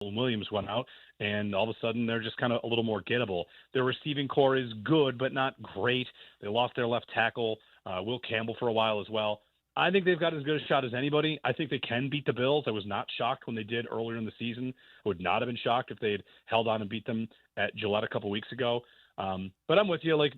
Williams went out, and all of a sudden they're just kind of a little more gettable. Their receiving core is good, but not great. They lost their left tackle, Will Campbell, for a while as well. I think they've got as good a shot as anybody. I think they can beat the Bills. I was not shocked when they did earlier in the season. I would not have been shocked if they had held on and beat them at Gillette a couple weeks ago. But I'm with you. Like,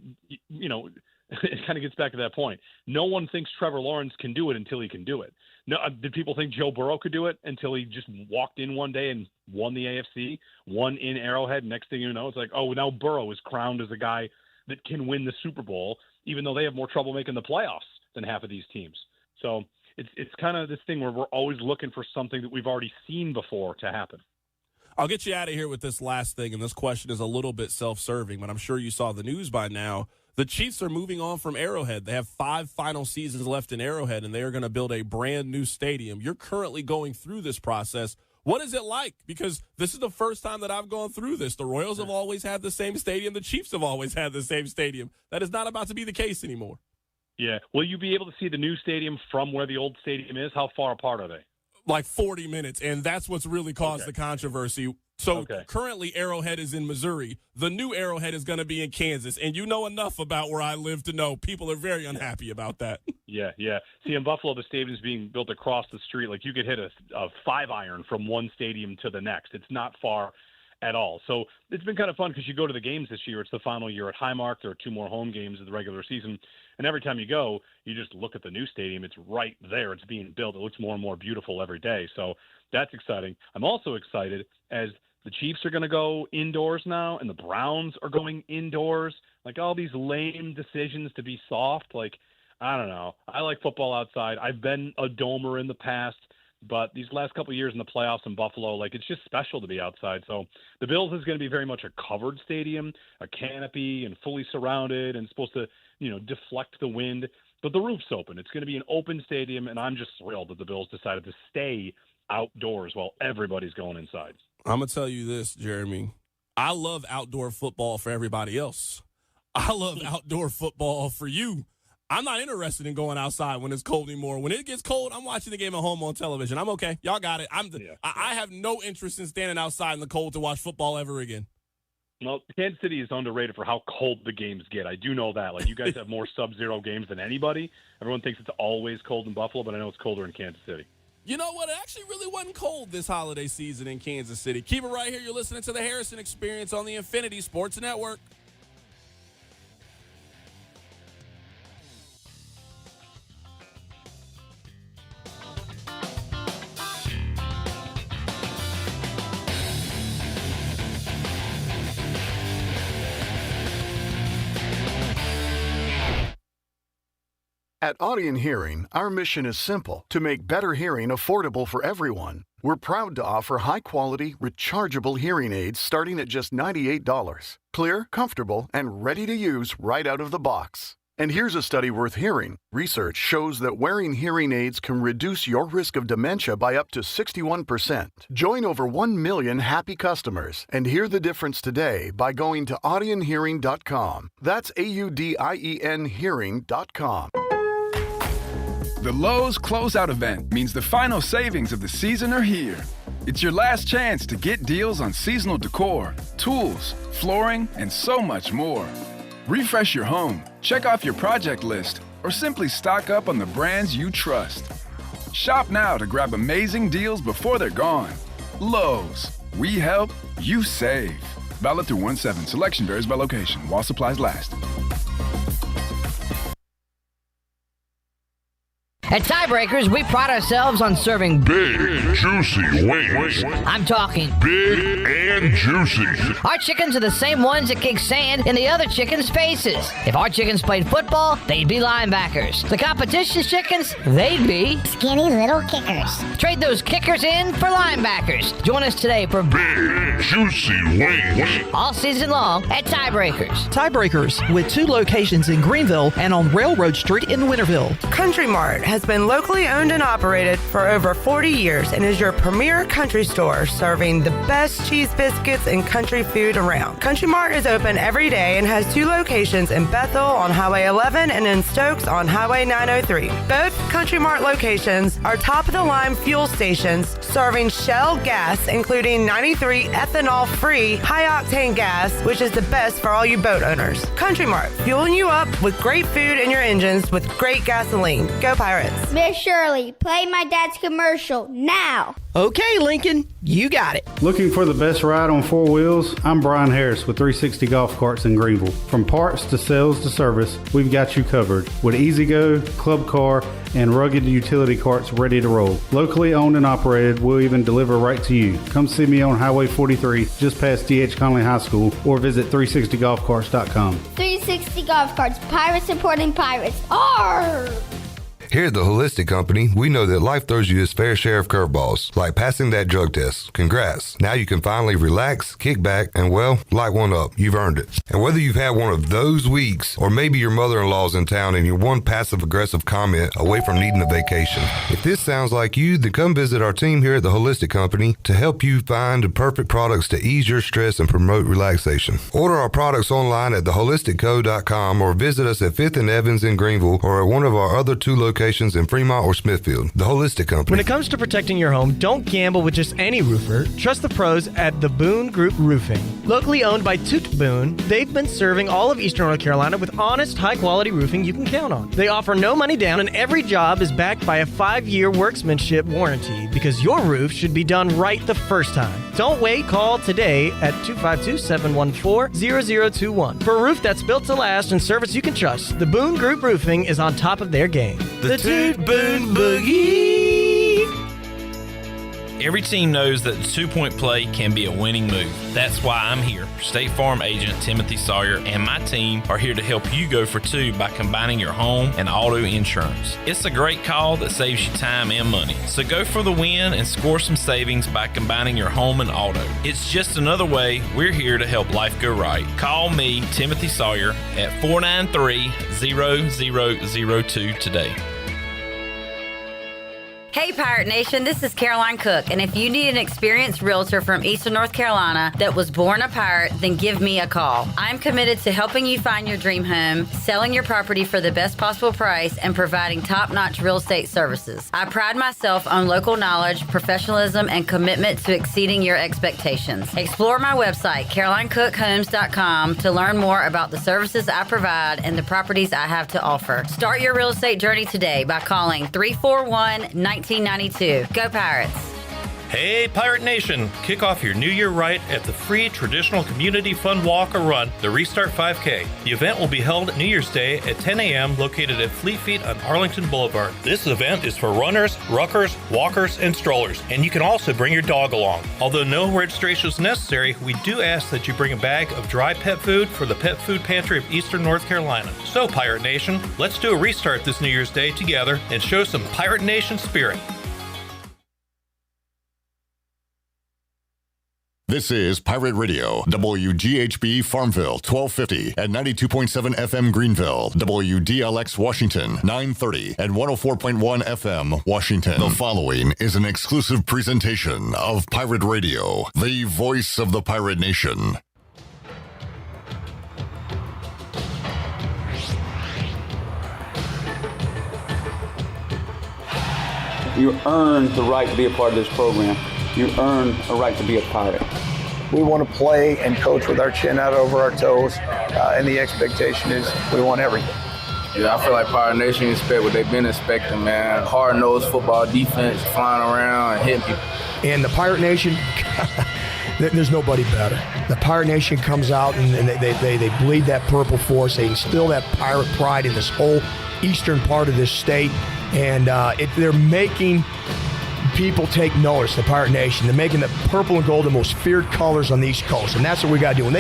you know, it kind of gets back to that point. No one thinks Trevor Lawrence can do it until he can do it. No, did people think Joe Burrow could do it until he just walked in one day and won the AFC, won in Arrowhead? Next thing you know, it's like, oh, now Burrow is crowned as a guy that can win the Super Bowl, even though they have more trouble making the playoffs than half of these teams. So it's kind of this thing where we're always looking for something that we've already seen before to happen. I'll get you out of here with this last thing, and this question is a little bit self-serving, but I'm sure you saw the news by now. The Chiefs are moving on from Arrowhead. They have 5 final seasons left in Arrowhead, and they are going to build a brand-new stadium. You're currently going through this process. What is it like? Because this is the first time that I've gone through this. The Royals have always had the same stadium. The Chiefs have always had the same stadium. That is not about to be the case anymore. Yeah. Will you be able to see the new stadium from where the old stadium is? How far apart are they? Like 40 minutes, and that's what's really caused the controversy. So currently Arrowhead is in Missouri. The new Arrowhead is going to be in Kansas, and you know enough about where I live to know people are very unhappy about that. Yeah. See, in Buffalo, the stadium is being built across the street. Like, you could hit a 5-iron from one stadium to the next. It's not far at all. So it's been kind of fun because you go to the games this year. It's the final year at Highmark. There are 2 more home games of the regular season. And every time you go, you just look at the new stadium. It's right there. It's being built. It looks more and more beautiful every day. So that's exciting. I'm also excited as the Chiefs are going to go indoors now and the Browns are going indoors. Like, all these lame decisions to be soft. Like, I don't know. I like football outside. I've been a domer in the past. But these last couple of years in the playoffs in Buffalo, like, it's just special to be outside. So the Bills is going to be very much a covered stadium, a canopy, and fully surrounded, and supposed to, deflect the wind. But the roof's open. It's going to be an open stadium, and I'm just thrilled that the Bills decided to stay outdoors while everybody's going inside. I'm going to tell you this, Jeremy. I love outdoor football for everybody else. I love outdoor football for you. I'm not interested in going outside when it's cold anymore. When it gets cold, I'm watching the game at home on television. I'm okay. Y'all got it. I have no interest in standing outside in the cold to watch football ever again. Well, Kansas City is underrated for how cold the games get. I do know that. Like, you guys have more sub-zero games than anybody. Everyone thinks it's always cold in Buffalo, but I know it's colder in Kansas City. You know what? It actually really wasn't cold this holiday season in Kansas City. Keep it right here. You're listening to the Harrison Experience on the Infinity Sports Network. At Audion Hearing, our mission is simple: to make better hearing affordable for everyone. We're proud to offer high-quality, rechargeable hearing aids starting at just $98. Clear, comfortable, and ready to use right out of the box. And here's a study worth hearing. Research shows that wearing hearing aids can reduce your risk of dementia by up to 61%. Join over 1 million happy customers and hear the difference today by going to audionhearing.com. That's AUDIEN hearing.com. The Lowe's Closeout event means the final savings of the season are here. It's your last chance to get deals on seasonal decor, tools, flooring, and so much more. Refresh your home, check off your project list, or simply stock up on the brands you trust. Shop now to grab amazing deals before they're gone. Lowe's. We help, you save. Valid through 1/7. Selection varies by location. While supplies last. At Tiebreakers, we pride ourselves on serving big, juicy wings. I'm talking big and juicy. Our chickens are the same ones that kick sand in the other chickens' faces. If our chickens played football, they'd be linebackers. The competition's chickens, they'd be skinny little kickers. Trade those kickers in for linebackers. Join us today for big, juicy wings. All season long at Tiebreakers. Tiebreakers, with 2 locations in Greenville and on Railroad Street in Winterville. Country Mart has has been locally owned and operated for over 40 years and is your premier country store serving the best cheese biscuits and country food around. Country Mart is open every day and has 2 locations in Bethel on Highway 11 and in Stokes on Highway 903. Both Country Mart locations are top-of-the-line fuel stations serving Shell gas, including 93 ethanol-free high-octane gas, which is the best for all you boat owners. Country Mart, fueling you up with great food in your engines with great gasoline. Go Pirates. Miss Shirley, play my dad's commercial now. Okay, Lincoln, you got it. Looking for the best ride on 4 wheels? I'm Brian Harris with 360 Golf Carts in Greenville. From parts to sales to service, we've got you covered with E-Z-Go, Club Car, and rugged utility carts ready to roll. Locally owned and operated, we'll even deliver right to you. Come see me on Highway 43, just past D.H. Conley High School, or visit 360golfcarts.com. 360 Golf Carts, pirates supporting pirates. Arr! Here at the Holistic Company, we know that life throws you its fair share of curveballs, like passing that drug test. Congrats. Now you can finally relax, kick back, and, well, light one up. You've earned it. And whether you've had one of those weeks, or maybe your mother-in-law's in town and you're one passive-aggressive comment away from needing a vacation. If this sounds like you, then come visit our team here at the Holistic Company to help you find the perfect products to ease your stress and promote relaxation. Order our products online at theholisticco.com or visit us at 5th and Evans in Greenville or at one of our other 2 locations in Fremont or Smithfield. The Holistic Company. When it comes to protecting your home, don't gamble with just any roofer. Trust the pros at the Boone Group Roofing. Locally owned by Toot Boone, they've been serving all of Eastern North Carolina with honest, high-quality roofing you can count on. They offer no money down, and every job is backed by a 5-year workmanship warranty because your roof should be done right the first time. Don't wait. Call today at 252-714-0021 for a roof that's built to last and service you can trust. The Boone Group Roofing is on top of their game. The Toot Boone Boogie. Every team knows that the 2-point play can be a winning move. That's why I'm here. State Farm agent Timothy Sawyer and my team are here to help you go for 2 by combining your home and auto insurance. It's a great call that saves you time and money. So go for the win and score some savings by combining your home and auto. It's just another way we're here to help life go right. Call me, Timothy Sawyer, at 493-0002 today. Hey Pirate Nation, this is Caroline Cook, and if you need an experienced realtor from Eastern North Carolina that was born a pirate, then give me a call. I'm committed to helping you find your dream home, selling your property for the best possible price, and providing top-notch real estate services. I pride myself on local knowledge, professionalism, and commitment to exceeding your expectations. Explore my website, CarolineCookHomes.com, to learn more about the services I provide and the properties I have to offer. Start your real estate journey today by calling 341-1992. Go Pirates. Hey, Pirate Nation! Kick off your new year right at the free traditional community fun walk or run, the Restart 5K. The event will be held New Year's Day at 10 a.m. located at Fleet Feet on Arlington Boulevard. This event is for runners, ruckers, walkers, and strollers, and you can also bring your dog along. Although no registration is necessary, we do ask that you bring a bag of dry pet food for the Pet Food Pantry of Eastern North Carolina. So, Pirate Nation, let's do a restart this New Year's Day together and show some Pirate Nation spirit. This is Pirate Radio, WGHB Farmville, 1250 and 92.7 FM Greenville, WDLX Washington, 930 and 104.1 FM Washington. The following is an exclusive presentation of Pirate Radio, the voice of the Pirate Nation. You earn the right to be a part of this program. You earn a right to be a pirate. We want to play and coach with our chin out over our toes, and the expectation is we want everything. Yeah, I feel like Pirate Nation expect what they've been expecting, man. Hard-nosed football defense, flying around and hitting people. And the Pirate Nation, there's nobody better. The Pirate Nation comes out and they bleed that purple for us. They instill that pirate pride in this whole eastern part of this state, and they're making people take notice, the Pirate Nation. They're making the purple and gold the most feared colors on the East Coast, and that's what we got to do. When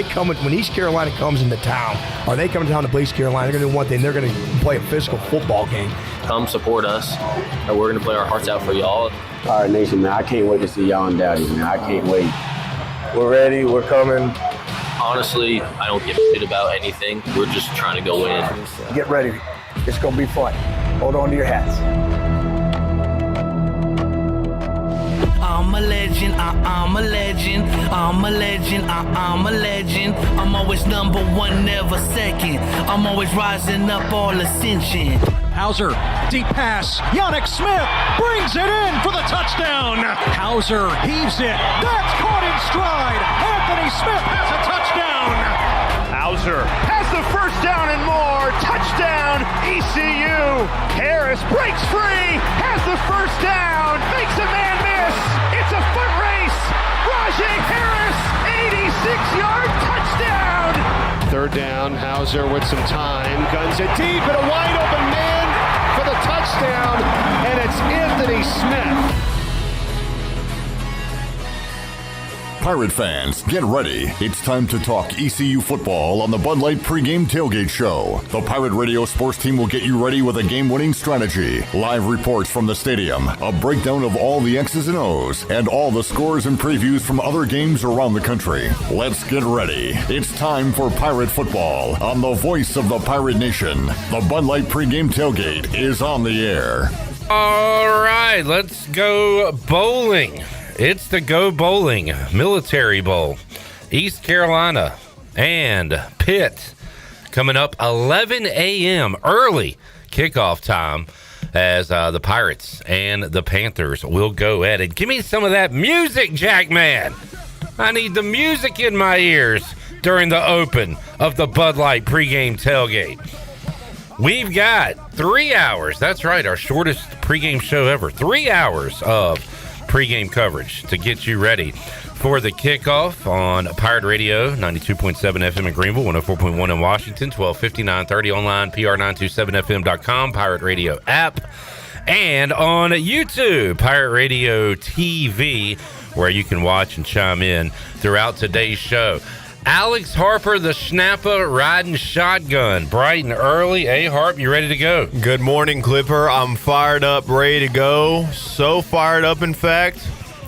East Carolina comes into town, or they come to town to play East Carolina, they're going to do one thing. They're going to play a physical football game. Come support us, and we're going to play our hearts out for y'all. Pirate Nation, man, I can't wait to see y'all in Dowdy, man. I can't wait. We're ready. We're coming. Honestly, I don't give a shit about anything. We're just trying to go in. Get ready. It's going to be fun. Hold on to your hats. I'm a legend, I'm a legend, I'm a legend, I'm a legend. I'm always number one, never second. I'm always rising up, all ascension. Hauser, deep pass. Yannick Smith brings it in for the touchdown. Hauser heaves it. That's caught in stride. Anthony Smith has a touchdown. Hauser has the first down and more. Touchdown, ECU. Harris breaks free, has the first down, makes a man miss. It's a foot race. Rajay Harris, 86-yard touchdown. Third down, Hauser with some time, guns it deep and a wide open man for the touchdown, and it's Anthony Smith. Pirate fans, get ready. It's time to talk ECU football on the Bud Light Pregame Tailgate Show. The Pirate Radio sports team will get you ready with a game-winning strategy, live reports from the stadium, a breakdown of all the X's and O's, and all the scores and previews from other games around the country. Let's get ready. It's time for Pirate football on the voice of the Pirate Nation. The Bud Light Pregame Tailgate is on the air. All right, let's go bowling. It's the Go Bowling Military Bowl. East Carolina and Pitt coming up 11 a.m. early kickoff time as the Pirates and the Panthers will go at it. Give me some of that music, Jackman. I need the music in my ears during the open of the Bud Light pregame tailgate. We've got 3 hours. That's right, our shortest pregame show ever. 3 hours of pregame coverage to get you ready for the kickoff on Pirate Radio, 92.7 FM in Greenville, 104.1 in Washington, 1250, 930 online, pr927fm.com, Pirate Radio app, and on YouTube, Pirate Radio TV, where you can watch and chime in throughout today's show. Alex Harper, the Schnapper, riding shotgun bright and early. Hey, Harp, you ready to go? Good morning, Clipper. I'm fired up, ready to go. So fired up, in fact,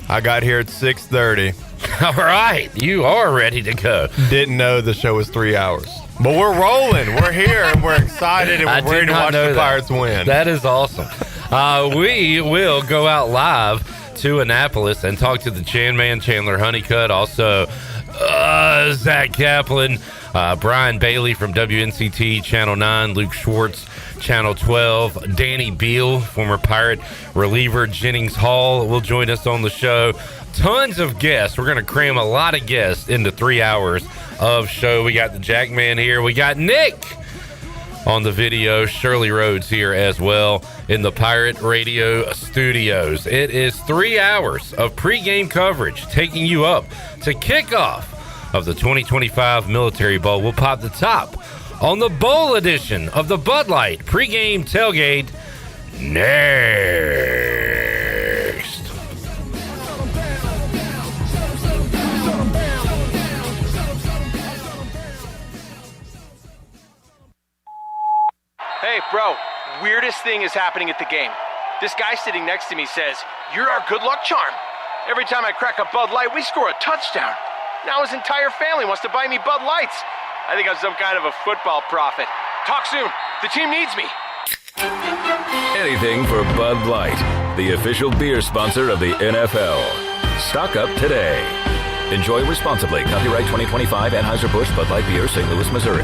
I got here at 6:30. All right, you are ready to go. Didn't know the show was 3 hours. But we're rolling. We're here, and we're excited, and we're ready to watch the Pirates win. That is awesome. We will go out live to Annapolis and talk to the Chan Man, Chandler Honeyut, also Zach Kaplan, Brian Bailey from WNCT Channel 9, Luke Schwartz, Channel 12, Danny Beal, former Pirate reliever, Jennings Hall will join us on the show. Tons of guests. We're going to cram a lot of guests into 3 hours of show. We got the Jackman here. We got Nick on the video. Shirley Rhodes here as well in the Pirate Radio studios. It is 3 hours of pregame coverage taking you up to kickoff of the 2025 Military Bowl. We'll pop the top on the bowl edition of the Bud Light pregame tailgate next. Hey, bro, weirdest thing is happening at the game. This guy sitting next to me says, "You're our good luck charm. Every time I crack a Bud Light, we score a touchdown." Now his entire family wants to buy me Bud Lights. I think I'm some kind of a football prophet. Talk soon. The team needs me. Anything for Bud Light, the official beer sponsor of the NFL. Stock up today. Enjoy responsibly. Copyright 2025 Anheuser-Busch Bud Light Beer, St. Louis, Missouri.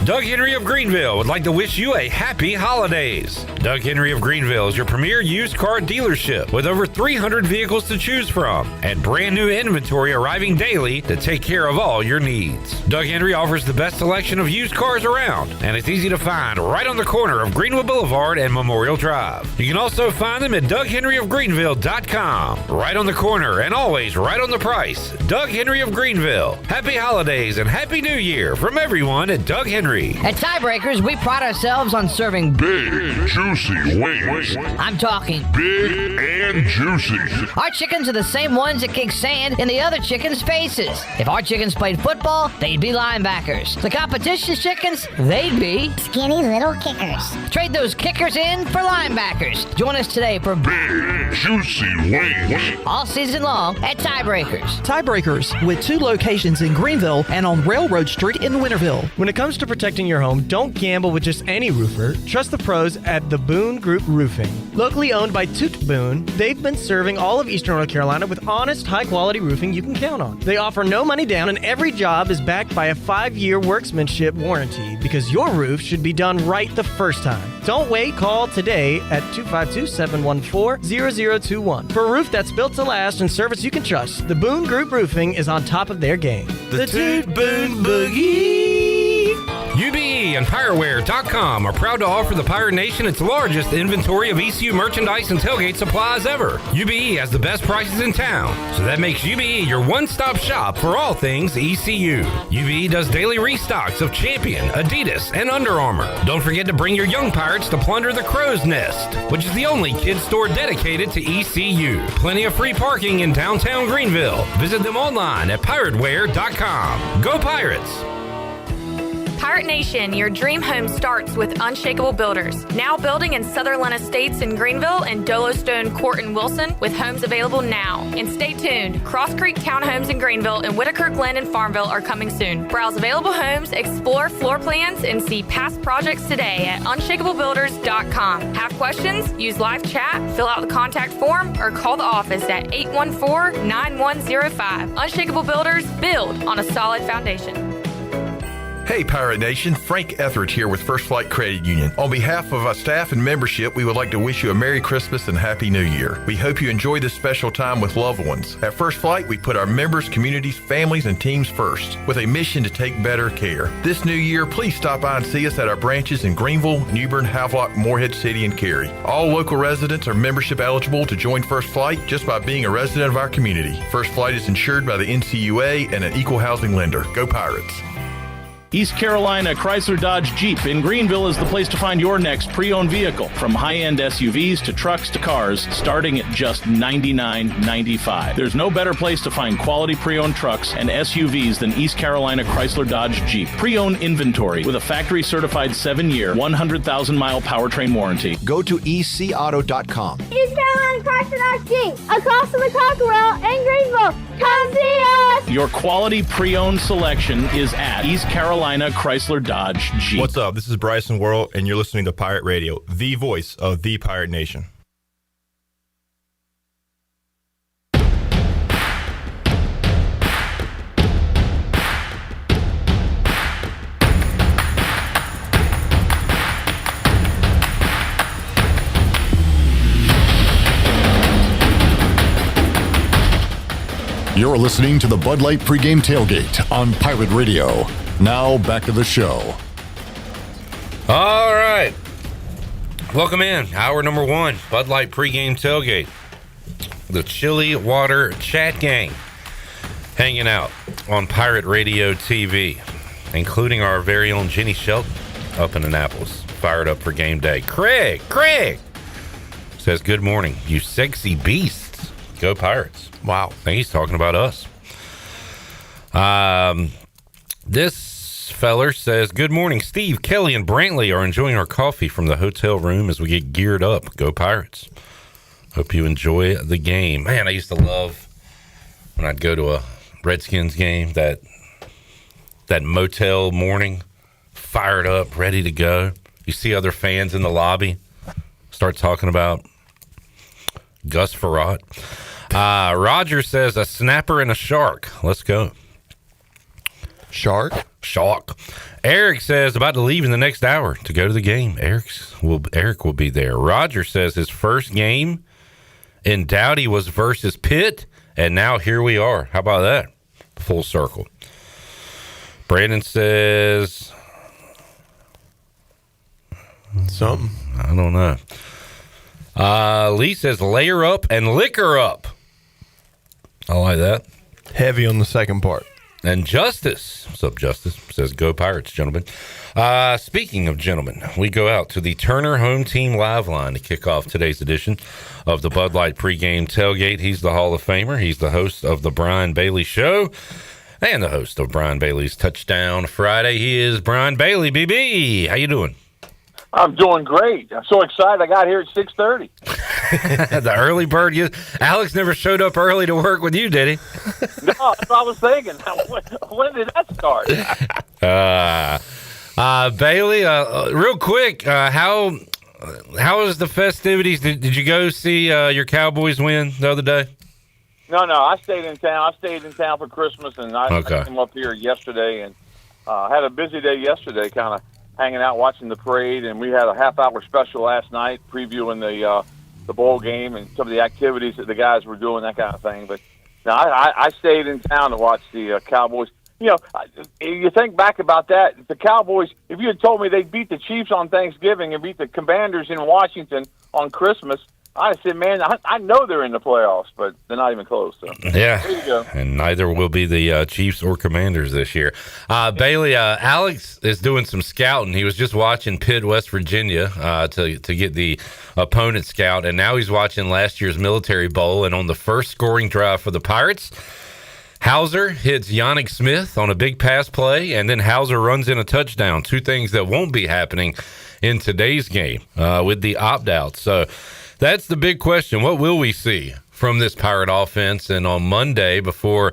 Doug Henry of Greenville would like to wish you a happy holidays. Doug Henry of Greenville is your premier used car dealership with over 300 vehicles to choose from and brand new inventory arriving daily to take care of all your needs. Doug Henry offers the best selection of used cars around, and it's easy to find right on the corner of Greenwood Boulevard and Memorial Drive. You can also find them at DougHenryofGreenville.com. Right on the corner and always right on the price. Doug Henry of Greenville. Happy holidays and Happy New Year from everyone at Doug Henry. At Tiebreakers, we pride ourselves on serving big, juicy wings. I'm talking big and juicy. Our chickens are the same ones that kick sand in the other chickens' faces. If our chickens played football, they'd be linebackers. The competition's chickens, they'd be skinny little kickers. Trade those kickers in for linebackers. Join us today for big, juicy wings. All season long at Tiebreakers. Tiebreakers, with 2 locations in Greenville and on Railroad Street in Winterville. When it comes to protecting your home, don't gamble with just any roofer. Trust the pros at the Boone Group Roofing. Locally owned by Toot Boone, they've been serving all of Eastern North Carolina with honest, high-quality roofing you can count on. They offer no money down, and every job is backed by a 5-year workmanship warranty because your roof should be done right the first time. Don't wait. Call today at 252-714-0021. For a roof that's built to last and service you can trust, the Boone Group Roofing is on top of their game. The Toot Boone Boogie. UBE and Pireware.com are proud to offer the Pirate Nation its largest inventory of ECU merchandise and tailgate supplies ever. UBE has the best prices in town, so that makes UBE your one-stop shop for all things ECU. UBE does daily restocks of Champion, Adidas, and Under Armour. Don't forget to bring your young Pirates to plunder the Crow's Nest, which is the only kids store dedicated to ECU. Plenty of free parking in downtown Greenville. Visit them online at pirateware.com. Go Pirates! Pirate Nation, your dream home starts with Unshakable Builders. Now building in Sutherland Estates in Greenville and Dolostone Court in Wilson, with homes available now. And stay tuned, Cross Creek Townhomes in Greenville and Whitaker Glen in Farmville are coming soon. Browse available homes, explore floor plans, and see past projects today at unshakablebuilders.com. Have questions? Use live chat, fill out the contact form, or call the office at 814-9105. Unshakable Builders, build on a solid foundation. Hey Pirate Nation, Frank Etheridge here with First Flight Credit Union. On behalf of our staff and membership, we would like to wish you a Merry Christmas and Happy New Year. We hope you enjoy this special time with loved ones. At First Flight, we put our members, communities, families, and teams first, with a mission to take better care. This new year, please stop by and see us at our branches in Greenville, Newbern, Havelock, Morehead City, and Cary. All local residents are membership eligible to join First Flight just by being a resident of our community. First Flight is insured by the NCUA and an equal housing lender. Go Pirates! East Carolina Chrysler Dodge Jeep in Greenville is the place to find your next pre-owned vehicle. From high-end SUVs to trucks to cars, starting at just $99.95. There's no better place to find quality pre-owned trucks and SUVs than East Carolina Chrysler Dodge Jeep. Pre-owned inventory with a factory-certified 7-year, 100,000-mile powertrain warranty. Go to ecauto.com. East Carolina Chrysler Dodge Jeep, across from the Cockerell in Greenville. Come see us! Your quality pre-owned selection is at East Carolina Chrysler Dodge Jeep. What's up? This is Bryson Worrell, and you're listening to Pirate Radio, the voice of the Pirate Nation. You're listening to the Bud Light Pregame Tailgate on Pirate Radio. Now, back to the show. All right. Welcome in. Hour number 1, Bud Light Pregame Tailgate. The Chili Water Chat Gang hanging out on Pirate Radio TV, including our very own Jenny Shelton up in Annapolis, fired up for game day. Craig says, good morning, you sexy beasts. Go Pirates. Wow. I think he's talking about us. This feller says, good morning, Steve, Kelly, and Brantley are enjoying our coffee from the hotel room as we get geared up. Go Pirates. Hope you enjoy the game. Man, I used to love when I'd go to a Redskins game, that motel morning, fired up, ready to go. You see other fans in the lobby, start talking about Gus Farrat. Roger says, a snapper and a shark. Let's go. Shark. Eric says, about to leave in the next hour to go to the game. Eric will be there. Roger says his first game in Dowdy was versus Pitt, and now here we are. How about that? Full circle. Brandon says something. I don't know. Lee says, layer up and liquor up. I like that. Heavy on the second part. And Justice, what's up, Justice? Says, go Pirates, gentlemen. Speaking of gentlemen, we go out to the Turner Home Team Live Line to kick off today's edition of the Bud Light Pregame Tailgate. He's the Hall of Famer. He's the host of the Brian Bailey Show and the host of Brian Bailey's Touchdown Friday. He is Brian Bailey, BB. How you doing? I'm doing great. I'm so excited. I got here at 6:30. The early bird. Alex never showed up early to work with you, did he? No, that's what I was thinking. When did that start? Bailey, real quick, how was the festivities? Did you go see your Cowboys win the other day? No, I stayed in town. I stayed in town for Christmas, and I came up here yesterday and had a busy day yesterday, kind of hanging out, watching the parade, and we had a half-hour special last night previewing the bowl game and some of the activities that the guys were doing, that kind of thing. But no, I stayed in town to watch the Cowboys. You know, you think back about that, the Cowboys, if you had told me they'd beat the Chiefs on Thanksgiving and beat the Commanders in Washington on Christmas, I'd have said, man, I know they're in the playoffs, but they're not even close. So. Yeah, there you go. And neither will be the Chiefs or Commanders this year. Bailey, Alex is doing some scouting. He was just watching Pitt, West Virginia to get the opponent scout, and now he's watching last year's Military Bowl, and on the first scoring drive for the Pirates, Hauser hits Yannick Smith on a big pass play, and then Hauser runs in a touchdown. Two things that won't be happening in today's game with the opt-out. So that's the big question. What will we see from this Pirate offense? And on Monday, before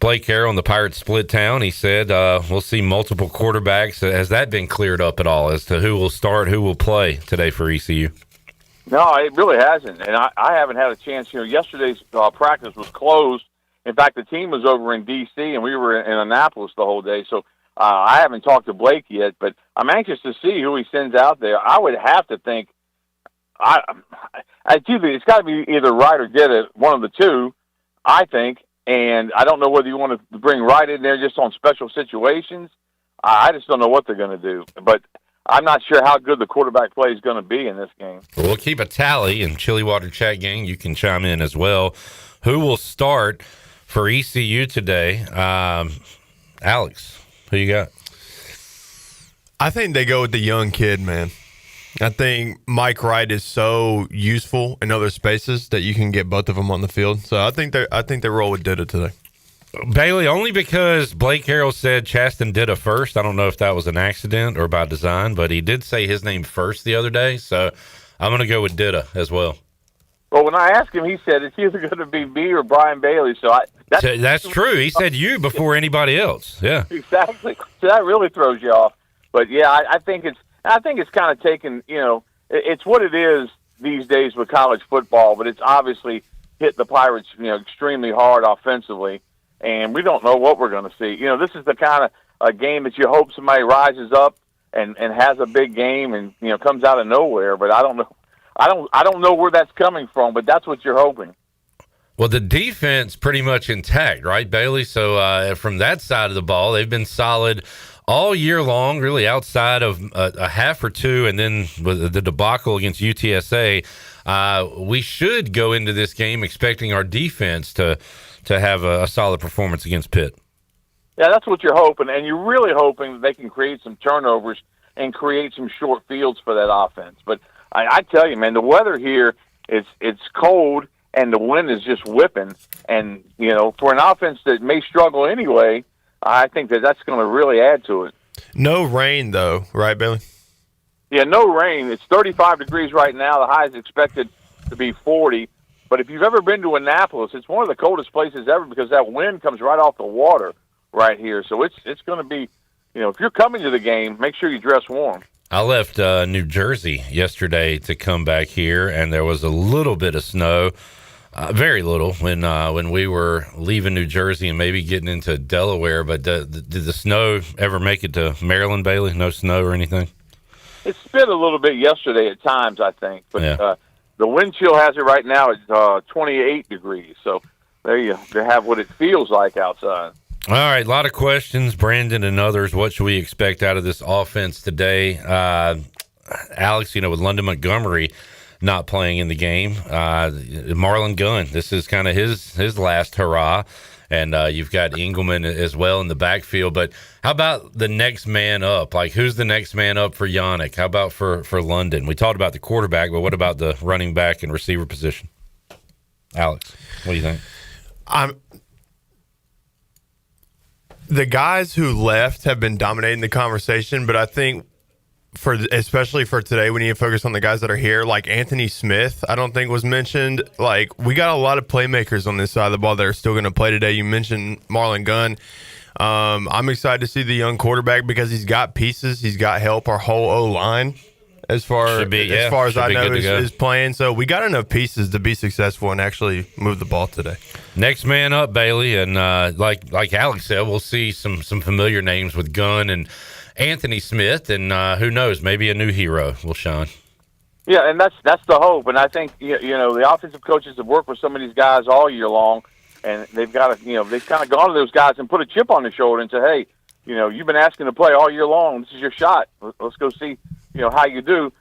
Blake Harrell and the Pirates split town, he said we'll see multiple quarterbacks. Has that been cleared up at all as to who will start, who will play today for ECU? No, it really hasn't. And I haven't had a chance. You know, yesterday's practice was closed. In fact, the team was over in D.C., and we were in Annapolis the whole day. So I haven't talked to Blake yet, but I'm anxious to see who he sends out there. I would have to think it's got to be either Wright or Gitta, one of the two, I think. And I don't know whether you want to bring Wright in there just on special situations. I just don't know what they're going to do. But I'm not sure how good the quarterback play is going to be in this game. Well, we'll keep a tally, and Chili Water Chat Gang, you can chime in as well. Who will start for ECU today? Alex, who you got? I think they go with the young kid, man. I think Mike Wright is so useful in other spaces that you can get both of them on the field. So I think they roll with Ditta today. Bailey, only because Blake Harrell said Chasten Ditta first. I don't know if that was an accident or by design, but he did say his name first the other day. So I'm going to go with Ditta as well. Well, when I asked him, he said it's either going to be me or Brian Bailey. So that's true. He said you before anybody else. Yeah, exactly. So that really throws you off. But yeah, I think it's kind of taken. You know, it's what it is these days with college football. But it's obviously hit the Pirates, you know, extremely hard offensively, and we don't know what we're going to see. You know, this is the kind of a game that you hope somebody rises up and has a big game and, you know, comes out of nowhere. But I don't know. I don't know where that's coming from, but that's what you're hoping. Well, the defense pretty much intact, right, Bailey? So from that side of the ball, they've been solid all year long, really outside of a half or two, and then with the debacle against UTSA, we should go into this game expecting our defense to have a solid performance against Pitt. Yeah, that's what you're hoping, and you're really hoping that they can create some turnovers and create some short fields for that offense. But I tell you, man, the weather here it's cold and the wind is just whipping. And, you know, for an offense that may struggle anyway, I think that's going to really add to it. No rain, though, right, Billy? Yeah, no rain. It's 35 degrees right now. The high is expected to be 40. But if you've ever been to Annapolis, it's one of the coldest places ever because that wind comes right off the water right here. So it's going to be, you know, if you're coming to the game, make sure you dress warm. I left New Jersey yesterday to come back here, and there was a little bit of snow, very little, when we were leaving New Jersey and maybe getting into Delaware. But did the snow ever make it to Maryland, Bailey? No snow or anything? It spit a little bit yesterday at times, I think. But yeah. The wind chill has it right now at 28 degrees. So there you have what it feels like outside. All right, a lot of questions, Brandon and others. What should we expect out of this offense today? Alex, you know, with London Montgomery not playing in the game, Marlon Gunn, this is kind of his last hurrah, and you've got Engelman as well in the backfield. But how about the next man up? Like, who's the next man up for Yannick? How about for London? We talked about the quarterback, but what about the running back and receiver position? Alex, what do you think? The guys who left have been dominating the conversation, but I think especially for today, we need to focus on the guys that are here. Like Anthony Smith, I don't think was mentioned. Like, we got a lot of playmakers on this side of the ball that are still going to play today. You mentioned Marlon Gunn. I'm excited to see the young quarterback because he's got pieces. He's got help. Our whole O-line, as far as I know, is playing. So we got enough pieces to be successful and actually move the ball today. Next man up, Bailey, and like Alex said, we'll see some familiar names with Gunn and Anthony Smith, and who knows, maybe a new hero will shine. Yeah, and that's the hope. And I think the offensive coaches have worked with some of these guys all year long, and they've got to they've kind of gone to those guys and put a chip on their shoulder and say, hey, you've been asking to play all year long. This is your shot. Let's go see how you do.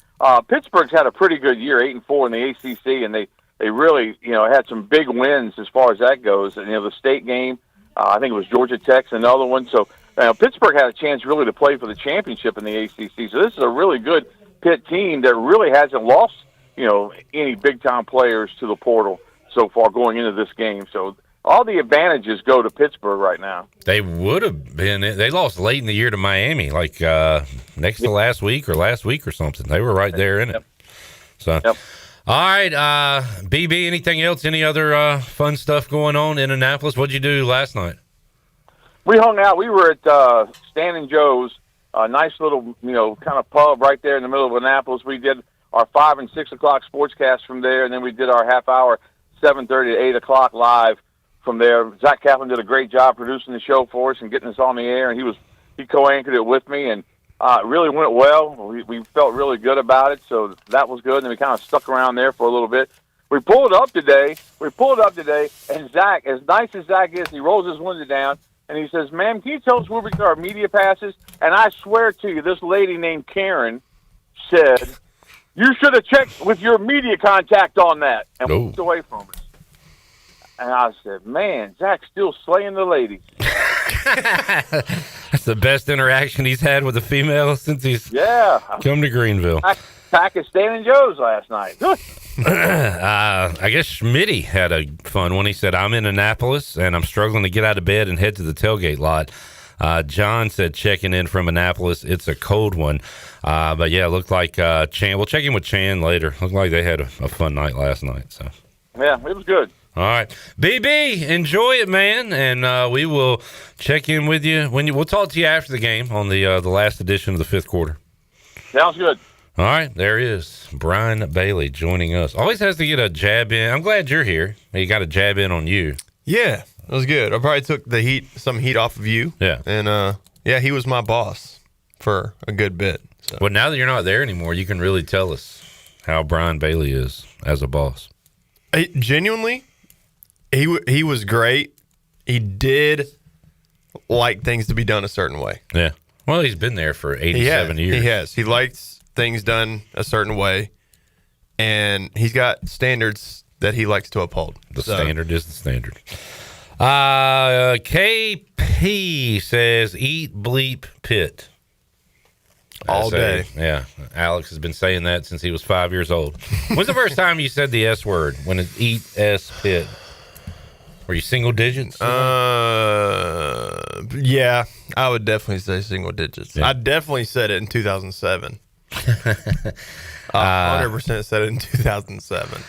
Pittsburgh's had a pretty good year, 8-4 in the ACC, and they really had some big wins as far as that goes. And the state game, I think it was Georgia Tech's another one. So Pittsburgh had a chance really to play for the championship in the ACC. So this is a really good Pitt team that really hasn't lost any big time players to the portal so far going into this game. So all the advantages go to Pittsburgh right now. They would have been. They lost late in the year to Miami, like next to last week or something. They were right there in it. So, all right, BB. Anything else? Any other fun stuff going on in Annapolis? What'd you do last night? We hung out. We were at Stan and Joe's, a nice little kind of pub right there in the middle of Annapolis. We did our 5 and 6 o'clock sportscast from there, and then we did our half hour 7:30 to 8 o'clock live from there. Zach Kaplan did a great job producing the show for us and getting us on the air, and he co-anchored it with me, and it really went well. We felt really good about it, so that was good, and we kind of stuck around there for a little bit. We pulled up today, and Zach, as nice as Zach is, he rolls his window down, and he says, ma'am, can you tell us where we get our media passes? And I swear to you, this lady named Karen said, you should have checked with your media contact on that, and walked away from us. And I said, man, Zach's still slaying the ladies. That's the best interaction he's had with a female since he's come to Greenville. Pakistan and Joe's last night. I guess Schmitty had a fun one. He said, I'm in Annapolis, and I'm struggling to get out of bed and head to the tailgate lot. John said, checking in from Annapolis. It's a cold one. But, yeah, it looked like Chan. We'll check in with Chan later. Looked like they had a fun night last night. So yeah, it was good. All right. BB, enjoy it, man, and we will check in with you. We'll talk to you after the game on the last edition of the fifth quarter. Sounds good. All right, there is Brian Bailey joining us. Always has to get a jab in. I'm glad you're here. He got a jab in on you. Yeah, it was good. I probably took some heat off of you. Yeah. And, he was my boss for a good bit. So. Well, now that you're not there anymore, you can really tell us how Brian Bailey is as a boss. Genuinely, he was great. He did like things to be done a certain way. Yeah. Well, he's been there for 87 years. He has. He likes things done a certain way, and he's got standards that he likes to uphold. The standard is the standard. KP says, eat bleep Pitt. All day. Yeah. Alex has been saying that since he was 5 years old. When's the first time you said the S word? When it's eat S Pitt? Were you single digits? Yeah, I would definitely say single digits. Yeah. I definitely said it in 2007. 100% said it in 2007.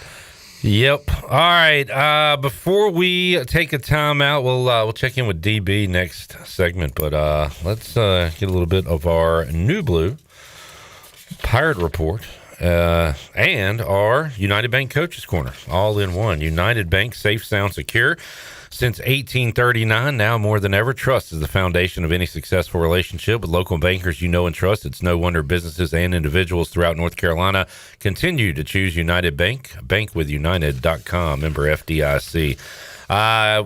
Yep. All right. Before we take a timeout, we'll check in with DB next segment. But let's get a little bit of our New Blue Pirate Report and our United Bank Coaches Corner, all in one. United Bank, safe, sound, secure. Since 1839, now more than ever, trust is the foundation of any successful relationship with local bankers you know and trust. It's no wonder businesses and individuals throughout North Carolina continue to choose United Bank. Bankwithunited.com, member FDIC.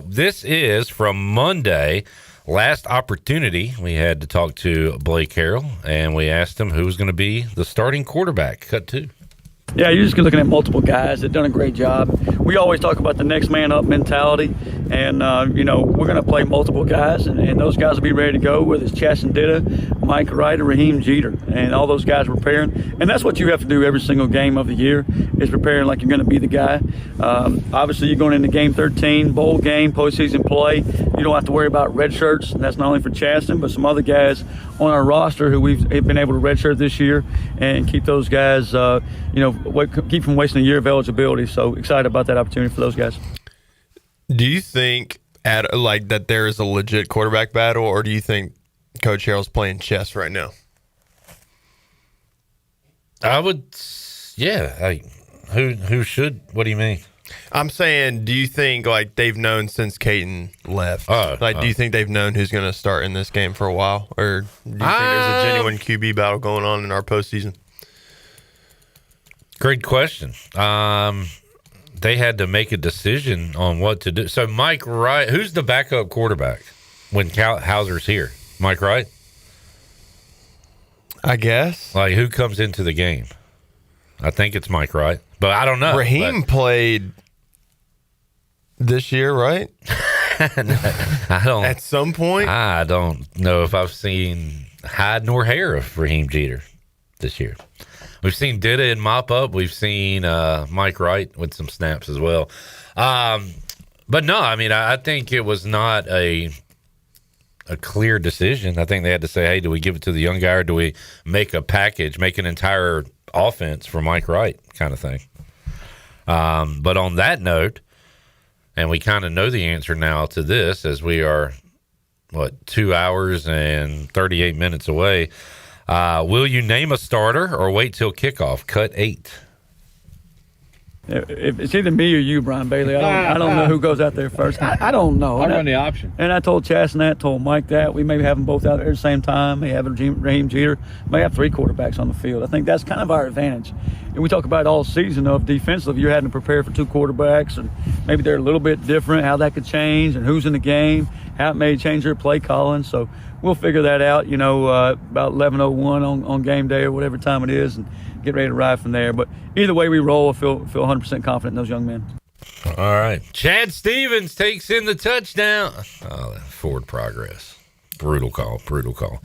This is from Monday. Last opportunity, we had to talk to Blake Harrell, and we asked him who was going to be the starting quarterback. Cut two. Yeah, you're just looking at multiple guys that done a great job. We always talk about the next man up mentality, and we're going to play multiple guys, and those guys will be ready to go, whether it's Chaston Ditta, Mike Wright, or Raheem Jeter, and all those guys are preparing. And that's what you have to do every single game of the year, is preparing like you're going to be the guy. Obviously, you're going into game 13, bowl game, postseason play. You don't have to worry about red shirts, and that's not only for Chaston, but some other guys on our roster who we've been able to redshirt this year and keep those guys, keep from wasting a year of eligibility. So excited about that opportunity for those guys. Do you think that there is a legit quarterback battle, or do you think Coach Harrell's playing chess right now? I would, yeah. Who should? What do you mean? I'm saying, do you think they've known since Caton left? Do you think they've known who's going to start in this game for a while, or do you think there's a genuine QB battle going on in our postseason? Great question. They had to make a decision on what to do. So Mike Wright, who's the backup quarterback when Hauser's here? Mike Wright? I guess. Who comes into the game? I think it's Mike Wright, but I don't know. Raheem played this year, right? I don't. At some point? I don't know if I've seen hide nor hair of Raheem Jeter this year. We've seen Dida and mop up. We've seen Mike Wright with some snaps as well. But no, I mean, I think it was not a clear decision. I think they had to say, hey, do we give it to the young guy, or do we make a package, make an entire offense for Mike Wright kind of thing? But on that note, and we kind of know the answer now to this, as we are, 2 hours and 38 minutes away. Will you name a starter or wait till kickoff? Cut 8. It's either me or you, Brian Bailey. I don't know who goes out there first. I don't know. I run the option. And I told Chasson that, told Mike that. We may have them both out there at the same time. May have Raheem Jeter. May have 3 quarterbacks on the field. I think that's kind of our advantage. And we talk about it all season of defensive. You're having to prepare for 2 quarterbacks, and maybe they're a little bit different, how that could change, and who's in the game, how it may change their play calling. So we'll figure that out, about 11:01 on game day or whatever time it is, and get ready to ride from there. But either way we roll, I feel 100% confident in those young men. All right. Chad Stevens takes in the touchdown. Oh, forward progress. Brutal call.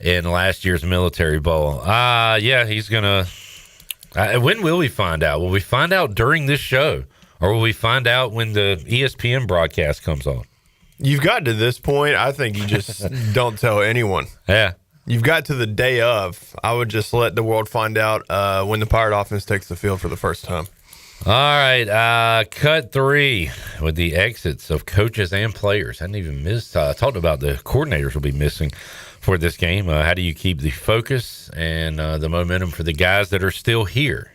In last year's Military Bowl. Yeah, he's going to... when will we find out? Will we find out during this show? Or will we find out when the ESPN broadcast comes on? You've got to this point. I think you just don't tell anyone. Yeah. You've got to the day of. I would just let the world find out when the Pirate offense takes the field for the first time. All right. Cut 3 with the exits of coaches and players. I didn't even miss. Talked about the coordinators will be missing for this game. How do you keep the focus and the momentum for the guys that are still here?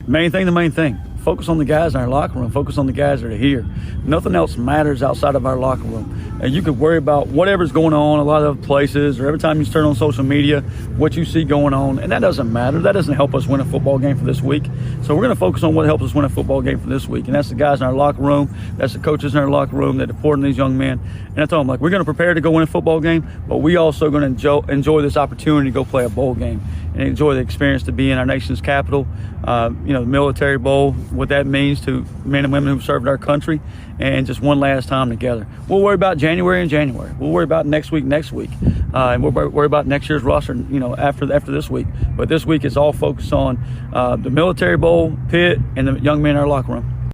The main thing. Focus on the guys in our locker room. Focus on the guys that are here. Nothing else matters outside of our locker room. And you could worry about whatever's going on a lot of places, or every time you turn on social media, what you see going on. And that doesn't matter. That doesn't help us win a football game for this week. So we're going to focus on what helps us win a football game for this week. And that's the guys in our locker room. That's the coaches in our locker room that are supporting these young men. And I told them, we're going to prepare to go win a football game, but we also going to enjoy this opportunity to go play a bowl game and enjoy the experience to be in our nation's capital. The Military Bowl, what that means to men and women who've served our country, and just one last time together. We'll worry about January. We'll worry about next week, and we'll worry about next year's roster, after this week. But this week it's all focused on the Military Bowl, Pitt, and the young men in our locker room.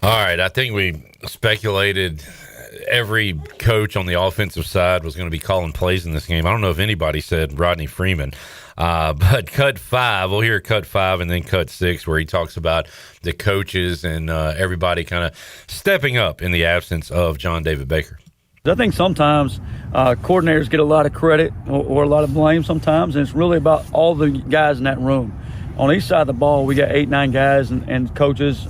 All right, I think we speculated every coach on the offensive side was going to be calling plays in this game. I don't know if anybody said Rodney Freeman. But cut 5, we'll hear cut 5 and then cut 6, where he talks about the coaches and everybody kind of stepping up in the absence of John David Baker. I think sometimes coordinators get a lot of credit or a lot of blame sometimes, and it's really about all the guys in that room. On each side of the ball, we got 8-9 guys and coaches,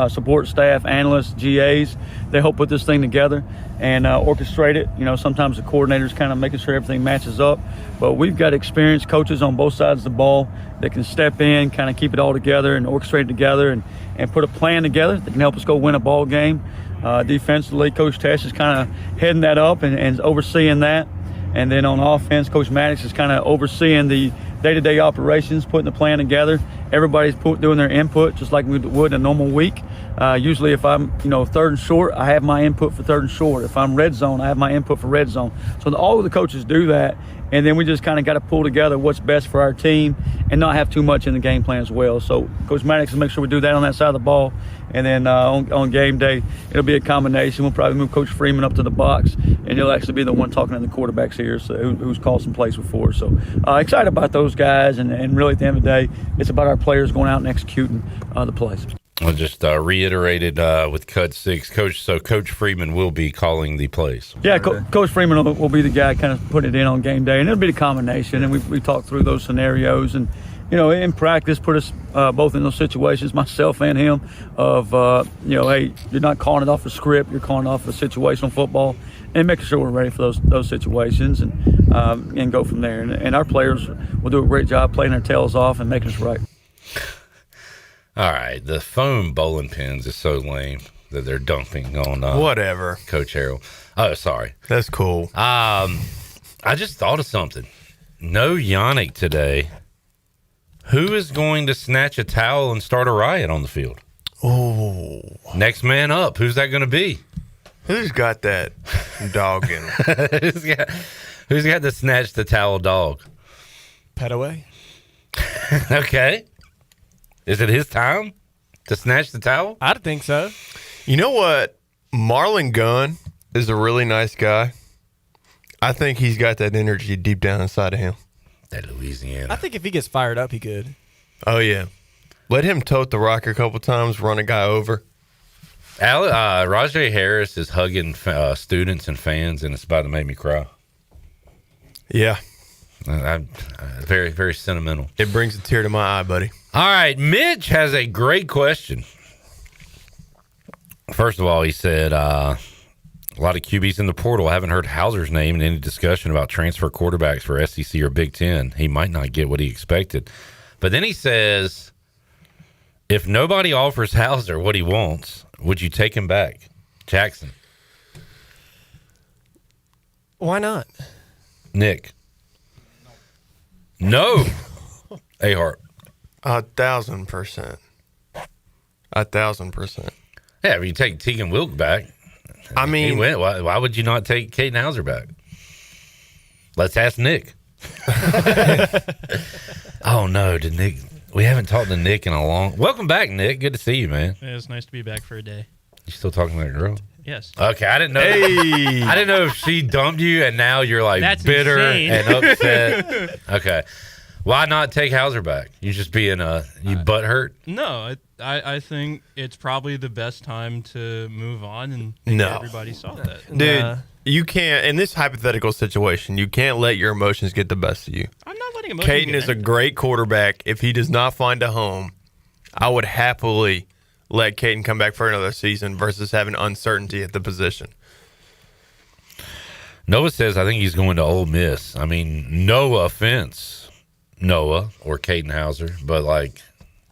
support staff, analysts, GAs. They help put this thing together and orchestrate it. Sometimes the coordinator's kind of making sure everything matches up. But we've got experienced coaches on both sides of the ball that can step in, kind of keep it all together and orchestrate it together and put a plan together that can help us go win a ball game. Defensively, Coach Tesh is kind of heading that up and overseeing that. And then on offense, Coach Maddox is kind of overseeing the day-to-day operations, putting the plan together. Everybody's doing their input just like we would in a normal week. Usually if I'm, third and short, I have my input for third and short. If I'm red zone, I have my input for red zone. So all of the coaches do that, and then we just kind of got to pull together what's best for our team and not have too much in the game plan as well. So Coach Maddox will make sure we do that on that side of the ball. And then on game day, it'll be a combination. We'll probably move Coach Freeman up to the box, and he'll actually be the one talking to the quarterbacks here, so who's called some plays before. So excited about those guys, and really at the end of the day, it's about our players going out and executing the plays. I just reiterated with Cut 6, Coach Freeman will be calling the plays. Yeah, Coach Freeman will be the guy kind of putting it in on game day, and it'll be the combination. And we talked through those scenarios, and in practice, put us both in those situations, myself and him, of hey, you're not calling it off a script, you're calling it off a situational football, and making sure we're ready for those situations, and go from there. And our players will do a great job playing their tails off and making us right. All right, the foam bowling pins is so lame that they're dumping on whatever. Coach Harrell. Oh, sorry. That's cool. I just thought of something. No Yannick today. Who is going to snatch a towel and start a riot on the field? Oh. Next man up. Who's that going to be? Who's got that dog in him? Who's got the snatch the towel dog? Petaway. Okay. Is it his time to snatch the towel? I think so. You know what? Marlon Gunn is a really nice guy. I think he's got that energy deep down inside of him. That Louisiana. I think if he gets fired up, he could. Oh, yeah. Let him tote the rock a couple times, run a guy over. Rajay Harris is hugging students and fans, and it's about to make me cry. Yeah. Very, very sentimental. It brings a tear to my eye, buddy. All right, Mitch has a great question. First of all, he said, a lot of QBs in the portal. I haven't heard Hauser's name in any discussion about transfer quarterbacks for SEC or Big Ten. He might not get what he expected. But then he says, if nobody offers Hauser what he wants, would you take him back? Jackson. Why not? Nick. No. A-Hart. 1,000%. 1,000%. Yeah, if you take Tegan Wilk back, I mean, why would you not take Caden Hauser back? Let's ask Nick. Oh no, did Nick? We haven't talked to Nick in a long. Welcome back, Nick. Good to see you, man. Yeah, it's nice to be back for a day. You still talking to that girl? Yes. Okay, I didn't know. Hey. I didn't know if she dumped you and now you're like That's bitter insane. and upset. Okay, why not take Hauser back? You just being you butt hurt? No, I think it's probably the best time to move on, and I think everybody saw that. Dude, you can't, in this hypothetical situation, you can't let your emotions get the best of you. I'm not letting emotions Caden is a great quarterback. If he does not find a home, I would happily let Caden come back for another season versus having uncertainty at the position. Noah says, I think he's going to Ole Miss. I mean, no offense, Noah or Caden Hauser, but like,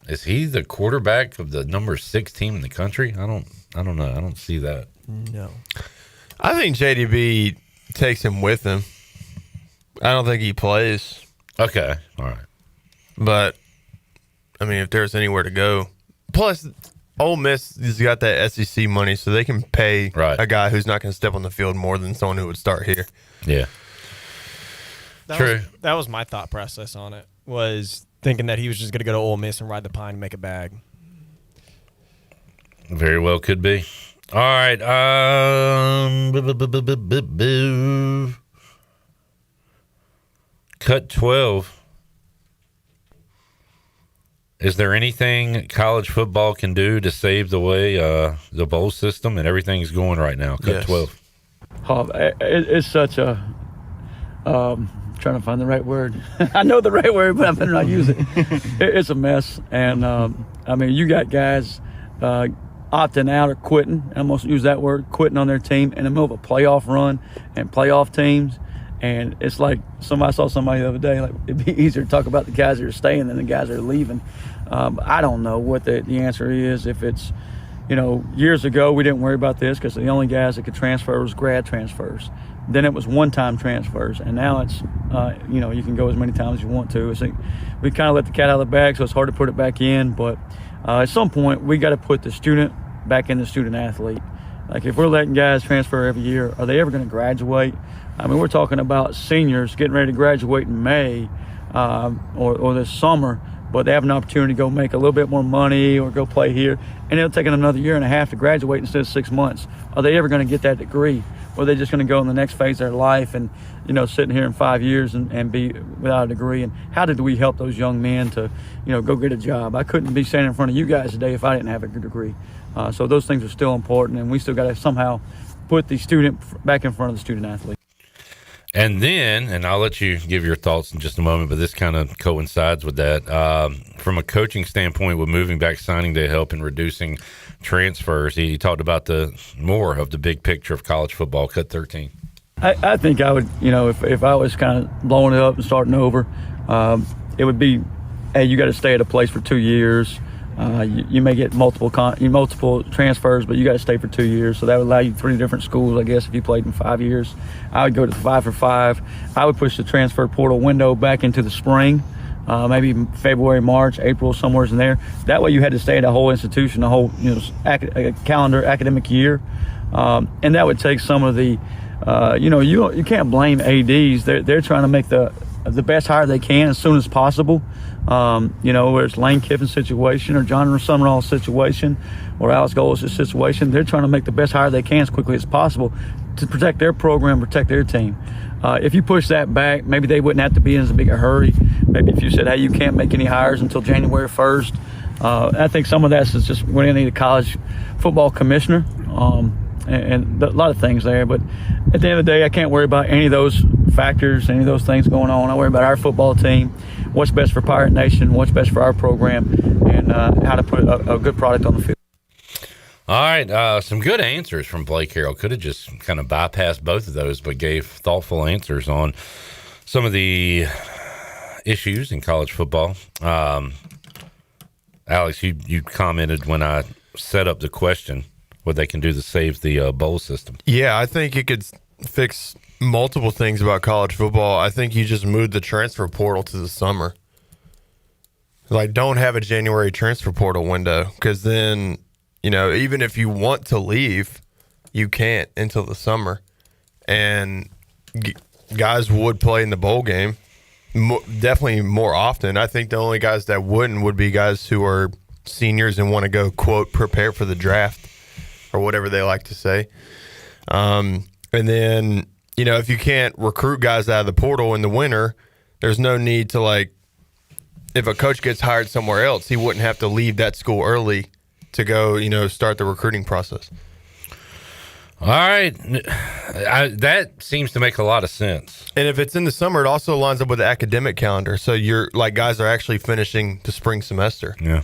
is he the quarterback of the number 6 team in the country? I don't know. I don't see that. No. I think JDB takes him with him. I don't think he plays. Okay. All right. But, I mean, if there's anywhere to go. Plus, Ole Miss has got that SEC money, so they can pay a guy who's not going to step on the field more than someone who would start here. Yeah. True. That was my thought process on it, was thinking that he was just going to go to Ole Miss and ride the pine and make a bag. Very well could be. All right. Cut 12. Is there anything college football can do to save the way the bowl system and everything's going right now? Cut 12. It's such a trying to find the right word. I know the right word, but I better not use it. It's a mess, and I mean, you got guys opting out or quitting. I'm going to use that word, quitting on their team in the middle of a playoff run and playoff teams. And it's like I saw somebody the other day, like it'd be easier to talk about the guys that are staying than the guys that are leaving. I don't know what the answer is. If it's, years ago we didn't worry about this because the only guys that could transfer was grad transfers. Then it was one-time transfers, and now it's, you can go as many times as you want to. It's like we kind of let the cat out of the bag, so it's hard to put it back in. But at some point, we got to put the student back in the student athlete. Like if we're letting guys transfer every year, are they ever going to graduate? I mean, we're talking about seniors getting ready to graduate in May or this summer but they have an opportunity to go make a little bit more money or go play here, and it'll take them another year and a half to graduate instead of 6 months. Are they ever going to get that degree? Or are they just going to go in the next phase of their life and, sitting here in 5 years and be without a degree? And how did we help those young men to, go get a job? I couldn't be standing in front of you guys today if I didn't have a good degree. So those things are still important, and we still got to somehow put the student back in front of the student athlete. And then, and I'll let you give your thoughts in just a moment, but this kind of coincides with that. From a coaching standpoint, with moving back signing day help in reducing transfers, he talked about the more of the big picture of college football, cut 13. I think I would, if I was kind of blowing it up and starting over, it would be, hey, you got to stay at a place for 2 years. You may get multiple transfers, but you got to stay for 2 years. So that would allow you 3 different schools, I guess, if you played in 5 years. I would go to 5 for 5. I would push the transfer portal window back into the spring, maybe February, March, April, somewhere in there. That way you had to stay at a whole institution, a whole calendar academic year. And that would take some of the, you can't blame ADs. They're trying to make the best hire they can as soon as possible. Where it's Lane Kiffin's situation or John Summerall's situation or Alex Golis' situation, they're trying to make the best hire they can as quickly as possible to protect their program, protect their team. If you push that back, maybe they wouldn't have to be in as big a hurry. Maybe if you said, hey, you can't make any hires until January 1st. I think some of that is just we're going to need a college football commissioner and a lot of things there. But at the end of the day, I can't worry about any of those factors, any of those things going on. I worry about our football team, what's best for Pirate Nation, what's best for our program, and how to put a good product on the field. All right, some good answers from Blake Harrell. Could have just kind of bypassed both of those, but gave thoughtful answers on some of the issues in college football. Alex, you commented when I set up the question what they can do to save the bowl system. Yeah, I think it could fix multiple things about college football. I think you just moved the transfer portal to the summer. Like, don't have a January transfer portal window, because then, even if you want to leave, you can't until the summer. And guys would play in the bowl game definitely more often. I think the only guys that wouldn't would be guys who are seniors and want to go, quote, prepare for the draft or whatever they like to say. And then, if you can't recruit guys out of the portal in the winter, there's no need to, if a coach gets hired somewhere else, he wouldn't have to leave that school early to go, start the recruiting process. All right. That seems to make a lot of sense. And if it's in the summer, it also lines up with the academic calendar. So guys are actually finishing the spring semester. Yeah.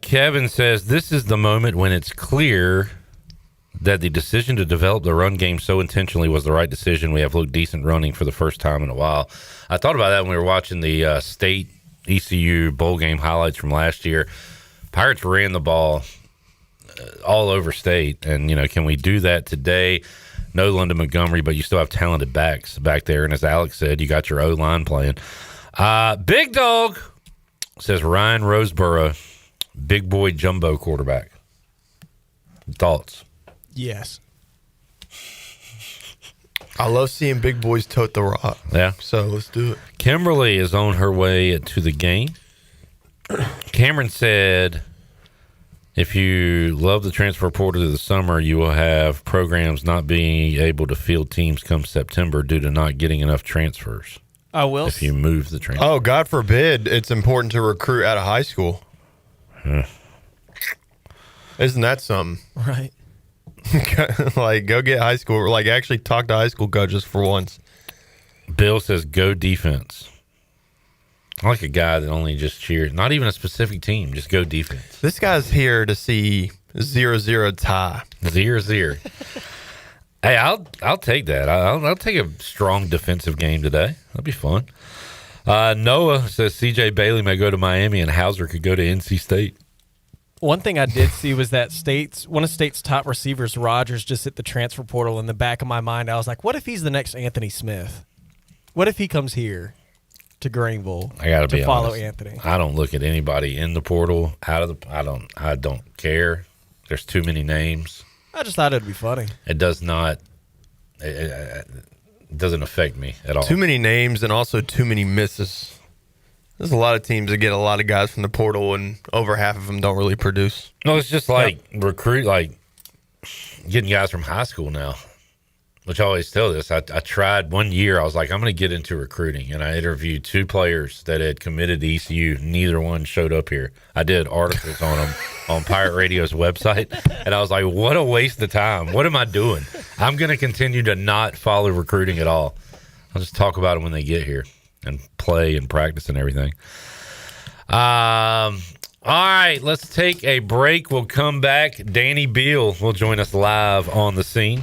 Kevin says, this is the moment when it's clear that the decision to develop the run game so intentionally was the right decision. We have looked decent running for the first time in a while. I thought about that when we were watching the state ECU bowl game highlights from last year. Pirates ran the ball all over state, and can we do that today? No London Montgomery, but you still have talented backs back there, and as Alex said, you got your O-line playing. Big Dog says Ryan Roseboro, big boy jumbo quarterback. Thoughts? Yes. I love seeing big boys tote the rock. Yeah. So let's do it. Kimberly is on her way to the game. Cameron said, if you love the transfer portal to the summer, you will have programs not being able to field teams come September due to not getting enough transfers. I will. If you move the transfer. Oh, God forbid it's important to recruit out of high school. Isn't that something? Right. Go get high school. Actually talk to high school coaches for once. Bill says, go defense. I like a guy that only just cheers. Not even a specific team. Just go defense. This guy's here to see 0-0 tie. 0-0. Hey, I'll take that. I'll take a strong defensive game today. That'll be fun. Noah says C.J. Bailey may go to Miami and Hauser could go to NC State. One thing I did see was that one of State's top receivers, Rogers, just hit the transfer portal. In the back of my mind, I was like, what if he's the next Anthony Smith? What if he comes here to Greenville to follow honest. Anthony? I don't look at anybody in the portal, out of the. I don't care. There's too many names. I just thought it'd be funny. It does not. It doesn't affect me at all. Too many names and also too many misses. There's a lot of teams that get a lot of guys from the portal, and over half of them don't really produce. No, it's just like getting guys from high school now, which I always tell this. I tried one year. I was like, I'm going to get into recruiting, and I interviewed 2 players that had committed to ECU. Neither one showed up here. I did articles on them on Pirate Radio's website, and I was like, what a waste of time. What am I doing? I'm going to continue to not follow recruiting at all. I'll just talk about them when they get here and play and practice and everything. All right, let's take a break. We'll come back. Danny Beal will join us live on the scene.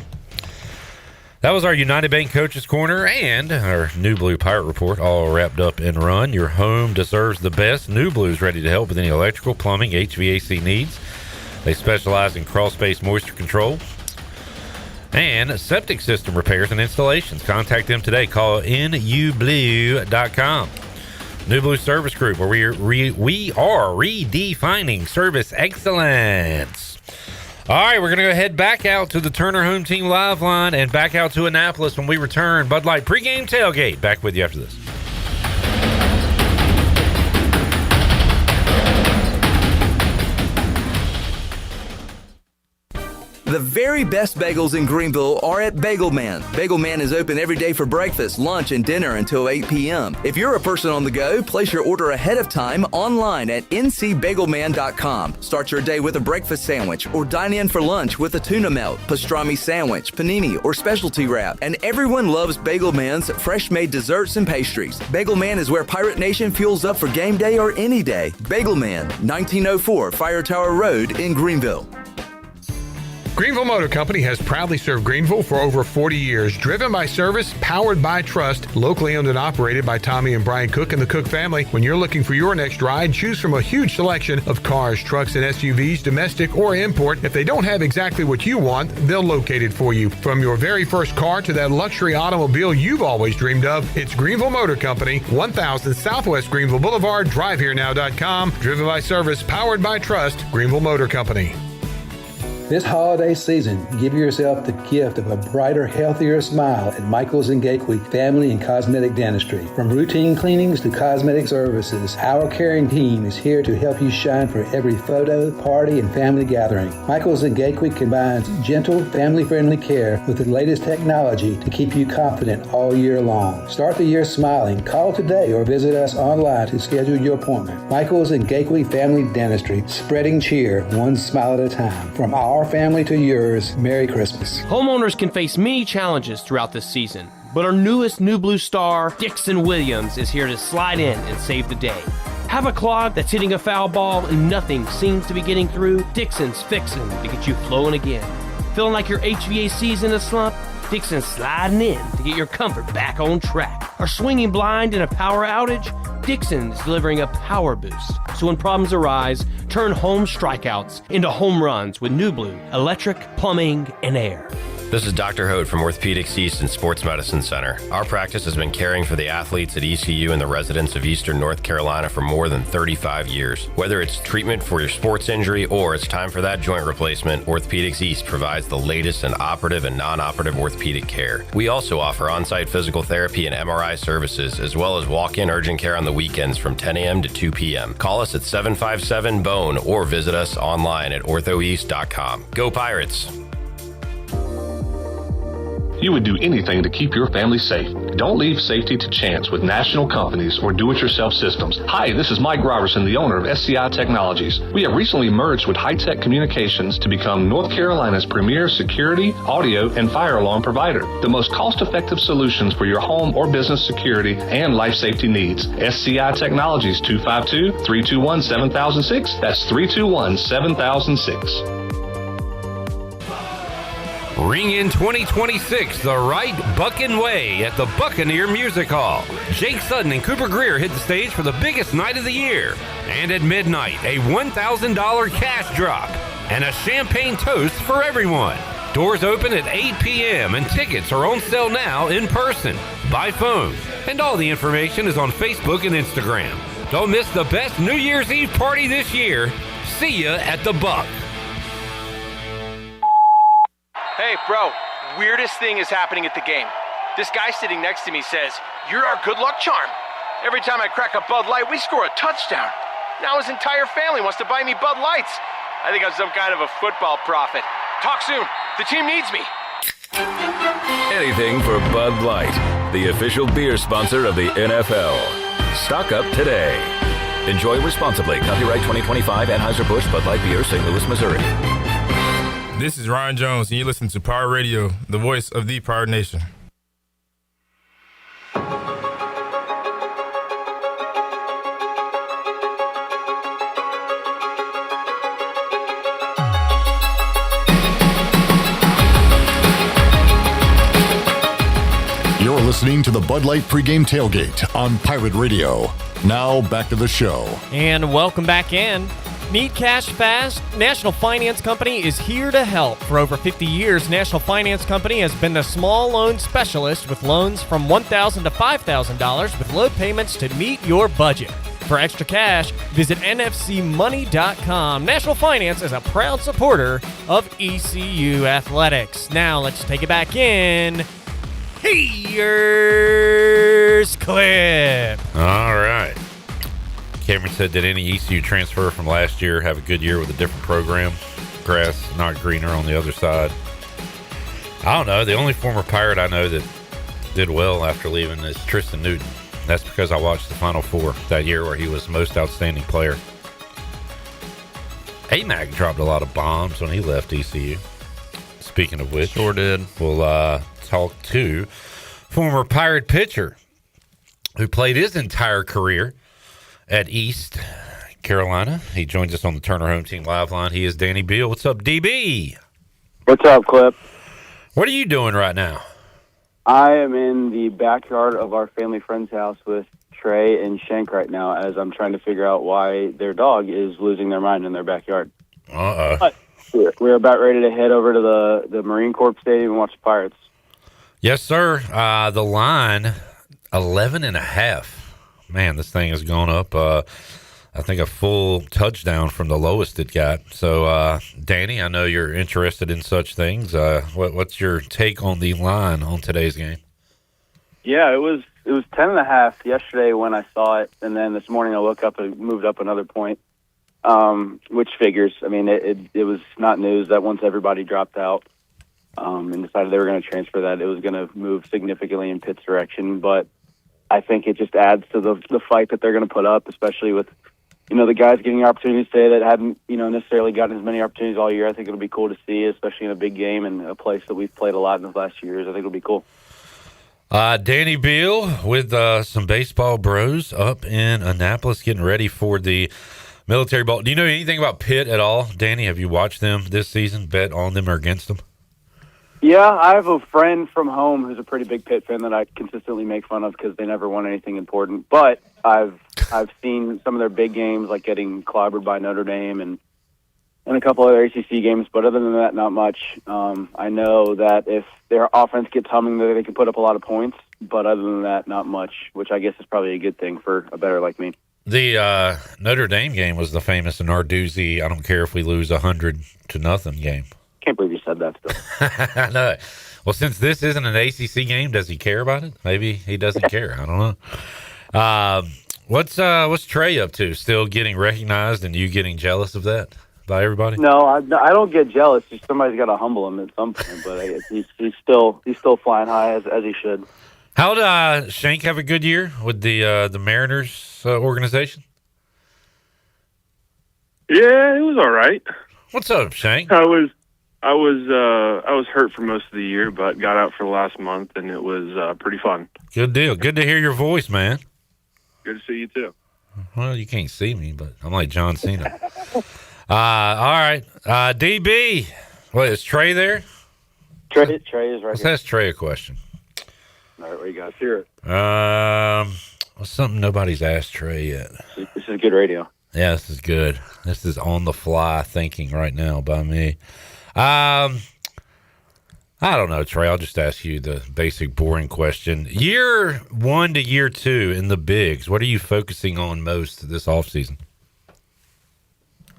That was our United Bank Coaches Corner and our New Blue Pirate Report, all wrapped up and run. Your home deserves the best. New Blue's ready to help with any electrical, plumbing, HVAC needs. They specialize in crawl-space moisture control and septic system repairs and installations. Contact them today. Call nublue.com. New Blue Service Group, where we are redefining service excellence. All right, we're going to go head back out to the Turner Home Team Live line and back out to Annapolis when we return. Bud Light Pregame Tailgate. Back with you after this. The very best bagels in Greenville are at Bagel Man. Bagel Man is open every day for breakfast, lunch, and dinner until 8 p.m. If you're a person on the go, place your order ahead of time online at ncbagelman.com. Start your day with a breakfast sandwich or dine in for lunch with a tuna melt, pastrami sandwich, panini, or specialty wrap. And everyone loves Bagel Man's fresh-made desserts and pastries. Bagel Man is where Pirate Nation fuels up for game day or any day. Bagel Man, 1904 Fire Tower Road in Greenville. Greenville Motor Company has proudly served Greenville for over 40 years. Driven by service, powered by trust, locally owned and operated by Tommy and Brian Cook and the Cook family. When you're looking for your next ride, choose from a huge selection of cars, trucks, and SUVs, domestic or import. If they don't have exactly what you want, they'll locate it for you. From your very first car to that luxury automobile you've always dreamed of, it's Greenville Motor Company, 1000 Southwest Greenville Boulevard, driveherenow.com. Driven by service, powered by trust, Greenville Motor Company. This holiday season, give yourself the gift of a brighter, healthier smile at Michaels & Gateway Family and Cosmetic Dentistry. From routine cleanings to cosmetic services, our caring team is here to help you shine for every photo, party, and family gathering. Michaels & Gateway combines gentle, family-friendly care with the latest technology to keep you confident all year long. Start the year smiling. Call today or visit us online to schedule your appointment. Michaels & Gateway Family Dentistry, spreading cheer one smile at a time. From our family to yours, Merry Christmas. Homeowners can face many challenges throughout this season, but our newest New Blue star, Dixon Williams, is here to slide in and save the day. Have a clog that's hitting a foul ball and nothing seems to be getting through? Dixon's fixing to get you flowing again. Feeling like your HVAC's in a slump? Dixon's sliding in to get your comfort back on track. Are swinging blind in a power outage? Dixon is delivering a power boost. So when problems arise, turn home strikeouts into home runs with New Blue Electric, Plumbing, and Air. This is Dr. Hode from Orthopedics East and Sports Medicine Center. Our practice has been caring for the athletes at ECU and the residents of Eastern North Carolina for more than 35 years. Whether it's treatment for your sports injury or it's time for that joint replacement, Orthopedics East provides the latest in operative and non-operative orthopedic care. We also offer on-site physical therapy and MRI services, as well as walk-in urgent care on the weekends from 10 a.m. to 2 p.m. Call us at 757-BONE or visit us online at orthoeast.com. Go Pirates! You would do anything to keep your family safe. Don't leave safety to chance with national companies or do-it-yourself systems. Hi, this is Mike Robertson, the owner of SCI Technologies. We have recently merged with High-Tech Communications to become North Carolina's premier security, audio, and fire alarm provider. The most cost-effective solutions for your home or business security and life safety needs. SCI Technologies, 252-321-7006. That's 321-7006. Ring in 2026 the right Buckin' way at the Buccaneer Music Hall. Jake Sutton and Cooper Greer hit the stage for the biggest night of the year. And at midnight, a $1,000 cash drop and a champagne toast for everyone. Doors open at 8 p.m. and tickets are on sale now in person, by phone. And all the information is on Facebook and Instagram. Don't miss the best New Year's Eve party this year. See ya at the Buck. Hey, bro, weirdest thing is happening at the game. This guy sitting next to me says, "You're our good luck charm." Every time I crack a Bud Light, we score a touchdown. Now his entire family wants to buy me Bud Lights. I think I'm some kind of a football prophet. Talk soon. The team needs me. Anything for Bud Light, the official beer sponsor of the NFL. Stock up today. Enjoy responsibly. Copyright 2025 Anheuser-Busch Bud Light Beer, St. Louis, Missouri. This is Ryan Jones, and you listen to Pirate Radio, the voice of the Pirate Nation. You're listening to the Bud Light Pregame Tailgate on Pirate Radio. Now back to the show. And welcome back in. Need cash fast? National Finance Company is here to help. For over 50 years, National Finance Company has been the small loan specialist with loans from $1,000 to $5,000 with low payments to meet your budget. For extra cash, visit nfcmoney.com. National Finance is a proud supporter of ECU Athletics. Now let's take it back in. Here's Clip. All right. Cameron said, did any ECU transfer from last year have a good year with a different program? Grass not greener on the other side. I don't know. The only former Pirate I know that did well after leaving is Tristan Newton. That's because I watched the Final Four that year where he was the most outstanding player. AMAC dropped a lot of bombs when he left ECU. Speaking of which. Sure did. We'll talk to former Pirate pitcher who played his entire career at East Carolina. He joins us on the Turner Home Team Live Line. He is Danny Beal. What's up, DB? What's up, Clip? What are you doing right now? I am in the backyard of our family friend's house with Trey and Shank right now as I'm trying to figure out why their dog is losing their mind in their backyard. Uh-oh. We're about ready to head over to the Marine Corps Stadium and watch the Pirates. Yes, sir. The line, 11.5. Man, this thing has gone up, I think, a full touchdown from the lowest it got. So, Danny, I know you're interested in such things. What's your take on the line on today's game? Yeah, it was 10.5 yesterday when I saw it, and then this morning I woke up and moved up another point, which figures. I mean, it was not news that once everybody dropped out, and decided they were going to transfer that, it was going to move significantly in Pitt's direction. But I think it just adds to the fight that they're going to put up, especially with, the guys getting opportunities today that hadn't, necessarily gotten as many opportunities all year. I think it'll be cool to see, especially in a big game and a place that we've played a lot in the last few years. I think it'll be cool. Danny Beal with some baseball bros up in Annapolis getting ready for the Military Bowl. Do you know anything about Pitt at all, Danny? Have you watched them this season, bet on them or against them? Yeah, I have a friend from home who's a pretty big Pitt fan that I consistently make fun of because they never won anything important. But I've seen some of their big games, like getting clobbered by Notre Dame and a couple other ACC games. But other than that, not much. I know that if their offense gets humming, they can put up a lot of points. But other than that, not much, which I guess is probably a good thing for a bettor like me. The Notre Dame game was the famous Narduzzi, I don't care if we lose 100-0 game. Can't believe you said that still. I know. Well, since this isn't an ACC game, does he care about it? Maybe he doesn't care. I don't know. What's Trey up to? Still getting recognized and you getting jealous of that by everybody? No, I don't get jealous. Just somebody's got to humble him at some point. But he's still flying high as he should. How did Shank have a good year with the Mariners organization? Yeah, it was all right. What's up, Shank? I was hurt for most of the year, but got out for the last month, and it was pretty fun. Good deal. Good to hear your voice, man. Good to see you too. Well, you can't see me, but I'm like John Cena. All right, DB. What is Trey there? Trey is right. Let's ask Trey a question. All right, what you got? Hear it. What's something nobody's asked Trey yet? This is good radio. Yeah, this is good. This is on the fly thinking right now by me. I don't know, Trey. I'll just ask you the basic boring question. Year 1 to year 2 in the bigs, what are you focusing on most this offseason?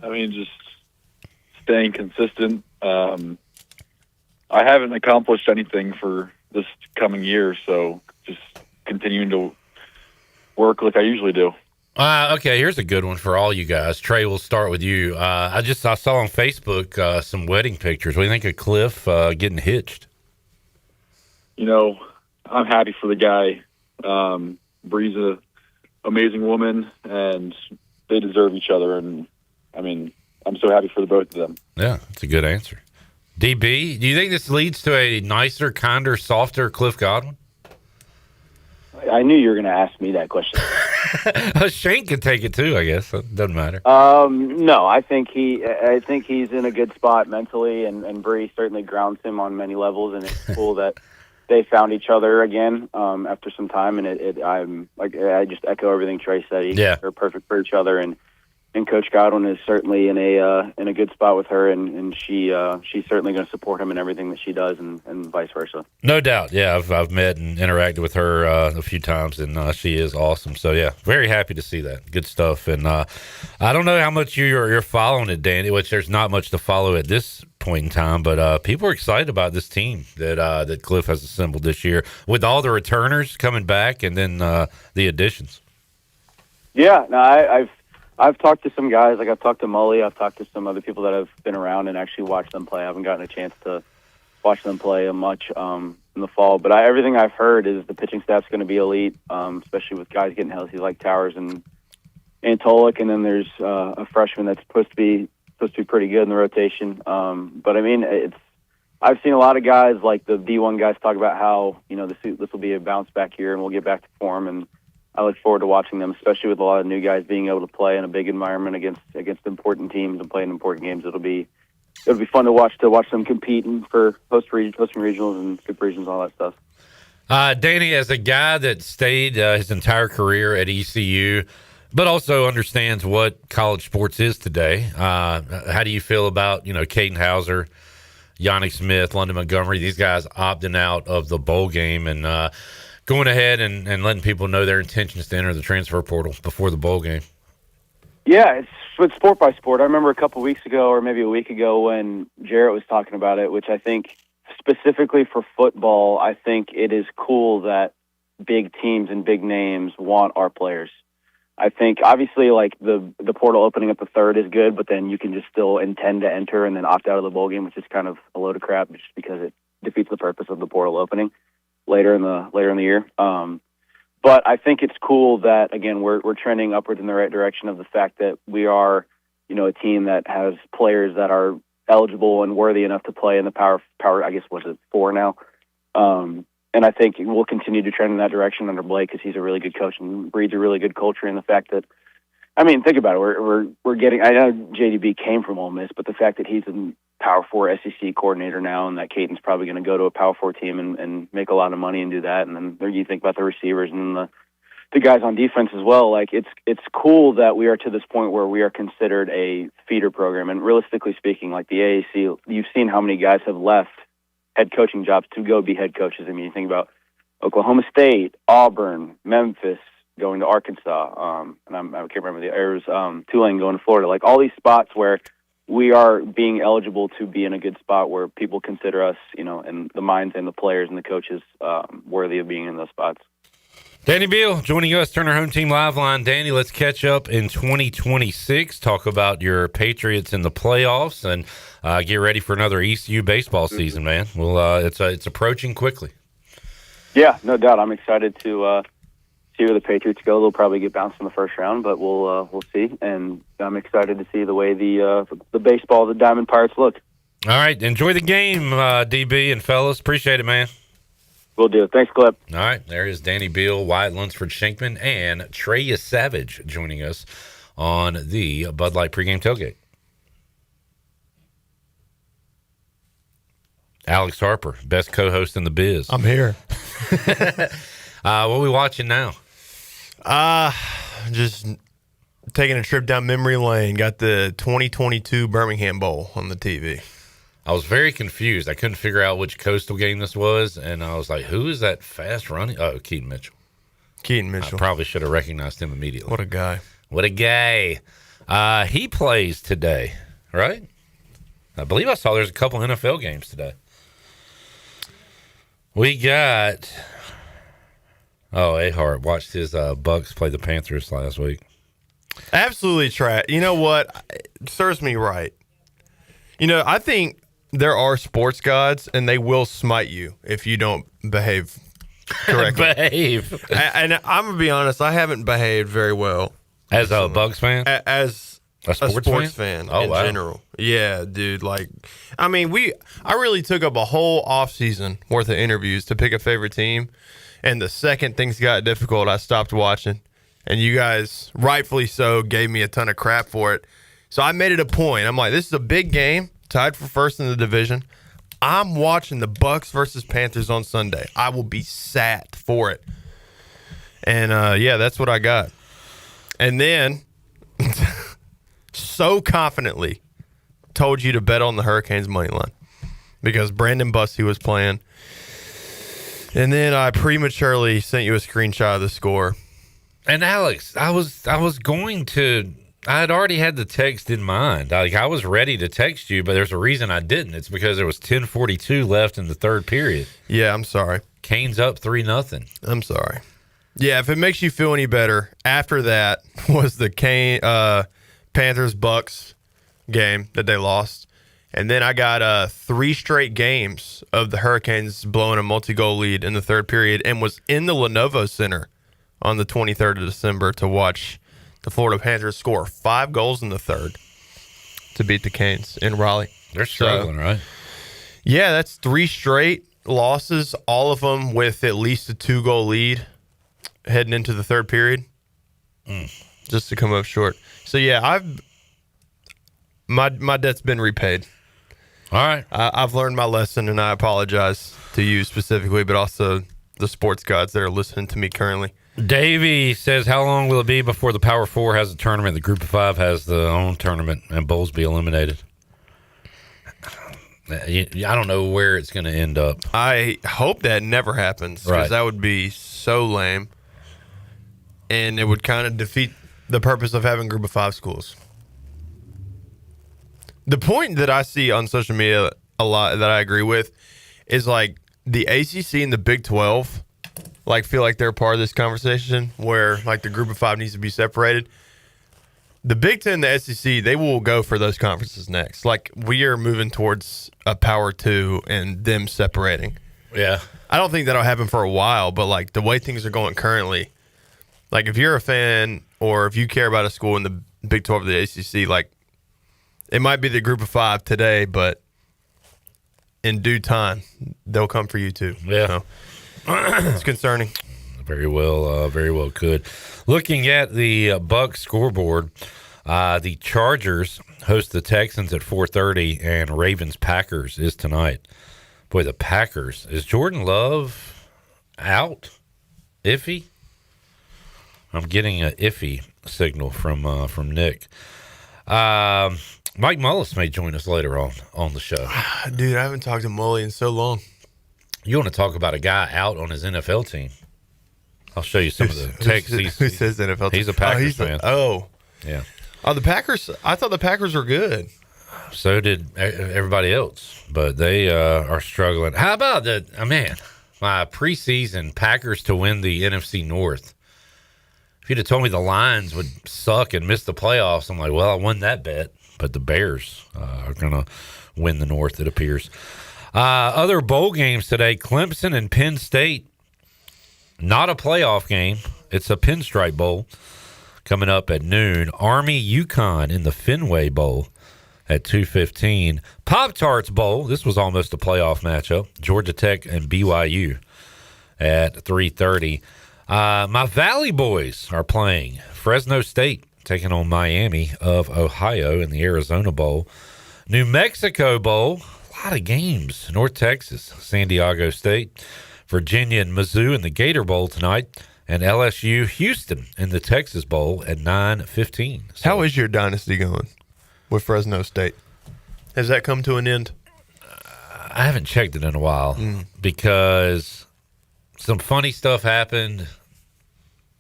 I mean, just staying consistent. I haven't accomplished anything for this coming year, so just continuing to work like I usually do. Okay, here's a good one for all you guys. Trey, we'll start with you. I saw on Facebook some wedding pictures. What do you think of Cliff getting hitched? You know, I'm happy for the guy. Bree's an amazing woman, and they deserve each other. And, I mean, I'm so happy for the both of them. Yeah, that's a good answer. DB, do you think this leads to a nicer, kinder, softer Cliff Godwin? I knew you were going to ask me that question. Shane could take it too, I guess. It doesn't matter. No, I think he's in a good spot mentally, and Bree certainly grounds him on many levels, and it's cool that they found each other again after some time. And I just echo everything Trey said. They're perfect for each other, and Coach Godwin is certainly in a good spot with her, and she's certainly going to support him in everything that she does, and vice versa. No doubt. Yeah, I've met and interacted with her a few times, and she is awesome. So yeah, very happy to see that. Good stuff. And I don't know how much you're following it, Danny. Which there's not much to follow at this point in time, but people are excited about this team that Cliff has assembled this year with all the returners coming back, and then the additions. Yeah, no, I've talked to some guys, like I've talked to Mully, I've talked to some other people that have been around and actually watched them play. I haven't gotten a chance to watch them play much in the fall, but everything I've heard is the pitching staff's going to be elite, especially with guys getting healthy like Towers and Antolik, and then there's a freshman that's supposed to be pretty good in the rotation. But I mean, I've seen a lot of guys like the D1 guys talk about how this will be a bounce back year and we'll get back to form, and I look forward to watching them, especially with a lot of new guys being able to play in a big environment against important teams and playing important games. It'll be fun to watch them competing for hosting regionals and super regions and all that stuff. Danny, as a guy that stayed his entire career at ECU, but also understands what college sports is today, how do you feel about Caden Hauser, Yannick Smith, London Montgomery, these guys opting out of the bowl game and going ahead and letting people know their intentions to enter the transfer portal before the bowl game? Yeah, it's sport by sport. I remember a couple weeks ago or maybe a week ago when Jarrett was talking about it, which I think specifically for football, I think it is cool that big teams and big names want our players. I think obviously like the portal opening up the 3rd is good, but then you can just still intend to enter and then opt out of the bowl game, which is kind of a load of crap just because it defeats the purpose of the portal opening later in the year. But I think it's cool that again we're trending upwards in the right direction of the fact that we are, a team that has players that are eligible and worthy enough to play in the power. I guess was it 4 now, and I think we'll continue to trend in that direction under Blake because he's a really good coach and breeds a really good culture. And the fact that, I mean, think about it, we're getting. I know JDB came from Ole Miss, but the fact that he's in Power 4 SEC coordinator now, and that Caden's probably going to go to a Power 4 team and make a lot of money and do that. And then you think about the receivers and the guys on defense as well. Like it's cool that we are to this point where we are considered a feeder program. And realistically speaking, like the AAC, you've seen how many guys have left head coaching jobs to go be head coaches. I mean, you think about Oklahoma State, Auburn, Memphis, going to Arkansas, and I can't remember the errors, Tulane going to Florida. Like all these spots where we are being eligible to be in a good spot where people consider us, and the minds and the players and the coaches worthy of being in those spots. Danny Beal joining us, Turner Home Team Live Line. Danny, let's catch up in 2026, talk about your Patriots in the playoffs, and get ready for another ECU baseball season, man. Well, it's approaching quickly. Yeah, no doubt. I'm excited to see where the Patriots go. They'll probably get bounced in the first round, but we'll see. And I'm excited to see the way the baseball, the Diamond Pirates look. All right, enjoy the game, DB and fellas. Appreciate it, man. Will do. Thanks, Clip. All right, there is Danny Beal, Wyatt Lunsford Shinkman, and Trey Savage joining us on the Bud Light Pregame Tailgate. Alex Harper, best co-host in the biz. I'm here. What are we watching now? Just taking a trip down memory lane. Got the 2022 Birmingham Bowl on the TV. I was very confused. I couldn't figure out which Coastal game this was, and I was like, who is that fast running? Oh, Keaton Mitchell. Keaton Mitchell. I probably should have recognized him immediately. What a guy. What a guy. He plays today, right? I believe I saw there's a couple NFL games today. We got... Oh, Ahart watched his Bucks play the Panthers last week. Absolutely trash. You know what? It serves me right. You know, I think there are sports gods, and they will smite you if you don't behave correctly. Behave. And I'm going to be honest, I haven't behaved very well. As a Bucks fan? As a sports fan in general. Yeah, dude. Like, I mean, I really took up a whole offseason worth of interviews to pick a favorite team. And the second things got difficult, I stopped watching. And you guys, rightfully so, gave me a ton of crap for it. So I made it a point. I'm like, this is a big game, tied for first in the division. I'm watching the Bucks versus Panthers on Sunday. I will be sat for it. And, yeah, that's what I got. And then, so confidently, told you to bet on the Hurricanes money line because Brandon Bussey was playing. And then I prematurely sent you a screenshot of the score. And Alex, I was going to. I had already had the text in mind. I was ready to text you, but there's a reason I didn't. It's because there was 10:42 left in the third period. Yeah, I'm sorry. Canes up 3-0. I'm sorry. Yeah, if it makes you feel any better, after that was the Panthers-Bucks game that they lost. And then I got 3 straight games of the Hurricanes blowing a multi-goal lead in the third period and was in the Lenovo Center on the 23rd of December to watch the Florida Panthers score 5 goals in the third to beat the Canes in Raleigh. They're struggling, right? Yeah, that's 3 straight losses, all of them with at least a 2-goal lead heading into the third period, just to come up short. So, yeah, my debt's been repaid. All right. I've learned my lesson, and I apologize to you specifically, but also the sports gods that are listening to me currently. Davey says, how long will it be before the Power Four has a tournament, the Group of Five has their own tournament, and bowls be eliminated? I don't know where it's going to end up. I hope that never happens, because that would be so lame, and it would kind of defeat the purpose of having Group of Five schools. The point that I see on social media a lot that I agree with is like the ACC and the Big 12 like feel like they're part of this conversation where like the Group of Five needs to be separated. The Big Ten and the SEC, they will go for those conferences next. Like we are moving towards a Power 2 and them separating. Yeah. I don't think that'll happen for a while, but like the way things are going currently, like if you're a fan or if you care about a school in the Big 12 or the ACC, like it might be the Group of Five today, but in due time, they'll come for you too. Yeah. So, it's concerning. Very well could. Looking at the Bucks scoreboard, the Chargers host the Texans at 4:30, and Ravens-Packers is tonight. Boy, the Packers. Is Jordan Love out? Iffy? I'm getting an iffy signal from Nick. Mike Mullis may join us later on the show. Dude, I haven't talked to Mully in so long. You want to talk about a guy out on his NFL team? I'll show you some of the texts. Who says NFL team? He's a Packers fan. Yeah. Oh, the Packers. I thought the Packers were good. So did everybody else, but they are struggling. How about my preseason Packers to win the NFC North? If you'd have told me the Lions would suck and miss the playoffs, I'm like, well, I won that bet. But the Bears are going to win the North, it appears. Other bowl games today, Clemson and Penn State. Not a playoff game. It's a Pinstripe Bowl coming up at noon. Army-UConn in the Fenway Bowl at 2:15. Pop-Tarts Bowl. This was almost a playoff matchup. Georgia Tech and BYU at 3:30. My Valley Boys are playing. Fresno State taking on Miami of Ohio in the Arizona Bowl. New Mexico Bowl. A lot of games. North Texas, San Diego State. Virginia and Mizzou in the Gator Bowl tonight. And LSU Houston in the Texas Bowl at 9:15. So, how is your dynasty going with Fresno State? Has that come to an end? I haven't checked it in a while because some funny stuff happened.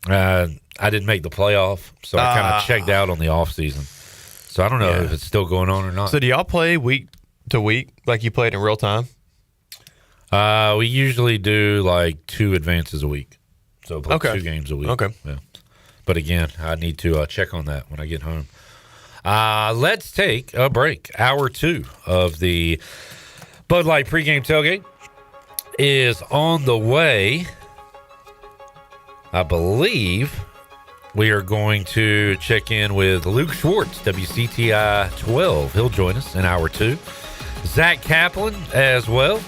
I didn't make the playoff, so I kind of checked out on the offseason. So I don't know if it's still going on or not. So do y'all play week to week like you played in real time? We usually do like 2 advances a week. So play Okay. 2 games a week. Okay. Yeah. But again, I need to check on that when I get home. Let's take a break. Hour 2 of the Bud Light pregame tailgate is on the way. I believe we are going to check in with Luke Schwartz, WCTI 12. He'll join us in hour 2. Zach Kaplan as well,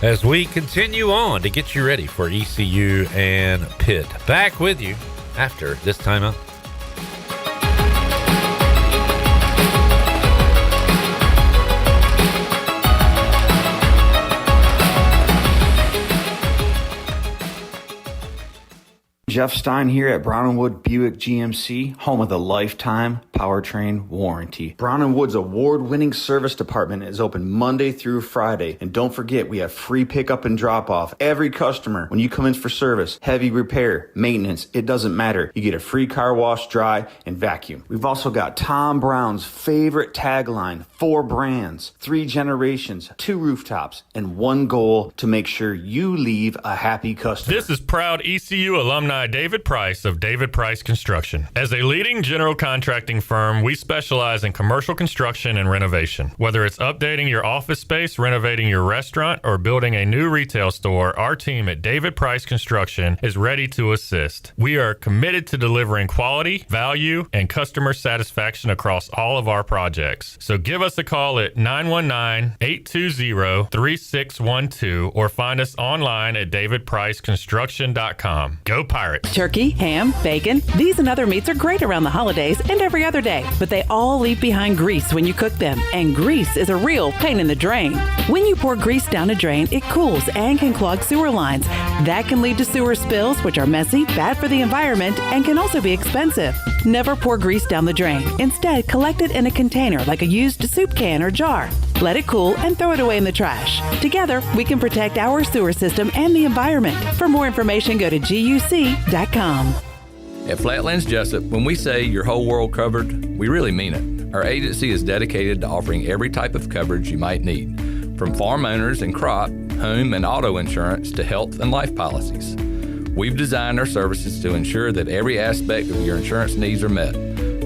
as we continue on to get you ready for ECU and Pitt. Back with you after this timeout. Jeff Stein here at Brown & Wood Buick GMC, home of the lifetime powertrain warranty. Brown & Wood's award-winning service department is open Monday through Friday. And don't forget, we have free pickup and drop-off. Every customer, when you come in for service, heavy repair, maintenance, it doesn't matter. You get a free car wash, dry, and vacuum. We've also got Tom Brown's favorite tagline, 4 brands, 3 generations, 2 rooftops, and 1 goal to make sure you leave a happy customer. This is proud ECU alumni David Price of David Price Construction. As a leading general contracting firm, we specialize in commercial construction and renovation. Whether it's updating your office space, renovating your restaurant, or building a new retail store, our team at David Price Construction is ready to assist. We are committed to delivering quality, value, and customer satisfaction across all of our projects. So give us a call at 919-820-3612 or find us online at davidpriceconstruction.com. Go Pirates! Turkey, ham, bacon. These and other meats are great around the holidays and every other day, but they all leave behind grease when you cook them, and grease is a real pain in the drain. When you pour grease down a drain, it cools and can clog sewer lines. That can lead to sewer spills, which are messy, bad for the environment, and can also be expensive. Never pour grease down the drain. Instead, collect it in a container like a used soup can or jar. Let it cool and throw it away in the trash. Together, we can protect our sewer system and the environment. For more information, go to GUC.com. At Flatlands Jessup, when we say your whole world covered, we really mean it. Our agency is dedicated to offering every type of coverage you might need, from farm owners and crop, home and auto insurance to health and life policies. We've designed our services to ensure that every aspect of your insurance needs are met,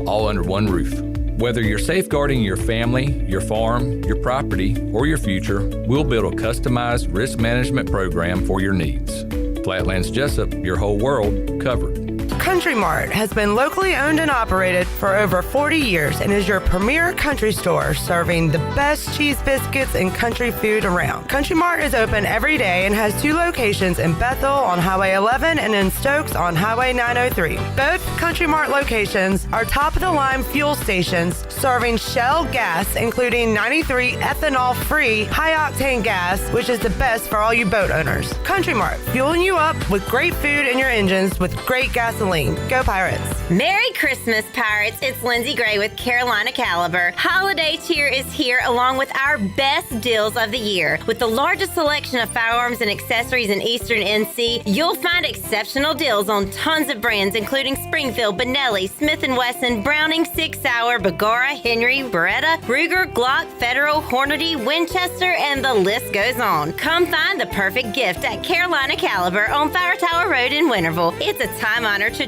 all under one roof. Whether you're safeguarding your family, your farm, your property, or your future, we'll build a customized risk management program for your needs. Flatlands Jessup, your whole world covered. Country Mart has been locally owned and operated for over 40 years and is your premier country store serving the best cheese biscuits and country food around. Country Mart is open every day and has 2 locations in Bethel on Highway 11 and in Stokes on Highway 903. Both Country Mart locations are top-of-the-line fuel stations serving Shell gas, including 93 ethanol-free high-octane gas, which is the best for all you boat owners. Country Mart, fueling you up with great food in your engines with great gasoline. Go Pirates. Merry Christmas, Pirates. It's Lindsay Gray with Carolina Caliber. Holiday cheer is here along with our best deals of the year. With the largest selection of firearms and accessories in Eastern NC, you'll find exceptional deals on tons of brands including Springfield, Benelli, Smith & Wesson, Browning, Sig Sauer, Begora, Henry, Beretta, Ruger, Glock, Federal, Hornady, Winchester, and the list goes on. Come find the perfect gift at Carolina Caliber on Fire Tower Road in Winterville. It's a time-honored tradition.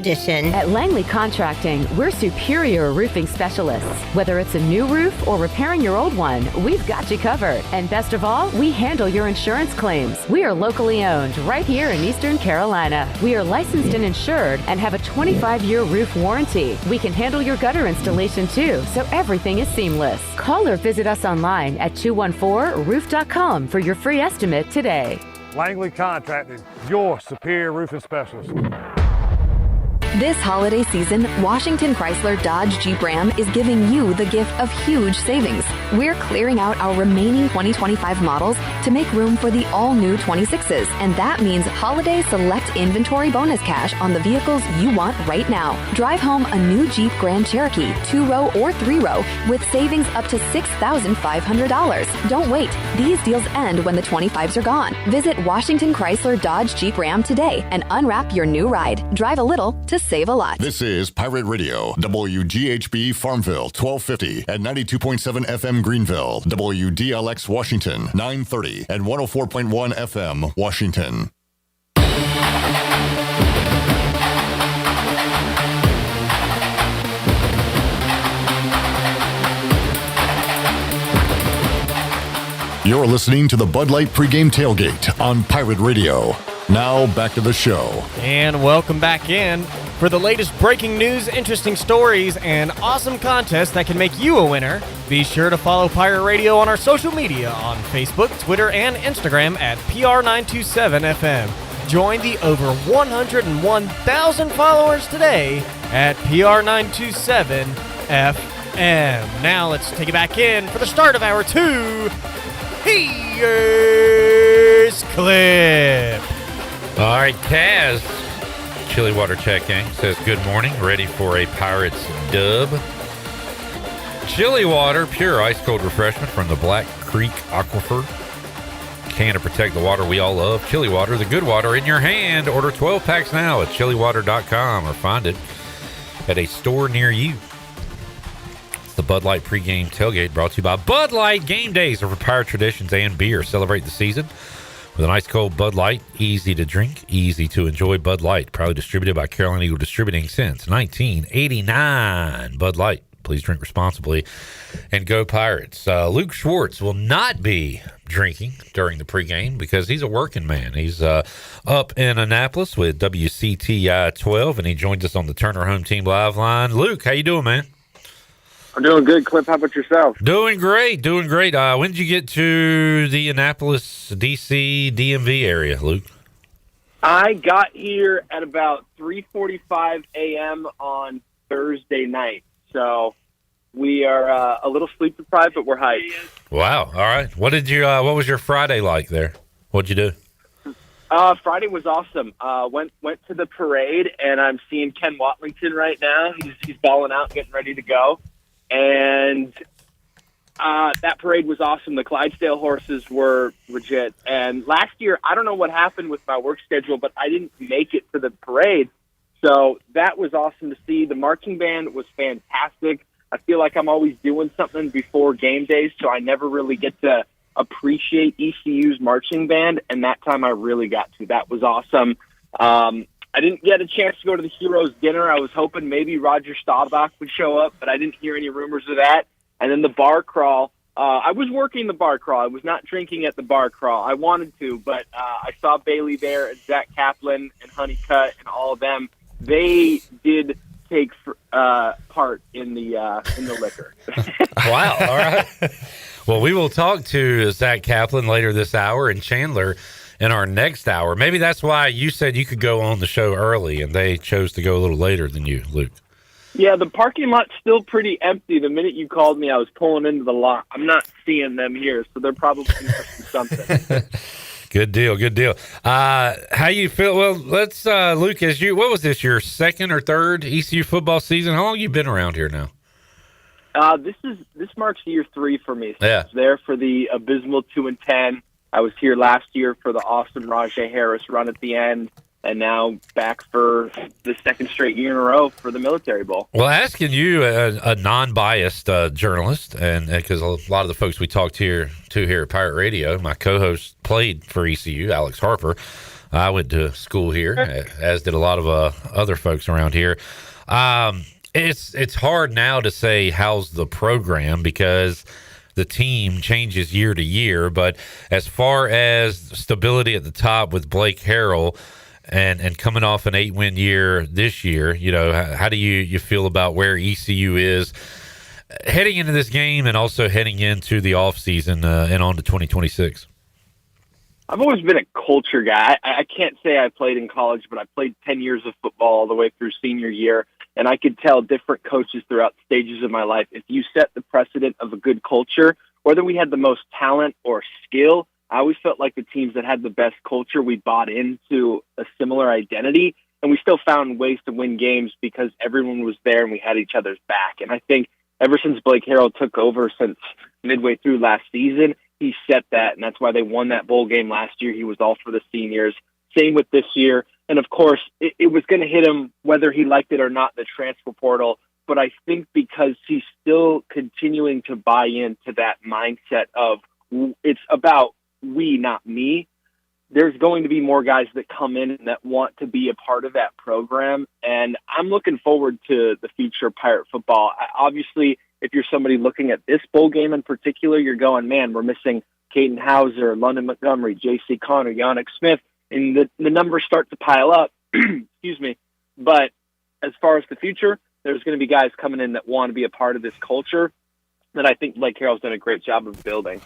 At Langley Contracting, we're superior roofing specialists. Whether it's a new roof or repairing your old one, we've got you covered. And best of all, we handle your insurance claims. We are locally owned right here in Eastern Carolina. We are licensed and insured and have a 25-year roof warranty. We can handle your gutter installation too, so everything is seamless. Call or visit us online at 214roof.com for your free estimate today. Langley Contracting, your superior roofing specialist. This holiday season, Washington Chrysler Dodge Jeep Ram is giving you the gift of huge savings. We're clearing out our remaining 2025 models to make room for the all-new 26s, and that means holiday select inventory bonus cash on the vehicles you want right now. Drive home a new Jeep Grand Cherokee, 2-row or 3-row, with savings up to $6,500. Don't wait. These deals end when the 25s are gone. Visit Washington Chrysler Dodge Jeep Ram today and unwrap your new ride. Drive a little to save a lot. This is Pirate Radio, WGHB Farmville, 1250 and 92.7 FM Greenville, WDLX Washington, 930 and 104.1 FM Washington. You're listening to the Bud Light Pregame Tailgate on Pirate Radio. Now back to the show. And welcome back in. For the latest breaking news, interesting stories, and awesome contests that can make you a winner, be sure to follow Pirate Radio on our social media on Facebook, Twitter, and Instagram at PR927FM. Join the over 101,000 followers today at PR927FM. Now let's take it back in for the start of Hour 2. Here's Clip. All right, Kaz, Chili Water Check Gang, says, good morning, ready for a Pirates dub. Chili Water, pure ice-cold refreshment from the Black Creek Aquifer. Can to protect the water we all love. Chili Water, the good water in your hand. Order 12 packs now at chiliwater.com or find it at a store near you. The Bud Light Pregame Tailgate brought to you by Bud Light. Game days are for Pirate traditions and beer. Celebrate the season with an ice-cold Bud Light. Easy to drink, easy to enjoy. Bud Light, proudly distributed by Carolina Eagle Distributing since 1989. Bud Light, please drink responsibly. And go Pirates. Luke Schwartz will not be drinking during the pregame because he's a working man. He's up in Annapolis with WCTI 12, and he joins us on the Turner Home Team Live line. Luke, how you doing, man? I'm doing good, Clip. How about yourself? Doing great, doing great. When did you get to the Annapolis, D.C., DMV area, Luke? I got here at about 3:45 a.m. on Thursday night. So we are a little sleep deprived, but we're hyped. Wow. All right. What was your Friday like there? What'd you do? Friday was awesome. Went to the parade, and I'm seeing Ken Watlington right now. He's balling out, getting ready to go. And that parade was awesome. The Clydesdale horses were legit. And last year, I don't know what happened with my work schedule, but I didn't make it to the parade. So that was awesome to see. The marching band was fantastic. I feel like I'm always doing something before game days, so I never really get to appreciate ECU's marching band. And that time I really got to. That was awesome. I didn't get a chance to go to the Heroes Dinner. I was hoping maybe Roger Staubach would show up, but I didn't hear any rumors of that. And then the bar crawl. I was working the bar crawl. I was not drinking at the bar crawl. I wanted to, but I saw Bailey there and Zach Kaplan and Honeycutt and all of them. They did take part in the liquor. Wow. All right. Well, we will talk to Zach Kaplan later this hour and Chandler in our next hour. Maybe that's why you said you could go on the show early and they chose to go a little later than you, Luke. Yeah, the parking lot's still pretty empty. The minute you called me, I was pulling into the lot. I'm not seeing them here, so they're probably interested in something. Good deal, good deal. How you feel? Well, let's, Luke, what was this, your second or third ECU football season? How long have you been around here now? This marks year 3 for me. So yeah. I was there for the abysmal 2-10. I was here last year for the awesome Rajay Harris run at the end, and now back for the second straight year in a row for the Military Bowl. Well, asking you, a non-biased journalist, and because a lot of the folks we talked here at Pirate Radio, my co-host played for ECU, Alex Harper. I went to school here, as did a lot of other folks around here. It's hard now to say how's the program because the team changes year to year, but as far as stability at the top with Blake Harrell and coming off an 8-win year this year, how do you feel about where ECU is heading into this game and also heading into the offseason and on to 2026? I've always been a culture guy. I can't say I played in college, but I played 10 years of football all the way through senior year. And I could tell different coaches throughout stages of my life, if you set the precedent of a good culture, whether we had the most talent or skill, I always felt like the teams that had the best culture, we bought into a similar identity, and we still found ways to win games because everyone was there and we had each other's back. And I think ever since Blake Harrell took over since midway through last season, he set that, and that's why they won that bowl game last year. He was all for the seniors. Same with this year. And, of course, it was going to hit him whether he liked it or not, the transfer portal. But I think because he's still continuing to buy into that mindset of it's about we, not me, there's going to be more guys that come in that want to be a part of that program. And I'm looking forward to the future of Pirate football. Obviously, if you're somebody looking at this bowl game in particular, you're going, man, we're missing Caden Hauser, London Montgomery, J.C. Connor, Yannick Smith, and the numbers start to pile up. Excuse me. But as far as the future, there's going to be guys coming in that want to be a part of this culture that I think Blake Harrell's done a great job of building.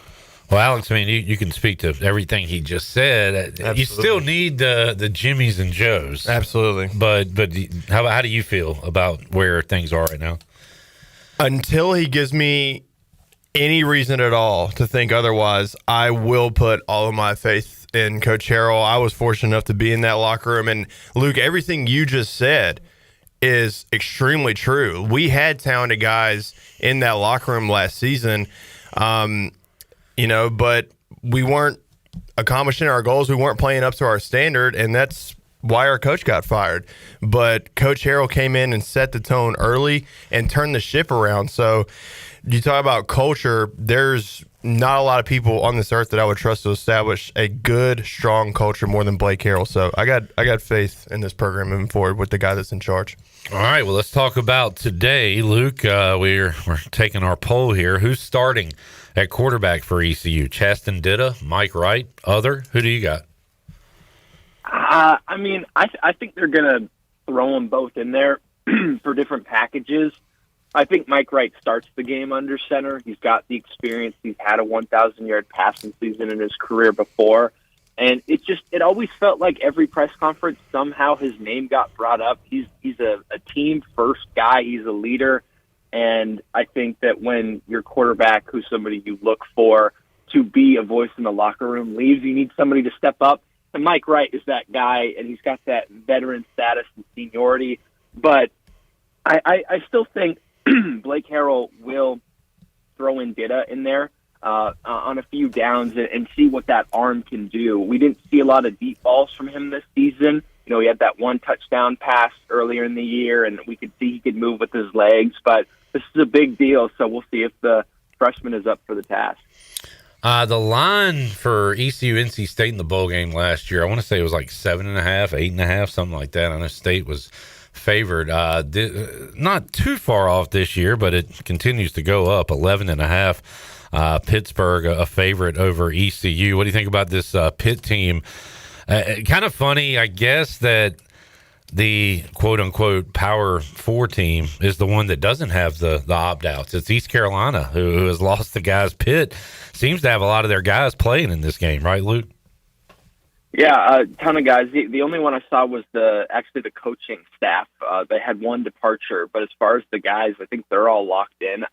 Well, Alex, I mean, you can speak to everything he just said. Absolutely. You still need the Jimmys and Joes. Absolutely. But how do you feel about where things are right now? Until he gives me any reason at all to think otherwise, I will put all of my faith in Coach Harrell. I was fortunate enough to be in that locker room. And, Luke, everything you just said is extremely true. We had talented guys in that locker room last season, but we weren't accomplishing our goals. We weren't playing up to our standard, and that's why our coach got fired. But Coach Harrell came in and set the tone early and turned the ship around. So you talk about culture, there's not a lot of people on this earth that I would trust to establish a good, strong culture more than Blake Harrell. So I got faith in this program moving forward with the guy that's in charge. All right, well, let's talk about today, Luke. We're taking our poll here. Who's starting at quarterback for ECU? Chaston Ditta, Mike Wright, other? Who do you got? I think they're going to throw them both in there for different packages. I think Mike Wright starts the game under center. He's got the experience. He's had a 1,000-yard passing season in his career before. And it always felt like every press conference, somehow his name got brought up. He's a team-first guy. He's a leader. And I think that when your quarterback, who's somebody you look for to be a voice in the locker room, leaves, you need somebody to step up. And Mike Wright is that guy, and he's got that veteran status and seniority. But I still think Blake Harrell will throw in Ditta in there on a few downs and see what that arm can do. We didn't see a lot of deep balls from him this season. He had that one touchdown pass earlier in the year, and we could see he could move with his legs. But this is a big deal, so we'll see if the freshman is up for the task. The line for ECU NC State in the bowl game last year, I want to say it was like 7.5, 8.5, something like that. I know State was favored. Not too far off this year, but it continues to go up, 11.5. Pittsburgh, a favorite over ECU. What do you think about this Pitt team? Kind of funny, I guess, that the quote-unquote Power 4 team is the one that doesn't have the opt-outs. It's East Carolina who has lost the guys. Pitt seems to have a lot of their guys playing in this game, right, Luke? Yeah, a ton of guys. The only one I saw was the coaching staff. They had one departure, but as far as the guys, I think they're all locked in.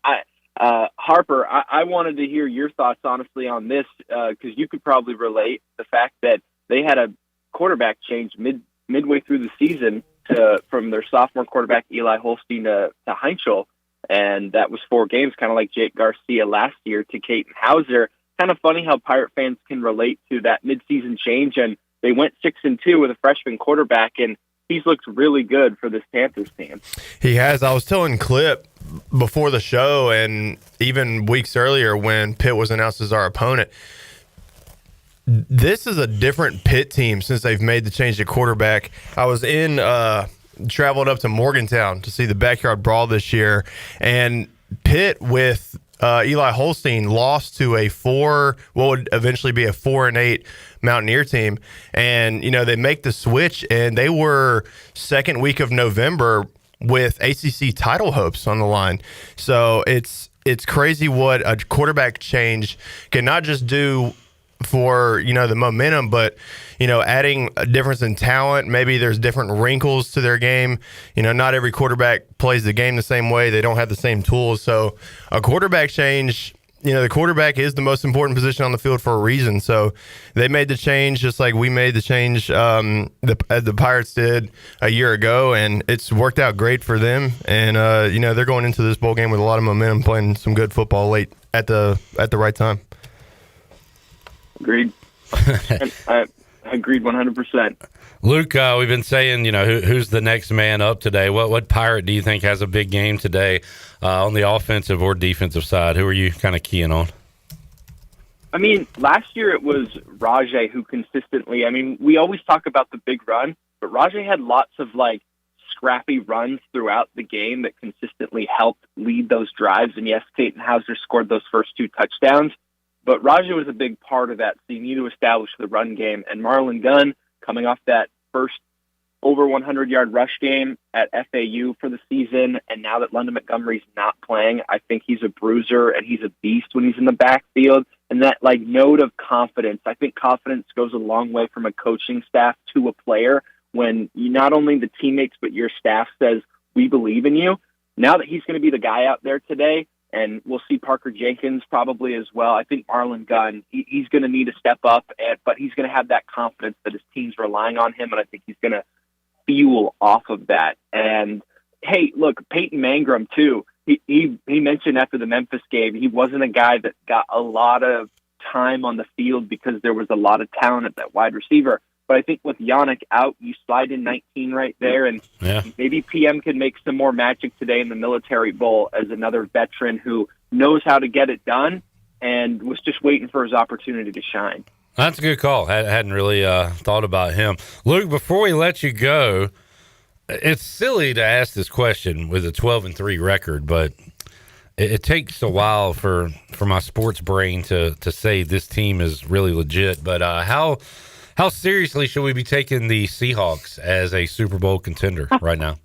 Harper, I wanted to hear your thoughts, honestly, on this, because you could probably relate the fact that they had a quarterback change midway through the season from their sophomore quarterback, Eli Holstein, to Heinchel, and that was 4 games, kind of like Jake Garcia last year to Caden Hauser. Kind of funny how Pirate fans can relate to that midseason change, and they went 6-2 with a freshman quarterback, and he's looked really good for this Panthers team. He has. I was telling Clip before the show, and even weeks earlier when Pitt was announced as our opponent, this is a different Pitt team since they've made the change to quarterback. I was traveled up to Morgantown to see the backyard brawl this year, and Pitt with Eli Holstein lost to what would eventually be a 4-8 Mountaineer team. And, they make the switch, and they were second week of November with ACC title hopes on the line. So it's crazy what a quarterback change can not just do for, the momentum, but, adding a difference in talent. Maybe there's different wrinkles to their game. Not every quarterback plays the game the same way. They don't have the same tools. So a quarterback change, the quarterback is the most important position on the field for a reason. So they made the change just like we made the change the Pirates did a year ago, and it's worked out great for them. And, they're going into this bowl game with a lot of momentum, playing some good football late at the right time. Agreed. I agreed 100%. Luke, we've been saying, who's the next man up today? What Pirate do you think has a big game today on the offensive or defensive side? Who are you kind of keying on? Last year it was Rajay who consistently, we always talk about the big run, but Rajay had lots of scrappy runs throughout the game that consistently helped lead those drives. And yes, Caden Hauser scored those first 2 touchdowns. But Raja was a big part of that, so you need to establish the run game. And Marlon Gunn, coming off that first over 100-yard rush game at FAU for the season, and now that London Montgomery's not playing, I think he's a bruiser and he's a beast when he's in the backfield. And that note of confidence, I think confidence goes a long way from a coaching staff to a player when you, not only the teammates but your staff says, we believe in you. Now that he's going to be the guy out there today, and we'll see Parker Jenkins probably as well, I think Marlon Gunn, he's going to need to step up, but he's going to have that confidence that his team's relying on him, and I think he's going to fuel off of that. And, hey, look, Peyton Mangrum, too. He mentioned after the Memphis game, he wasn't a guy that got a lot of time on the field because there was a lot of talent at that wide receiver. But I think with Yannick out, you slide in 19 right there, and maybe PM can make some more magic today in the Military Bowl as another veteran who knows how to get it done and was just waiting for his opportunity to shine. That's a good call. I hadn't really thought about him. Luke, before we let you go, it's silly to ask this question with a 12-3 record, but it takes a while for my sports brain to say this team is really legit. But how seriously should we be taking the Seahawks as a Super Bowl contender right now?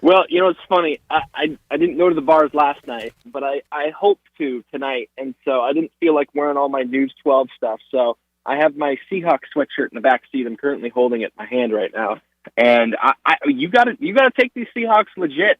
Well, it's funny. I didn't go to the bars last night, but I hope to tonight. And so I didn't feel like wearing all my News 12 stuff. So I have my Seahawks sweatshirt in the back seat. I'm currently holding it in my hand right now. And you got to take these Seahawks legit.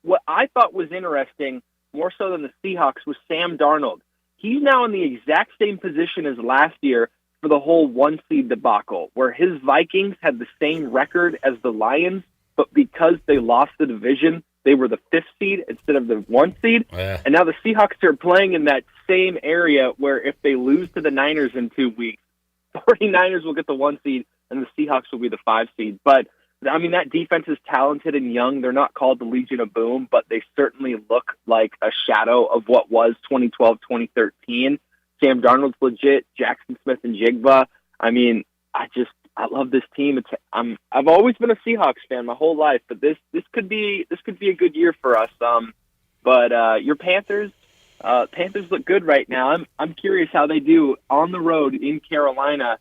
What I thought was interesting, more so than the Seahawks, was Sam Darnold. He's now in the exact same position as last year for the whole one-seed debacle, where his Vikings had the same record as the Lions, but because they lost the division, they were the 5th seed instead of the 1 seed. Yeah. And now the Seahawks are playing in that same area where if they lose to the Niners in 2 weeks, the 49ers will get the 1 seed and the Seahawks will be the 5 seed. But, I mean, that defense is talented and young. They're not called the Legion of Boom, but they certainly look like a shadow of what was 2012, 2013. Sam Darnold's legit, Jackson Smith and Jigba. I mean, I love this team. I've always been a Seahawks fan my whole life, but this could be a good year for us. But your Panthers look good right now. I'm curious how they do on the road in Carolina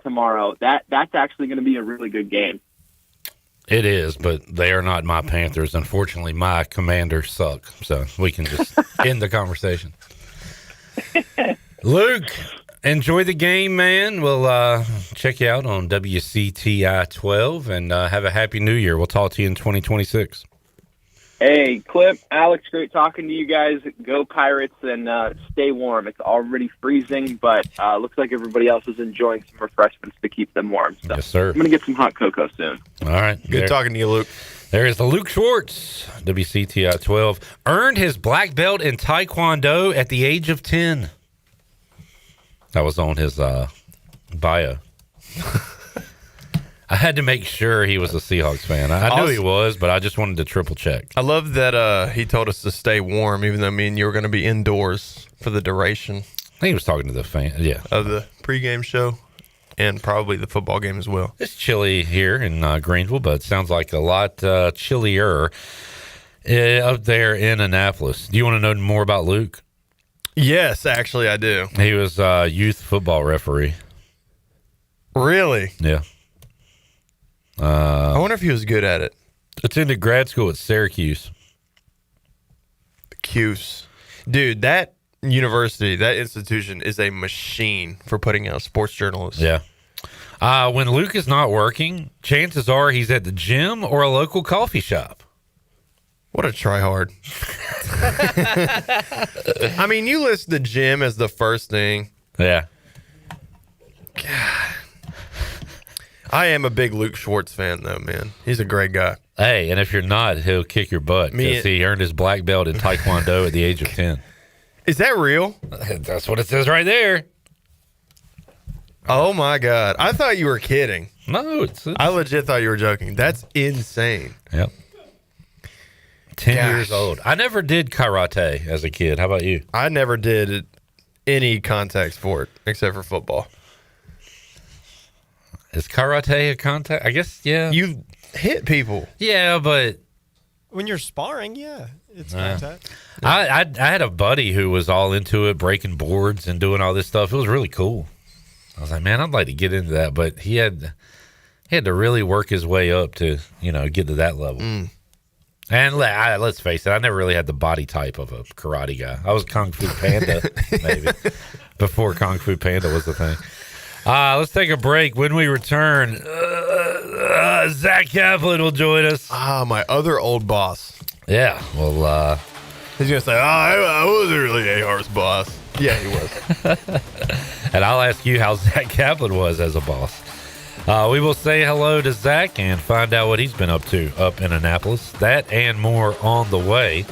tomorrow. That's actually going to be a really good game. It is, but they are not my Panthers. Unfortunately, my Commanders suck. So we can just end the conversation. Luke, enjoy the game, man. We'll check you out on WCTI 12 and have a happy new year. We'll talk to you in 2026. Hey, Clip, Alex, great talking to you guys. Go Pirates and stay warm. It's already freezing, but looks like everybody else is enjoying some refreshments to keep them warm. So yes, sir. I'm going to get some hot cocoa soon. All right. Good talking to you, Luke. There is the Luke Schwartz, WCTI 12. Earned his black belt in Taekwondo at the age of 10. That was on his bio. I had to make sure he was a Seahawks fan. I knew he was, but I just wanted to triple check. I love that he told us to stay warm, even though me and you were going to be indoors for the duration. I think he was talking to the fan, of the pregame show and probably the football game as well. It's chilly here in Greenville, but it sounds like a lot chillier up there in Annapolis. Do you want to know more about Luke? Yes, actually, I do. He was a youth football referee. Really? Yeah. I wonder if he was good at it. Attended grad school at Syracuse. Cuse. Dude, that university, that institution is a machine for putting out sports journalists. Yeah. When Luke is not working, chances are he's at the gym or a local coffee shop. What a tryhard. I mean, you list the gym as the first thing. Yeah. God. I am a big Luke Schwartz fan, though, man. He's a great guy. Hey, and if you're not, he'll kick your butt because he earned his black belt in Taekwondo at the age of 10. Is that real? That's what it says right there. Oh, my God. I thought you were kidding. No, I legit thought you were joking. That's insane. Yep. 10 years old. I never did karate as a kid. How about you? I never did any contact sport except for football. Is karate a contact? I guess, yeah. You hit people. Yeah, but when you're sparring, yeah. It's contact. I had a buddy who was all into it, breaking boards and doing all this stuff. It was really cool. I was like, man, I'd like to get into that, but he had to really work his way up to, get to that level. And let's face it, I never really had the body type of a karate guy. I was Kung Fu Panda, maybe, before Kung Fu Panda was the thing. Let's take a break. When we return, Zach Kaplan will join us. My other old boss. Yeah, well, he's going to say, I wasn't really A-Har's boss. Yeah, he was. And I'll ask you how Zach Kaplan was as a boss. We will say hello to Zach and find out what he's been up to up in Annapolis. That and more on the way.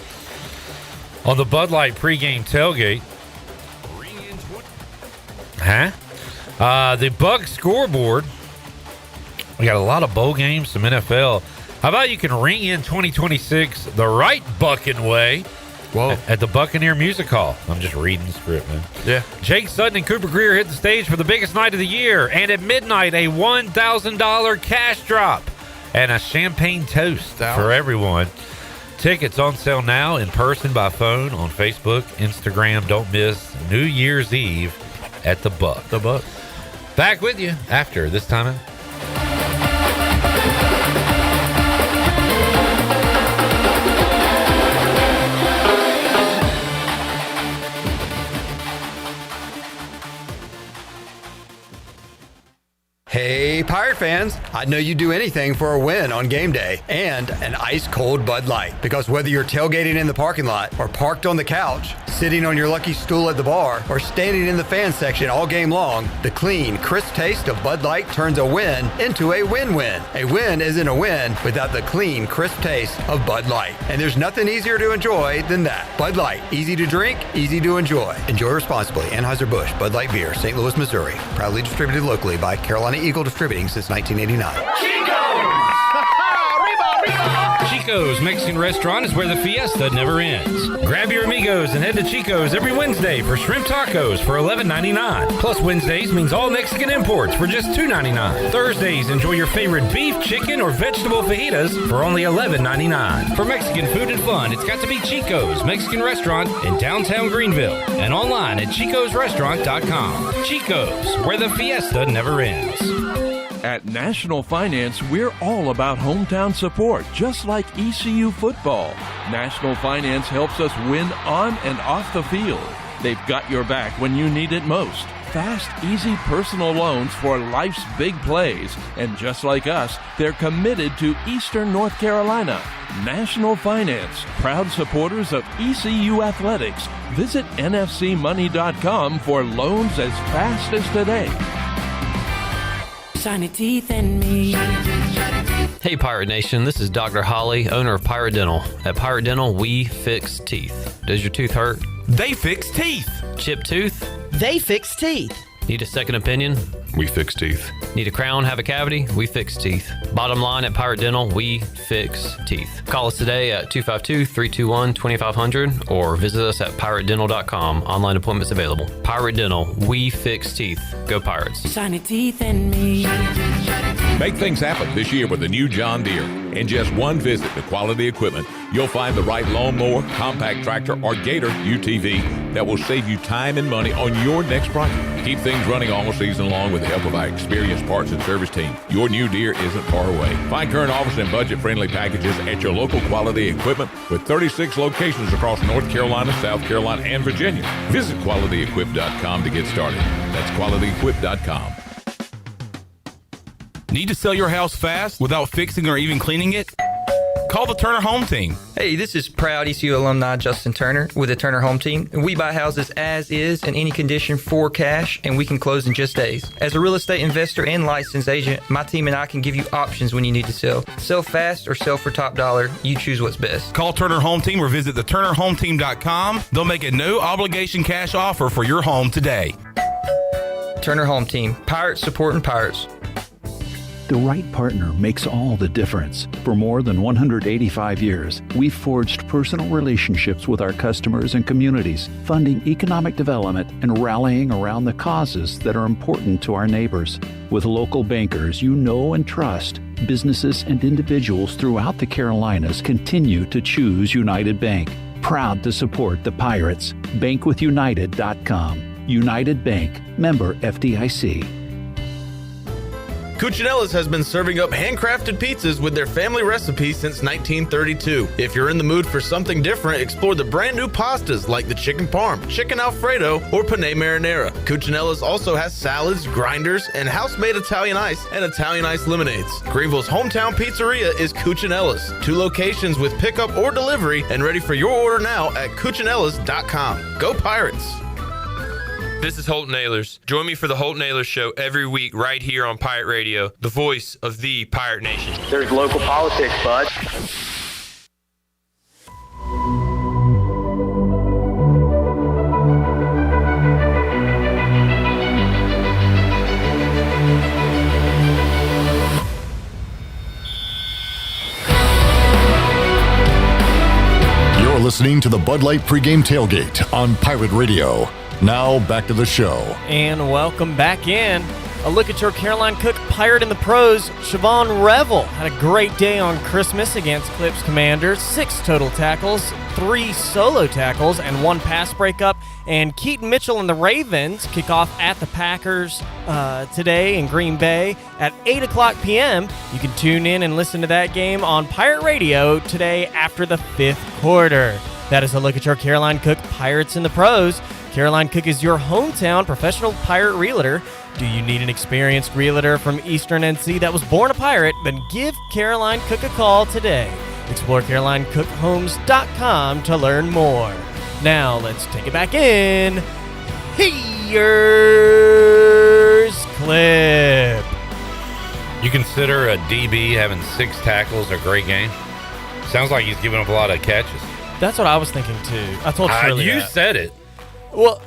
On the Bud Light pregame tailgate. The Buck scoreboard. We got a lot of bowl games, some NFL. How about you can ring in 2026 the right Buckin' way? Whoa. At the Buccaneer Music Hall. I'm just reading the script, man. Yeah. Jake Sutton and Cooper Greer hit the stage for the biggest night of the year. And at midnight, a $1,000 cash drop and a champagne toast for everyone. Tickets on sale now, in person, by phone, on Facebook, Instagram. Don't miss New Year's Eve at the Buck. The Buck. Back with you after this time out. Hey, Pirate fans, I know you'd do anything for a win on game day and an ice-cold Bud Light. Because whether you're tailgating in the parking lot or parked on the couch, sitting on your lucky stool at the bar, or standing in the fan section all game long, the clean, crisp taste of Bud Light turns a win into a win-win. A win isn't a win without the clean, crisp taste of Bud Light. And there's nothing easier to enjoy than that. Bud Light, easy to drink, easy to enjoy. Enjoy responsibly. Anheuser-Busch, Bud Light Beer, St. Louis, Missouri. Proudly distributed locally by Carolina Eagle Distributing since 1989. Chico's Mexican Restaurant is where the fiesta never ends. Grab your amigos and head to Chico's every Wednesday for shrimp tacos for $11.99. Plus Wednesdays means all Mexican imports for just $2.99. Thursdays, enjoy your favorite beef, chicken, or vegetable fajitas for only $11.99. For Mexican food and fun, it's got to be Chico's Mexican Restaurant in downtown Greenville and online at chicosrestaurant.com. Chico's, where the fiesta never ends. At National Finance, we're all about hometown support, just like ECU football. National Finance helps us win on and off the field. They've got your back when you need it most. Fast, easy personal loans for life's big plays. And just like us, they're committed to Eastern North Carolina. National Finance, proud supporters of ECU athletics. Visit nfcmoney.com for loans as fast as today. Shiny teeth in me. Hey Pirate Nation, this is Dr. Holly, owner of Pirate Dental. At Pirate Dental, we fix teeth. Does your tooth hurt? They fix teeth. Chipped tooth? They fix teeth. Need a second opinion? We fix teeth. Need a crown, have a cavity? We fix teeth. Bottom line, at Pirate Dental, we fix teeth. Call us today at 252-321-2500 or visit us at piratedental.com. Online appointments available. Pirate Dental, we fix teeth. Go Pirates. Shiny teeth in me. Make things happen this year with the new John Deere. In just one visit to Quality Equipment, you'll find the right lawnmower, compact tractor, or Gator UTV that will save you time and money on your next project. Keep things running all season long with the help of our experienced parts and service team. Your new Deere isn't far away. Find current offers and budget-friendly packages at your local Quality Equipment with 36 locations across North Carolina, South Carolina, and Virginia. Visit QualityEquip.com to get started. That's QualityEquip.com. Need to sell your house fast without fixing or even cleaning it? Call the Turner Home Team. Hey, this is proud ECU alumni Justin Turner with the Turner Home Team. We buy houses as is in any condition for cash, and we can close in just days. As a real estate investor and licensed agent, my team and I can give you options when you need to sell. Sell fast or sell for top dollar. You choose what's best. Call Turner Home Team or visit theturnerhometeam.com. They'll make a no-obligation cash offer for your home today. Turner Home Team. Pirates supporting Pirates. The right partner makes all the difference. For more than 185 years, we've forged personal relationships with our customers and communities, funding economic development and rallying around the causes that are important to our neighbors. With local bankers you know and trust, businesses and individuals throughout the Carolinas continue to choose United Bank. Proud to support the Pirates. Bankwithunited.com. United Bank. Member FDIC. Cuccinella's has been serving up handcrafted pizzas with their family recipe since 1932. If you're in the mood for something different, explore the brand new pastas like the chicken parm, chicken alfredo, or penne marinara. Cuccinella's also has salads, grinders, and house-made Italian ice and Italian ice lemonades. Greenville's hometown pizzeria is Cuccinella's. 2 locations with pickup or delivery, and ready for your order now at Cuccinellas.com. Go Pirates! This is Holt Nailers. Join me for the Holt Nailers Show every week right here on Pirate Radio, the voice of the Pirate Nation. There's local politics, bud. You're listening to the Bud Light Pregame Tailgate on Pirate Radio. Now, back to the show. And welcome back in. A look at your Caroline Cook Pirate in the pros. Siobhan Revel had a great day on Christmas against Clips Commanders. 6 total tackles, 3 solo tackles, and 1 pass breakup. And Keaton Mitchell and the Ravens kick off at the Packers today in Green Bay at 8 o'clock p.m. You can tune in and listen to that game on Pirate Radio today after the 5th quarter. That is a look at your Caroline Cook Pirates in the pros. Caroline Cook is your hometown professional pirate realtor. Do you need an experienced realtor from Eastern NC that was born a pirate? Then give Caroline Cook a call today. Explore CarolineCookHomes.com to learn more. Now let's take it back in. Here's Clip. You consider a DB having 6 tackles a great game? Sounds like he's giving up a lot of catches. That's what I was thinking too. I told Shirley you that. said it. Well,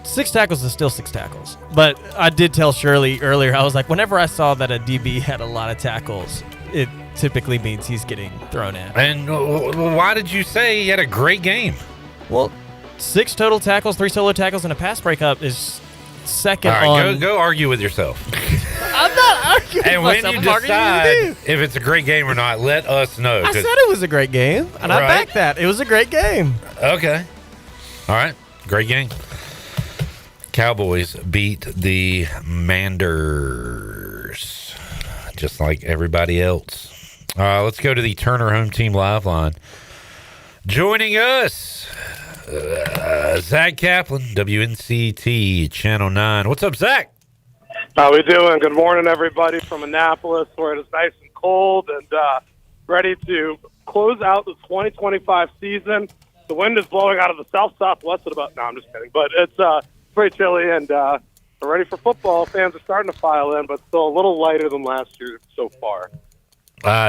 6 tackles is still 6 tackles. But I did tell Shirley earlier, I was like, whenever I saw that a DB had a lot of tackles, it typically means he's getting thrown at. And why did you say he had a great game? Well, 6 total tackles, 3 solo tackles, and a pass breakup is second All right, on. go argue with yourself. I'm not arguing And with when myself. you I'm arguing with decide if it's a great game or not, let us know. I said it was a great game, and I backed that. It was a great game. Okay. All right. Great game. Cowboys beat the Manders, just like everybody else. Let's go to the Turner Home Team Live Line. Joining us, Zach Kaplan, WNCT Channel 9. What's up, Zach? How we doing? Good morning, everybody from Annapolis, where it is nice and cold and ready to close out the 2025 season. The wind is blowing out of the south-southwest at about... No, I'm just kidding. But it's pretty chilly, and we're ready for football. Fans are starting to file in, but still a little lighter than last year so far.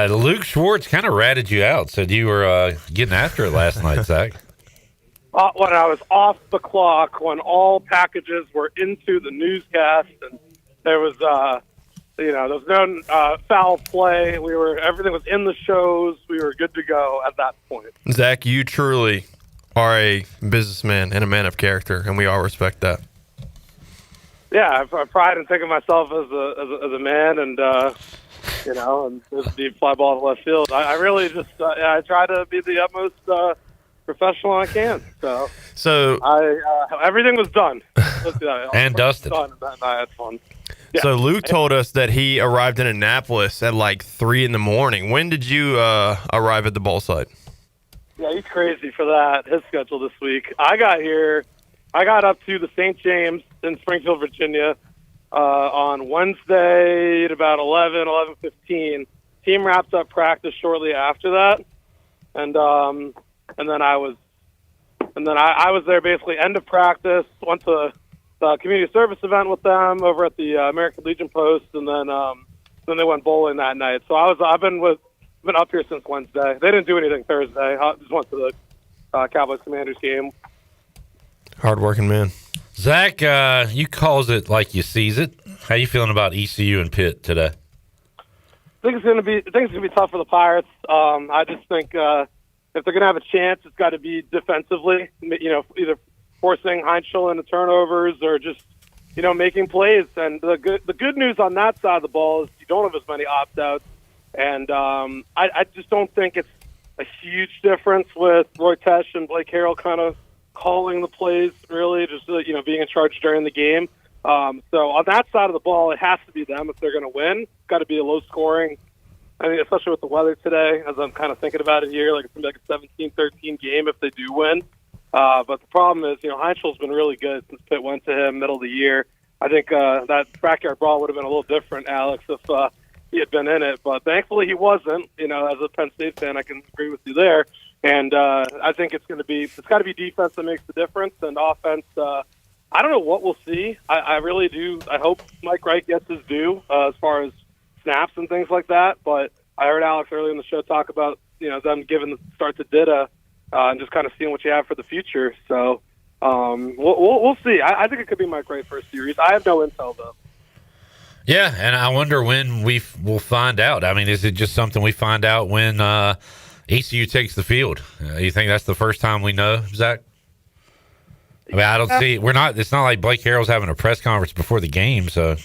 Luke Schwartz kind of ratted you out, said you were getting after it last night, Zach. When I was off the clock, when all packages were into the newscast, and there was, there was no foul play. Everything was in the shows. We were good to go at that point. Zach, you truly are a businessman and a man of character, and we all respect that. Yeah, I pride in thinking of myself as a man, and and just the fly ball to left field. I really just I try to be the utmost professional I can. So everything was done. And dusted. Done that night. That's fun. Yeah. So Luke told us that he arrived in Annapolis at like 3 a.m. When did you arrive at the ball site? Yeah, he's crazy for that. His schedule this week. I got up to the St. James in Springfield, Virginia, on Wednesday at about 11:15. Team wrapped up practice shortly after that, and then I was there basically end of practice. Went to the community service event with them over at the American Legion Post, and then they went bowling that night. So I've been up here since Wednesday. They didn't do anything Thursday. I just went to the Cowboys Commanders game. Hardworking man. Zach, you calls it like you sees it. How you feeling about ECU and Pitt today? think it's gonna be tough for the Pirates. I just think if they're gonna have a chance, it's got to be defensively. Either forcing Heinzel into turnovers or just making plays. And the good news on that side of the ball is you don't have as many opt-outs. And I just don't think it's a huge difference with Roy Tesh and Blake Harrell kind of calling the plays, really, just being in charge during the game. So on that side of the ball, it has to be them if they're going to win. It's got to be a low-scoring. I mean, especially with the weather today, as I'm kind of thinking about it here, like it's going to be like a 17-13 game if they do win. But the problem is, Heinzel's been really good since Pitt went to him middle of the year. I think that backyard brawl would have been a little different, Alex, if he had been in it. But thankfully he wasn't. As a Penn State fan, I can agree with you there. And I think it's got to be defense that makes the difference, and offense. I don't know what we'll see. I really do. I hope Mike Wright gets his due as far as snaps and things like that. But I heard Alex earlier in the show talk about them giving the start to Dida and just kind of seeing what you have for the future. So we'll see. I think it could be Mike Wright for a series. I have no intel though. Yeah, and I wonder when we'll find out. I mean, is it just something we find out when ECU takes the field? You think that's the first time we know, Zach? I mean, I don't see. It's not like Blake Harrell's having a press conference before the game, so.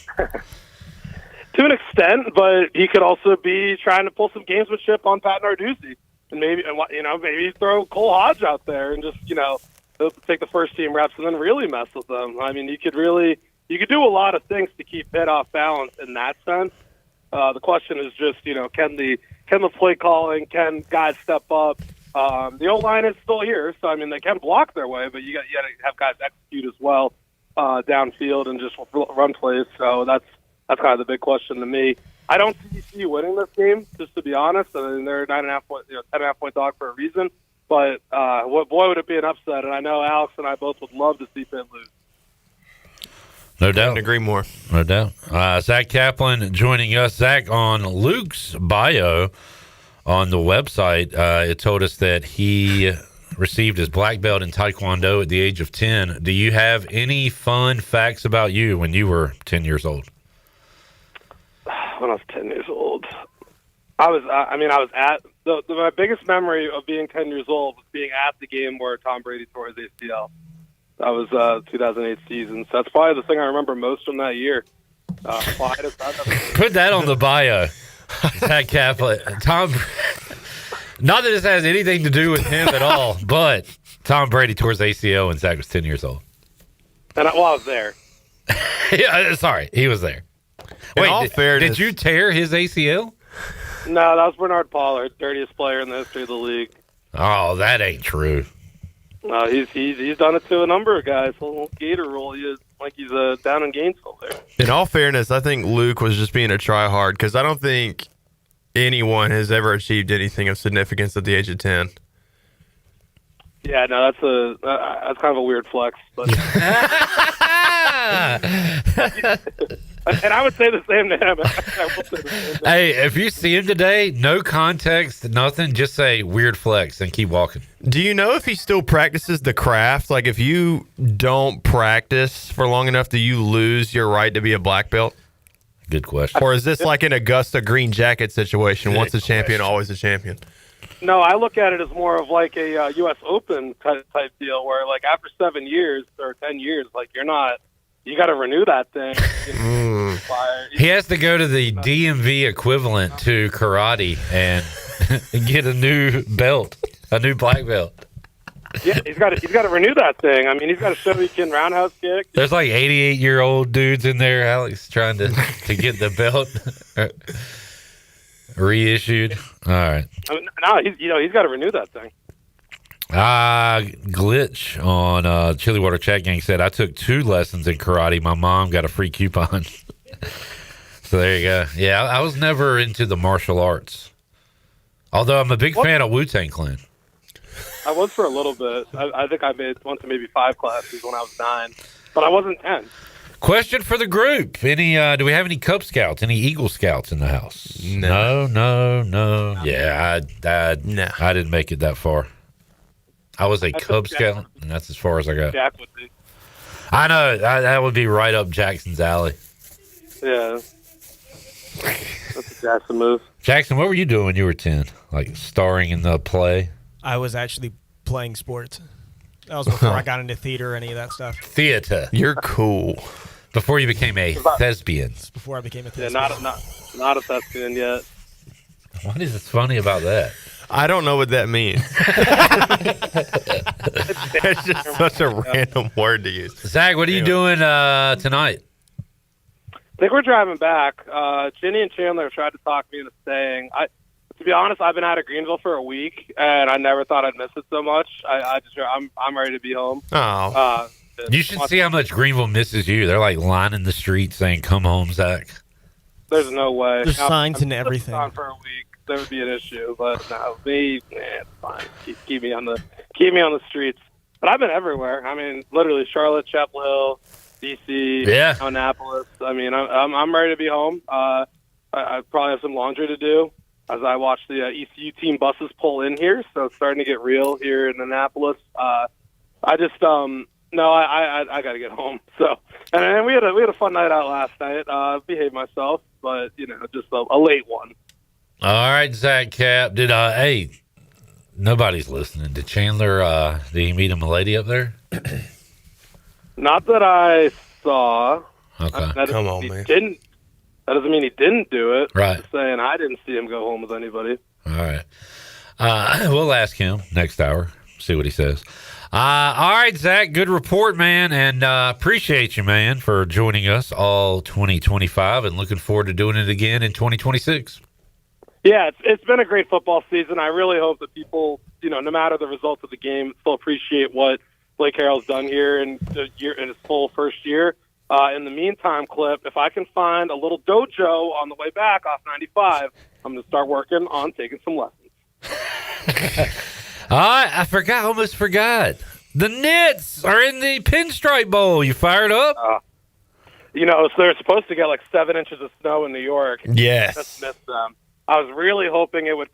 To an extent, but he could also be trying to pull some gamesmanship on Pat Narduzzi, and maybe throw Cole Hodge out there and just take the first team reps and then really mess with them. I mean, you could do a lot of things to keep Pitt off balance in that sense. The question is just can the play calling, can guys step up? The O-line is still here, so I mean they can block their way, but you got to have guys execute as well downfield and just run plays. So that's kind of the big question to me. I don't see ECU winning this game, just to be honest. I mean, they're 9.5 point, 10.5 point dog for a reason. But boy, would it be an upset? And I know Alex and I both would love to see Pitt lose. No doubt. Couldn't agree more. No doubt. Zach Kaplan joining us. Zach, on Luke's bio on the website, it told us that he received his black belt in Taekwondo at the age of 10. Do you have any fun facts about you when you were 10 years old? When I was 10 years old, I was at my biggest memory of being 10 years old was being at the game where Tom Brady tore his ACL. That was 2008 season. So that's probably the thing I remember most from that year. Put that on the bio. Zach Kaplan. Not that this has anything to do with him at all, but Tom Brady tore his ACL when Zach was 10 years old. And I was there. Yeah, sorry, he was there. Wait, did you tear his ACL? No, that was Bernard Pollard, dirtiest player in the history of the league. Oh, that ain't true. No, he's done it to a number of guys. A little Gator roll, he's down in Gainesville there. In all fairness, I think Luke was just being a try-hard because I don't think anyone has ever achieved anything of significance at the age of 10. Yeah, no, that's kind of a weird flex, but. And I would say the same to him. Hey, if you see him today, no context, nothing, just say weird flex and keep walking. Do you know if he still practices the craft? Like, if you don't practice for long enough, do you lose your right to be a black belt? Good question. Or is this like an Augusta Green Jacket situation? Once a champion, always a champion? No, I look at it as more of like a U.S. Open type deal where, like, after 7 years or 10 years, like, you got to renew that thing. He has to go to the DMV equivalent to karate and get a new belt, a new black belt. Yeah, he's got to renew that thing. I mean, he's got to show he can roundhouse kick. There's like 88-year-old dudes in there, Alex, trying to get the belt reissued. All right. I mean, no, he's got to renew that thing. Glitch on Chili Water Chat Gang said, I took 2 lessons in karate. My mom got a free coupon. So there you go. Yeah, I was never into the martial arts. Although I'm a big fan of Wu-Tang Clan. I was for a little bit. I think I went to maybe 5 classes when I was 9. But I wasn't 10. Question for the group. Do we have any Cub Scouts, any Eagle Scouts in the house? No. Yeah, I didn't make it that far. I was a Cub Scout, and that's as far as I got. Jack would be. I know. That would be right up Jackson's alley. Yeah. That's a Jackson move. Jackson, what were you doing when you were 10? Like starring in the play? I was actually playing sports. That was before I got into theater or any of that stuff. Theater. You're cool. Before you became a thespian. Before I became a thespian. Yeah, not a thespian yet. What is funny about that? I don't know what that means. It's just such a random word to use. Zach, what are you doing tonight? I think we're driving back. Ginny and Chandler have tried to talk me into staying. To be honest, I've been out of Greenville for a week, and I never thought I'd miss it so much. I'm ready to be home. Oh. You should see how much Greenville misses you. They're like lining the street saying, "Come home, Zach." There's no way. There's signs and everything. On for a week, there would be an issue, but no, it's fine. Keep me on the streets. But I've been everywhere. I mean, literally Charlotte, Chapel Hill, DC, Annapolis. I mean, I'm ready to be home. I probably have some laundry to do as I watch the ECU team buses pull in here. So it's starting to get real here in Annapolis. I got to get home. So, and then we had a fun night out last night. Behaved myself, but just a late one. All right, Zach Cap. Nobody's listening. Did Chandler? Did he meet a lady up there? Not that I saw. Okay. Come on, man. That doesn't mean he didn't do it. Right. Just saying I didn't see him go home with anybody. All right. We'll ask him next hour. See what he says. All right, Zach. Good report, man, and appreciate you, man, for joining us all 2025, and looking forward to doing it again in 2026. Yeah, it's been a great football season. I really hope that people, no matter the results of the game, still appreciate what Blake Harrell's done here in his full first year. In the meantime, Clip, if I can find a little dojo on the way back off 95, I'm going to start working on taking some lessons. I almost forgot. The Knits are in the Pinstripe Bowl. You fired up? So they're supposed to get like 7 inches of snow in New York. Yes. Just missed them. I was really hoping it would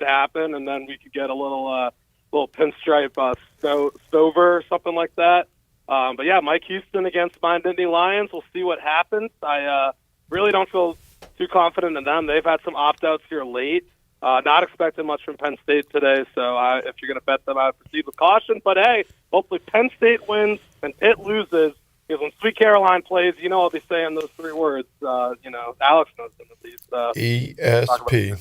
happen, and then we could get a little pinstripe stover or something like that. But yeah, Mike Houston against my Nittany Lions. We'll see what happens. I really don't feel too confident in them. They've had some opt-outs here late. Not expecting much from Penn State today, so if you're going to bet them, I would proceed with caution. But hey, hopefully Penn State wins and Pitt loses. Because when Sweet Caroline plays, I'll be saying those 3 words. Alex knows them at least. ESP.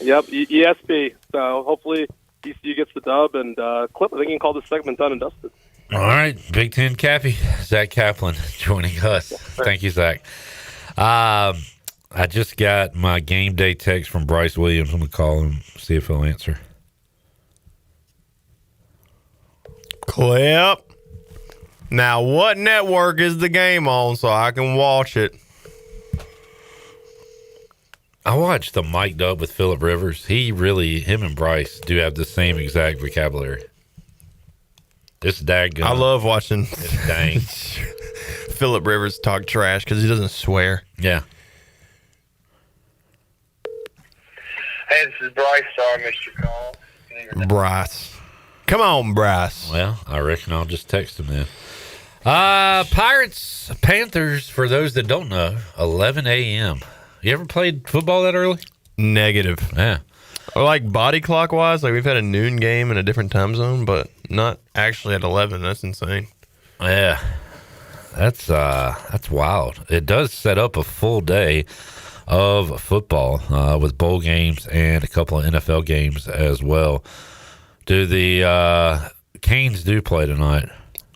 Yep, ESP. So hopefully ECU gets the dub, and Clip, I think you can call this segment done and dusted. All right, Big Ten Cappy, Zach Kaplan joining us. Thank you, Zach. I just got my game day text from Bryce Williams. I'm going to call him, see if he'll answer. Clip. Now, what network is the game on so I can watch it? I watched the Mic'd Up with Phillip Rivers. Him and Bryce do have the same exact vocabulary. It's daggone. I love watching dang. Phillip Rivers talk trash because he doesn't swear. Yeah. Hey, this is Bryce. Sorry I missed your call. Bryce. Come on, Bryce. Well, I reckon I'll just text him then. Pirates, Panthers, for those that don't know, 11 a.m. You ever played football that early? Negative. Yeah. Or like body clock-wise, like we've had a noon game in a different time zone, but not actually at 11. That's insane. Yeah. That's wild. It does set up a full day of football with bowl games and a couple of NFL games as well. Do the Canes do play tonight?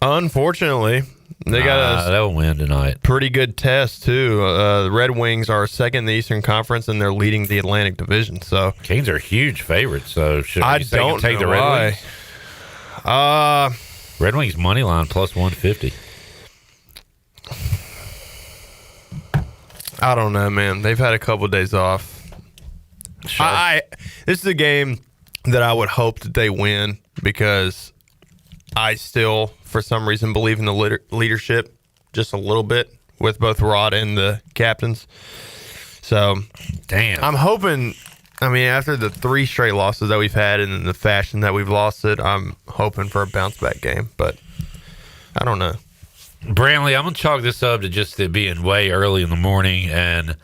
Unfortunately, they'll win tonight. Pretty good test too. The Red Wings are second in the Eastern Conference, and they're leading the Atlantic Division. So Canes are huge favorites. So should I we don't take know the Red why. Wings? Red Wings money line plus 150. I don't know, man. They've had a couple of days off. Sure. This is a game that I would hope that they win because I still, for some reason, believe in the leadership just a little bit with both Rod and the captains. So, damn. I'm hoping, after the 3 straight losses that we've had and in the fashion that we've lost it, I'm hoping for a bounce-back game. But I don't know. Brantley, I'm going to chalk this up to just it being way early in the morning and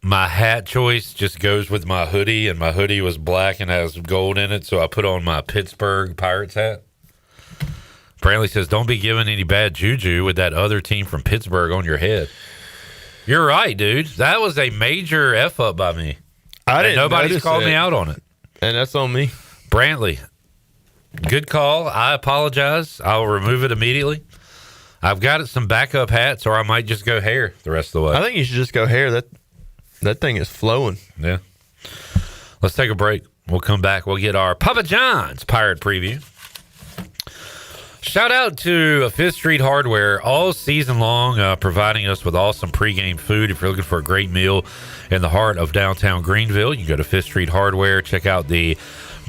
my hat choice just goes with my hoodie, and my hoodie was black and has gold in it, so I put on my Pittsburgh Pirates hat. Brantley says, don't be giving any bad juju with that other team from Pittsburgh on your head. You're right, dude. That was a major F-up by me. Nobody's called me out on it. And that's on me. Brantley, good call. I apologize. I'll remove it immediately. I've got some backup hats, or I might just go hair the rest of the way. I think you should just go hair. That thing is flowing. Yeah. Let's take a break. We'll come back. We'll get our Papa John's Pirate Preview. Shout out to Fifth Street Hardware all season long, providing us with awesome pregame food. If you're looking for a great meal in the heart of downtown Greenville, you can go to Fifth Street Hardware. Check out the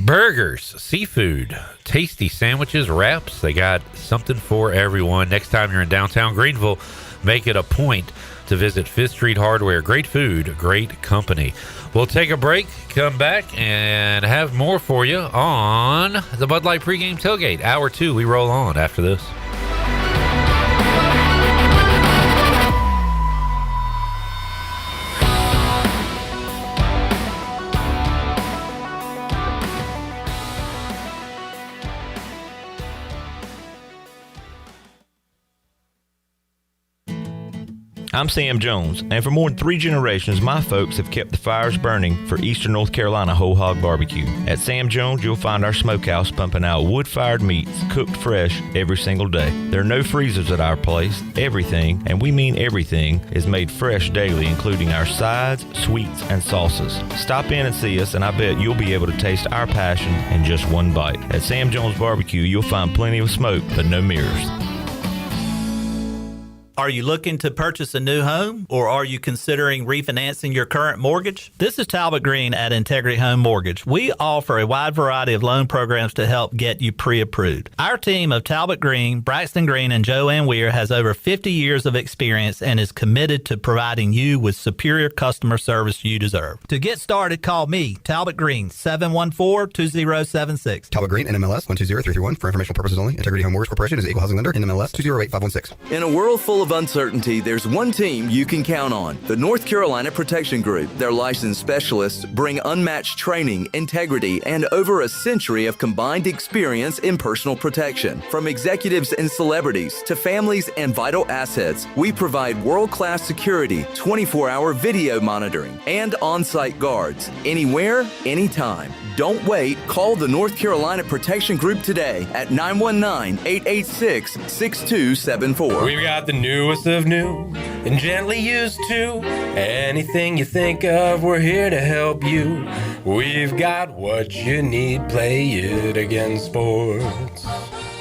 burgers, seafood, tasty sandwiches, wraps. They got something for everyone. Next time you're in downtown Greenville, make it a point to visit Fifth Street Hardware. Great food, great company. We'll take a break, come back, and have more for you on the Bud Light Pregame Tailgate. Hour 2, we roll on after this. I'm Sam Jones, and for more than 3 generations, my folks have kept the fires burning for Eastern North Carolina Whole Hog Barbecue. At Sam Jones, you'll find our smokehouse pumping out wood-fired meats, cooked fresh every single day. There are no freezers at our place. Everything, and we mean everything, is made fresh daily, including our sides, sweets, and sauces. Stop in and see us, and I bet you'll be able to taste our passion in just one bite. At Sam Jones Barbecue, you'll find plenty of smoke, but no mirrors. Are you looking to purchase a new home, or are you considering refinancing your current mortgage? This is Talbot Green at Integrity Home Mortgage. We offer a wide variety of loan programs to help get you pre-approved. Our team of Talbot Green, Braxton Green, and Joanne Weir has over 50 years of experience and is committed to providing you with superior customer service you deserve. To get started, call me, Talbot Green, 714-2076. Talbot Green, NMLS 120331. For informational purposes only. Integrity Home Mortgage Corporation is an equal housing lender. NMLS 208516. In a world full of uncertainty, there's one team you can count on, the North Carolina Protection Group. Their licensed specialists bring unmatched training, integrity, and over a century of combined experience in personal protection. From executives and celebrities to families and vital assets, we provide world-class security, 24-hour video monitoring, and on-site guards. Anywhere, anytime. Don't wait. Call the North Carolina Protection Group today at 919-886-6274. We've got the newest of new and gently used to. Anything you think of, we're here to help you. We've got what you need. Play It Again Sports.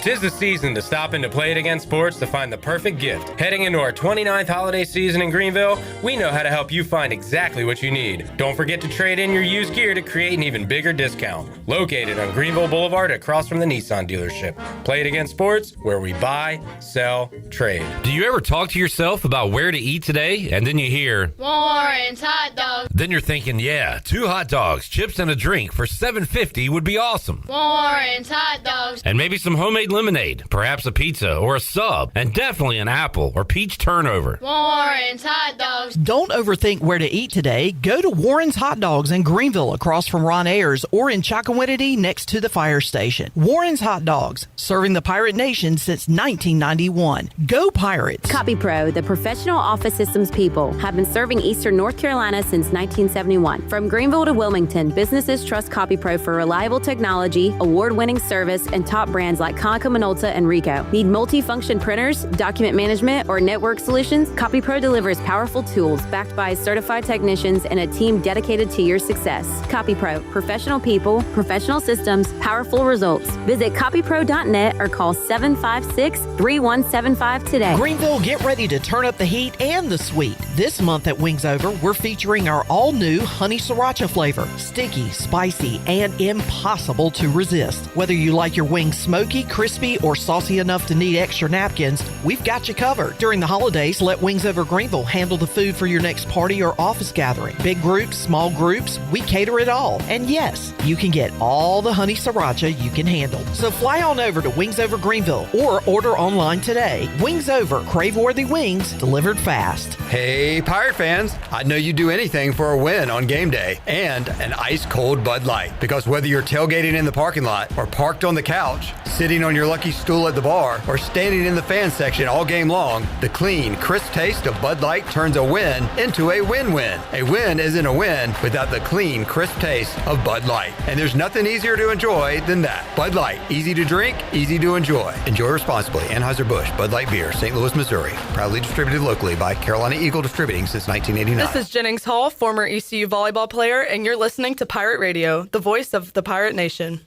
'Tis the season to stop into Play It Again Sports to find the perfect gift. Heading into our 29th holiday season in Greenville, we know how to help you find exactly what you need. Don't forget to trade in your used gear to create an even bigger discount. Located on Greenville Boulevard across from the Nissan dealership. Play It Again Sports, where we buy, sell, trade. Do you ever talk to yourself about where to eat today, and then you hear Warren's Hot Dogs? Then you're thinking, yeah, 2 hot dogs, chips, and a drink for $7.50 would be awesome. Warren's Hot Dogs. And maybe some homemade lemonade, perhaps a pizza or a sub, and definitely an apple or peach turnover. Warren's Hot Dogs. Don't overthink where to eat today. Go to Warren's Hot Dogs in Greenville across from Ron Ayers, or in Chocowinity next to the fire station. Warren's Hot Dogs, serving the Pirate Nation since 1991. Go Pirates! CopyPro, the professional office systems people, have been serving Eastern North Carolina since 1971. From Greenville to Wilmington, businesses trust CopyPro for reliable technology, award-winning service, and top brands like Konica Minolta and Ricoh. Need multi-function printers, document management, or network solutions? CopyPro delivers powerful tools backed by certified technicians and a team dedicated to your success. CopyPro, professional people, professional systems, powerful results. Visit copypro.net or call 756-3175 today. Greenville, get ready to turn up the heat and the sweet. This month at Wings Over, we're featuring our all-new honey sriracha flavor. Sticky, spicy, and impossible to resist. Whether you like your wings smoky, crispy, crispy or saucy enough to need extra napkins, we've got you covered. During the holidays, let Wings Over Greenville handle the food for your next party or office gathering. Big groups, small groups, we cater it all. And yes, you can get all the honey sriracha you can handle. So fly on over to Wings Over Greenville or order online today. Wings Over, crave-worthy wings delivered fast. Hey, Pirate fans, I know you'd do anything for a win on game day and an ice-cold Bud Light. Because whether you're tailgating in the parking lot or parked on the couch, sitting on your lucky stool at the bar, or standing in the fan section all game long, the clean, crisp taste of Bud Light turns a win into a win-win. A win isn't a win without the clean, crisp taste of Bud Light. And there's nothing easier to enjoy than that. Bud Light, easy to drink, easy to enjoy. Enjoy responsibly. Anheuser-Busch Bud Light Beer, St. Louis, Missouri. Proudly distributed locally by Carolina Eagle Distributing since 1989. This is Jennings Hall, former ECU volleyball player, and you're listening to Pirate Radio, the voice of the Pirate Nation.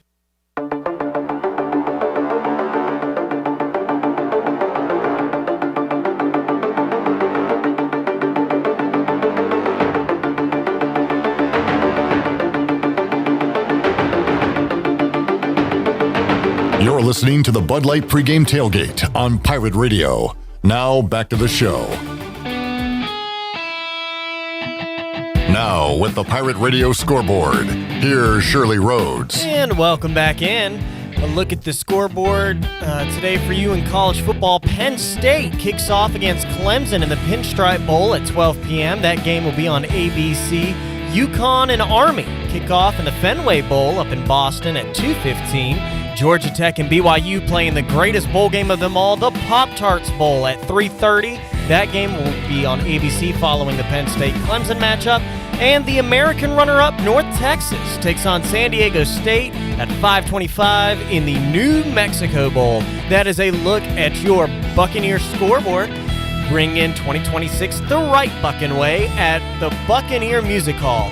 You're listening to the Bud Light Pregame Tailgate on Pirate Radio. Now, back to the show. Now, with the Pirate Radio scoreboard, here's Shirley Rhodes. And welcome back in. A look at the scoreboard today for you in college football. Penn State kicks off against Clemson in the Pinstripe Bowl at 12 p.m. That game will be on ABC. UConn and Army kick off in the Fenway Bowl up in Boston at 2:15. Georgia Tech and BYU playing the greatest bowl game of them all, the Pop-Tarts Bowl at 3:30. That game will be on ABC following the Penn State-Clemson matchup. And the American runner-up North Texas takes on San Diego State at 5:25 in the New Mexico Bowl. That is a look at your Buccaneers scoreboard. Bring in 2026 the right Buccan way at the Buccaneer Music Hall.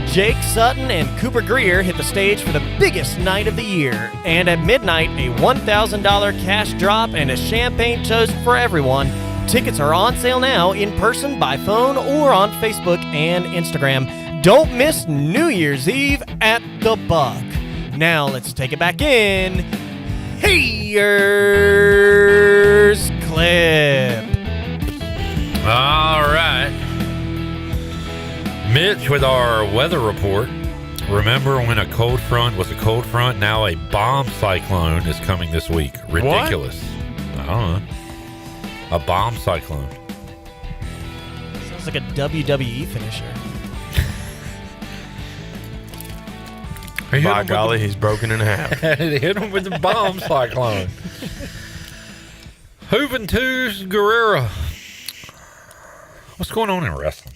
Jake Sutton and Cooper Greer hit the stage for the biggest night of the year. And at midnight, a $1,000 cash drop and a champagne toast for everyone. Tickets are on sale now, in person, by phone, or on Facebook and Instagram. Don't miss New Year's Eve at the Buck. Now let's take it back in. Here's Clip. All right. Mitch with our weather report. Remember when a cold front was a cold front? Now a bomb cyclone is coming this week. Ridiculous. What? I don't know. A bomb cyclone. Sounds like a WWE finisher. By golly, he's broken in half. Hit him with the bomb cyclone. Juventus Guerrero. What's going on in wrestling?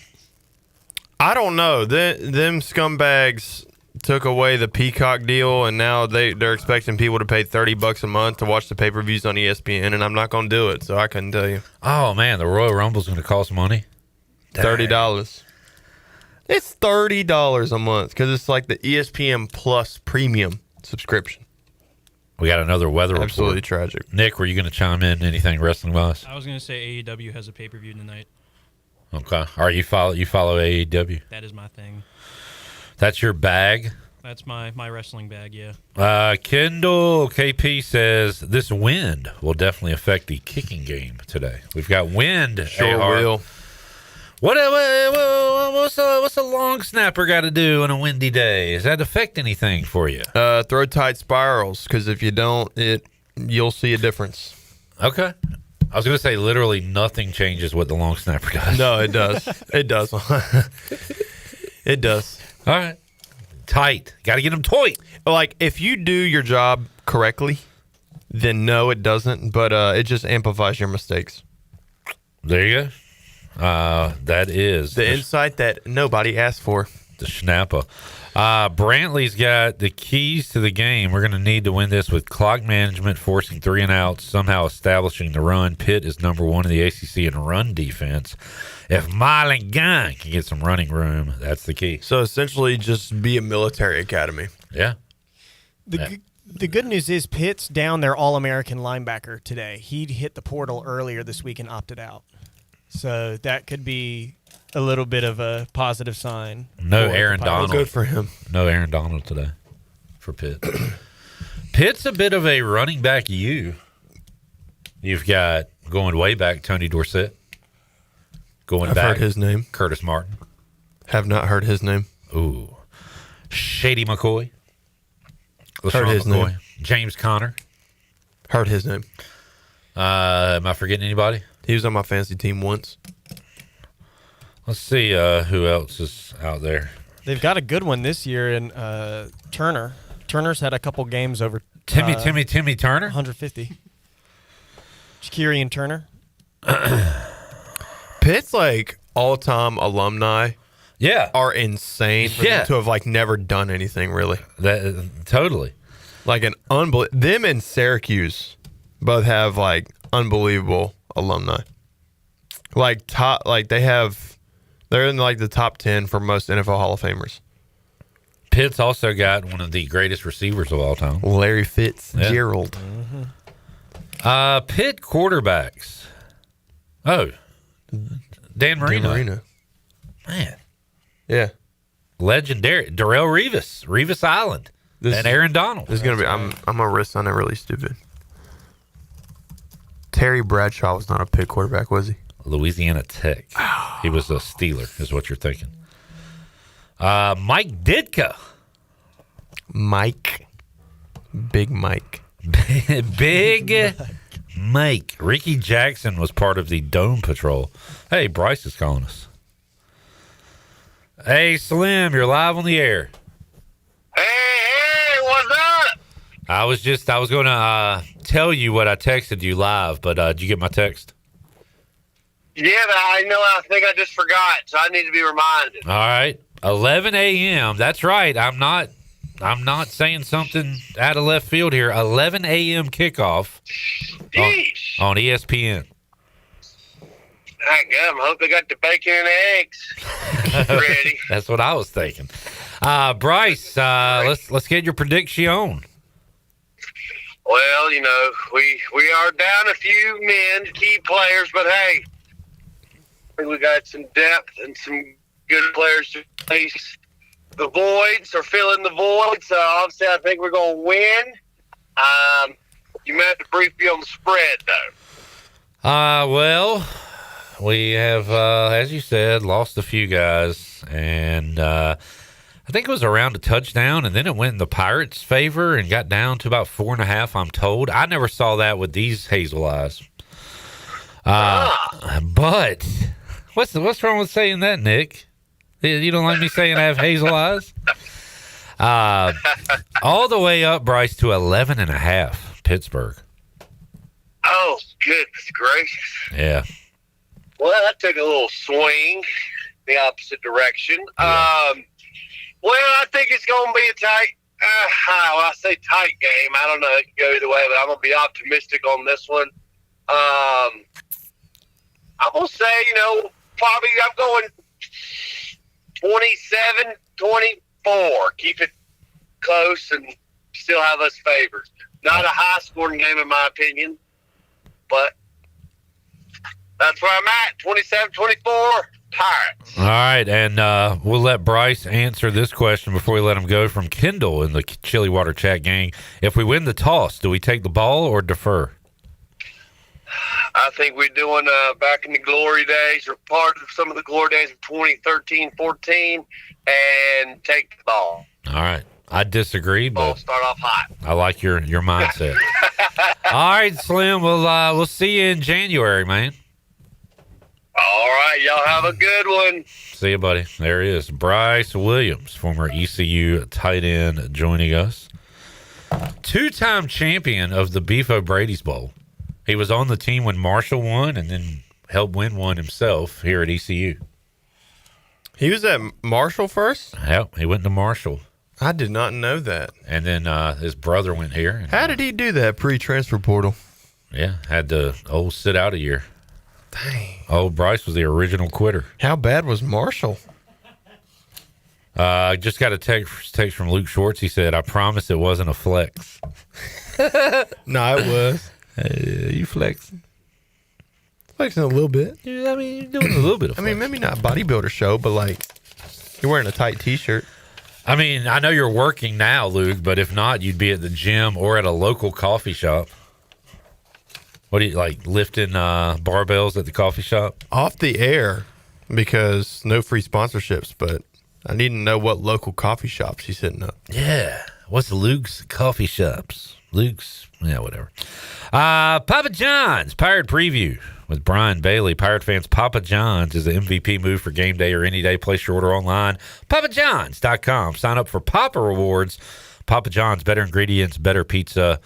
I don't know. Them scumbags took away the Peacock deal, and now they're expecting people to pay $30 a month to watch the pay-per-views on ESPN, and I'm not going to do it, so I couldn't tell you. Oh, man, the Royal Rumble's going to cost money? $30. It's $30 a month because it's like the ESPN Plus premium subscription. We got another weather report. Absolutely tragic. Nick, were you going to chime in anything wrestling-wise? I was going to say AEW has a pay-per-view tonight. Okay. All right, you follow AEW? That is my thing. That's your bag? That's my wrestling bag, yeah. Kendall KP says this wind will definitely affect the kicking game today. We've got wind. Sure AR. will. What's a long snapper got to do on a windy day? Does that affect anything for you? Throw tight spirals, because if you don't, you'll see a difference. Okay. I was going to say literally nothing changes what the long snapper does. No, it does. It does. It does. All right. Tight. Got to get them tight. Like, if you do your job correctly, then no, it doesn't. But it just amplifies your mistakes. There you go. That is the insight that nobody asked for. The snapper. Brantley's got the keys to the game. We're going to need to win this with clock management, forcing 3 and outs, somehow establishing the run. Pitt is number 1 in the ACC in run defense. If Miley Gunn can get some running room, that's the key. So essentially just be a military academy. Yeah. The good news is Pitt's down their All-American linebacker today. He hit the portal earlier this week and opted out. So that could be a little bit of a positive sign. No Aaron Donald. Good for him. No Aaron Donald today for Pitt. Pitt's a bit of a running back You've got, going way back, Tony Dorsett. I've heard his name. Curtis Martin. Have not heard his name. Ooh. Shady McCoy. Heard his name. James Conner. Heard his name. Am I forgetting anybody? He was on my fantasy team once. Let's see who else is out there. They've got a good one this year in Turner. Turner's had a couple games over Timmy Turner? 150. Shakiri and Turner. Pitt's like all-time alumni. Yeah, are insane for them to have like never done anything really. That totally. Like an them and Syracuse both have like unbelievable alumni. Like they're in like the top 10 for most NFL Hall of Famers. Pitt's also got one of the greatest receivers of all time, Larry Fitzgerald. Yeah. Pitt quarterbacks. Oh, Dan Marino. Man. Yeah. Legendary. Darrell Revis Island, and Aaron Donald. This is gonna be. I'm gonna risk something really stupid. Terry Bradshaw was not a Pitt quarterback, was he? Louisiana Tech. He was a Steeler, is what you're thinking. Mike Ditka. Big Mike. Big Mike. Ricky Jackson was part of the Dome Patrol. Hey, Bryce is calling us. Hey, Slim, you're live on the air. Hey, what's up? I was going to tell you what I texted you live, but did you get my text? Yeah, but I think I just forgot, so I need to be reminded. All right. 11 a.m. That's right. I'm not saying something out of left field here. 11 a.m. kickoff on ESPN. I hope they got the bacon and eggs ready. That's what I was thinking. Bryce, let's get your prediction. Well, we are down a few men, key players, but hey, I think we got some depth and some good players to place the voids or fill in the void. So obviously, I think we're going to win. You might have to brief me on the spread, though. Well, we have, as you said, lost a few guys, and I think it was around a touchdown, and then it went in the Pirates' favor and got down to about 4.5, I'm told. I never saw that with these hazel eyes. But what's wrong with saying that, Nick? You don't like me saying I have hazel eyes? All the way up, Bryce, to 11.5, Pittsburgh. Oh, goodness gracious. Yeah. Well, that took a little swing the opposite direction. Yeah. Well, I think it's going to be a tight, I say tight game. I don't know. It can go either way, but I'm going to be optimistic on this one. I'm going to say, probably I'm going 27-24. Keep it close and still have us favored. Not a high-scoring game, in my opinion, but that's where I'm at, 27-24. Pirates. All right, and we'll let Bryce answer this question before we let him go from Kendall in the Chili Water Chat gang. If we win the toss, do we take the ball or defer? I think we're doing back in the glory days, or part of some of the glory days of 2013-14, and take the ball. All right. I disagree, but start off hot. I like your mindset. All right, Slim, we'll see you in January, man. All right, y'all have a good one. See you, buddy. There he is. Bryce Williams, former ECU tight end, joining us. Two-time champion of the Beef O'Brady's Bowl. He was on the team when Marshall won and then helped win one himself here at ECU. He was at Marshall first? Yep, he went to Marshall. I did not know that. And then his brother went here. And, how did he do that pre-transfer portal? Yeah, had to sit out a year. Dang. Bryce was the original quitter. How bad was Marshall? I just got a text from Luke Schwartz. He said, I promise it wasn't a flex. No, it was. You flexing? Flexing a little bit. Yeah, I mean, you're doing a little bit of flexing. I mean, maybe not a bodybuilder show, but like you're wearing a tight T-shirt. I mean, I know you're working now, Luke, but if not, you'd be at the gym or at a local coffee shop. What do you like, lifting barbells at the coffee shop? Off the air, because no free sponsorships, but I need to know what local coffee shops he's hitting up. Yeah. What's Luke's coffee shops? Luke's, yeah, whatever. Papa John's Pirate Preview with Brian Bailey. Pirate fans, Papa John's is the MVP move for game day or any day. Place your order online. PapaJohns.com. Sign up for Papa Rewards. Papa John's, better ingredients, better pizza.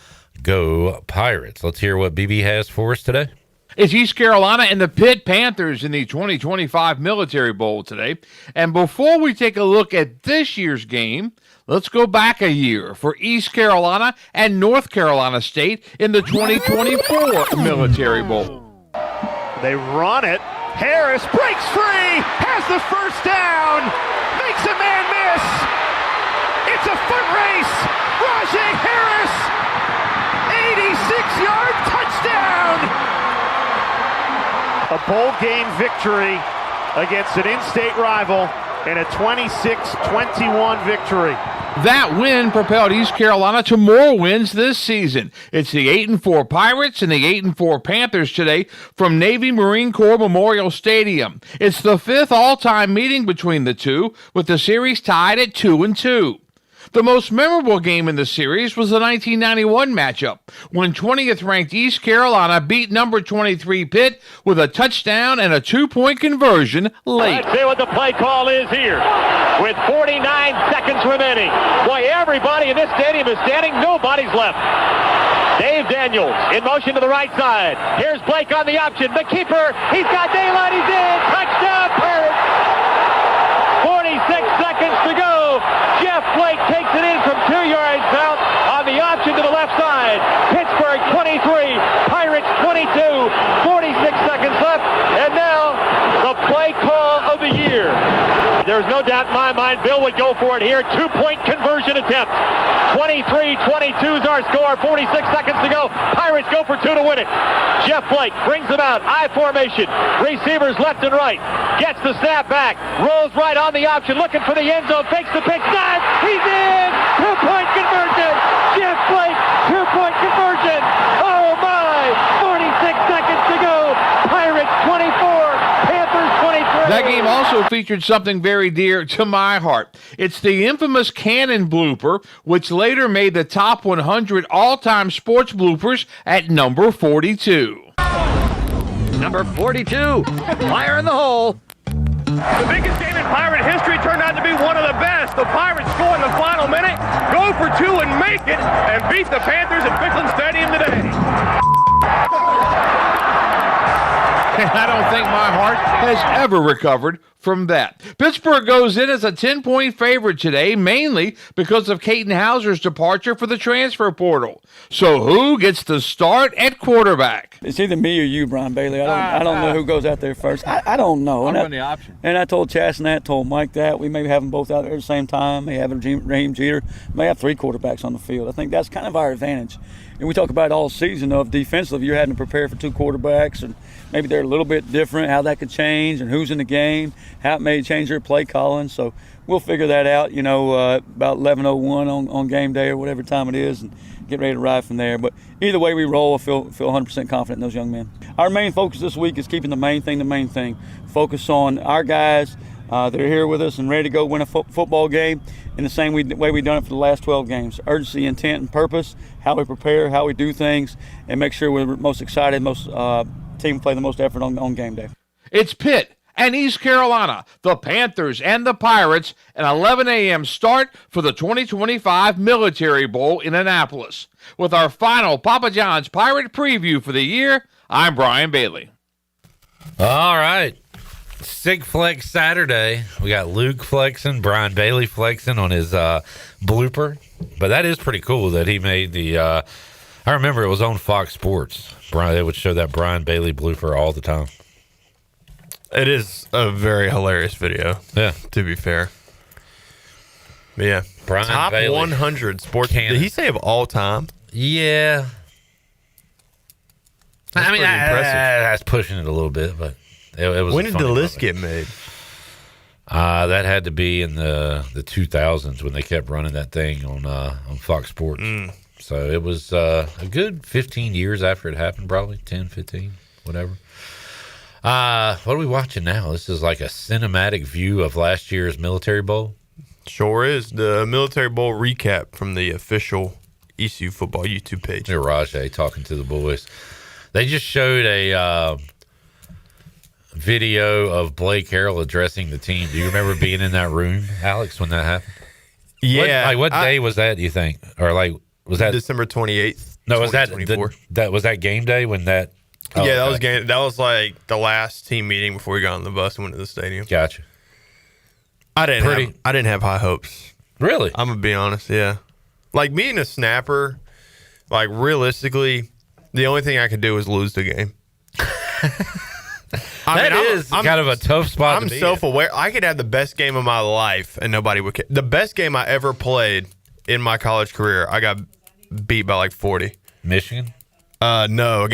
Go Pirates. Let's hear what BB has for us today. It's East Carolina and the Pitt Panthers in the 2025 Military Bowl today. And before we take a look at this year's game, let's go back a year for East Carolina and North Carolina State in the 2024 Military Bowl. They run it. Harris breaks free, has the first down, makes a man miss. It's a foot race. Rajay Harris, 86-yard touchdown. A bowl game victory against an in-state rival and a 26-21 victory. That win propelled East Carolina to more wins this season. It's the 8-4 Pirates and the 8-4 Panthers today from Navy Marine Corps Memorial Stadium. It's the 5th all-time meeting between the two, with the series tied at 2-2. The most memorable game in the series was the 1991 matchup, when 20th-ranked East Carolina beat number 23 Pitt with a touchdown and a 2-point conversion late. Let's see what the play call is here. With 49 seconds remaining. Boy, everybody in this stadium is standing. Nobody's left. Dave Daniels in motion to the right side. Here's Blake on the option. The keeper, he's got daylight. He's in. Touchdown, Pirates. 46 seconds to go. Jeff Blake takes it in from 2 yards out on the option to the left side. Pittsburgh 23, Pirates 22, 46 seconds left, and now the play call of the year. There's no doubt in my mind Bill would go for it here. 2-point conversion attempt. 23-22 is our score. 46 seconds to go. Pirates go for 2 to win it. Jeff Blake brings them out. I formation. Receivers left and right. Gets the snap back. Rolls right on the option. Looking for the end zone. Fakes the pick. Snap. He's in. 2-point conversion. Jeff Blake. 2-point conversion. Oh my. 46 seconds to go. Pirates 24. Panthers 23. That game also featured something very dear to my heart. It's the infamous cannon blooper, which later made the top 100 all-time sports bloopers at number 42. Number 42, fire in the hole. The biggest game in Pirate history turned out to be one of the best. The Pirates score in the final minute, go for 2 and make it, and beat the Panthers at Ficklen Stadium today. And I don't think my heart has ever recovered from that. Pittsburgh goes in as a 10-point favorite today, mainly because of Caden Hauser's departure for the transfer portal. So who gets the start at quarterback? It's either me or you, Brian Bailey. I don't know who goes out there first. I don't know. I'm running the option. And I told Chas and that, told Mike that. We may have them both out there at the same time. May have Raheem Jeter. May have 3 quarterbacks on the field. I think that's kind of our advantage. And we talk about it all season of defensive. You're having to prepare for 2 quarterbacks, and maybe they're a little bit different, how that could change and who's in the game, how it may change their play calling. So we'll figure that out, about 11:01 on game day or whatever time it is, and get ready to ride from there. But either way we roll, I feel 100% confident in those young men. Our main focus this week is keeping the main thing. Focus on our guys that are here with us and ready to go win a football game in the same way we've done it for the last 12 games. Urgency, intent, and purpose, how we prepare, how we do things, and make sure we're most excited, team play the most effort on game day. It's Pitt and East Carolina, the Panthers and the Pirates, an 11 a.m. start for the 2025 Military Bowl in Annapolis. With our final Papa John's Pirate preview for the year, I'm Brian Bailey. All right. Sig Flex Saturday. We got Luke flexing, Brian Bailey flexing on his blooper. But that is pretty cool that he made the I remember it was on Fox Sports. They would show that Brian Bailey blooper all the time. It is a very hilarious video. Yeah, to be fair. But yeah, Brian top Bailey, 100 sports. Did he say of all time? Yeah. That's pretty impressive. That's pushing it a little bit, but it was. When did the list get made? That had to be in the 2000s when they kept running that thing on Fox Sports. So it was a good 15 years after it happened, probably 10, 15, whatever. What are we watching now? This is like a cinematic view of last year's Military Bowl. Sure is. The Military Bowl recap from the official ECU football YouTube page. Here's Rajay talking to the boys. They just showed a video of Blake Harrell addressing the team. Do you remember being in that room, Alex, when that happened? Yeah. What day was that, do you think? Or was that December 28th? No, was that game day when that? Oh, yeah, that was game. That was like the last team meeting before we got on the bus and went to the stadium. Gotcha. I didn't have high hopes. Really? I'm gonna be honest. Yeah, like being a snapper, like realistically, the only thing I could do was lose the game. That is kind of a tough spot. I'm to be self-aware. I could have the best game of my life and nobody would care. The best game I ever played in my college career, I got beat by like 40. Michigan? No,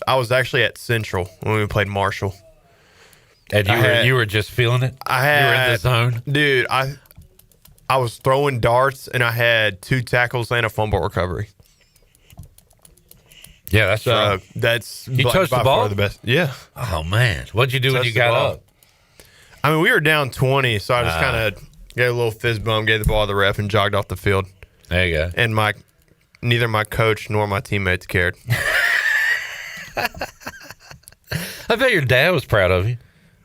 I was actually at Central when we played Marshall. And you were just feeling it? You were in the zone? Dude, I was throwing darts and I had 2 tackles and a fumble recovery. Yeah, that's right. You touched the ball? The best. Yeah. Oh, man. What'd you do when you got up? I mean, we were down 20, so I just kind of gave a little fist bump, gave the ball to the ref, and jogged off the field. There you go. And neither my coach nor my teammates cared. I bet your dad was proud of you.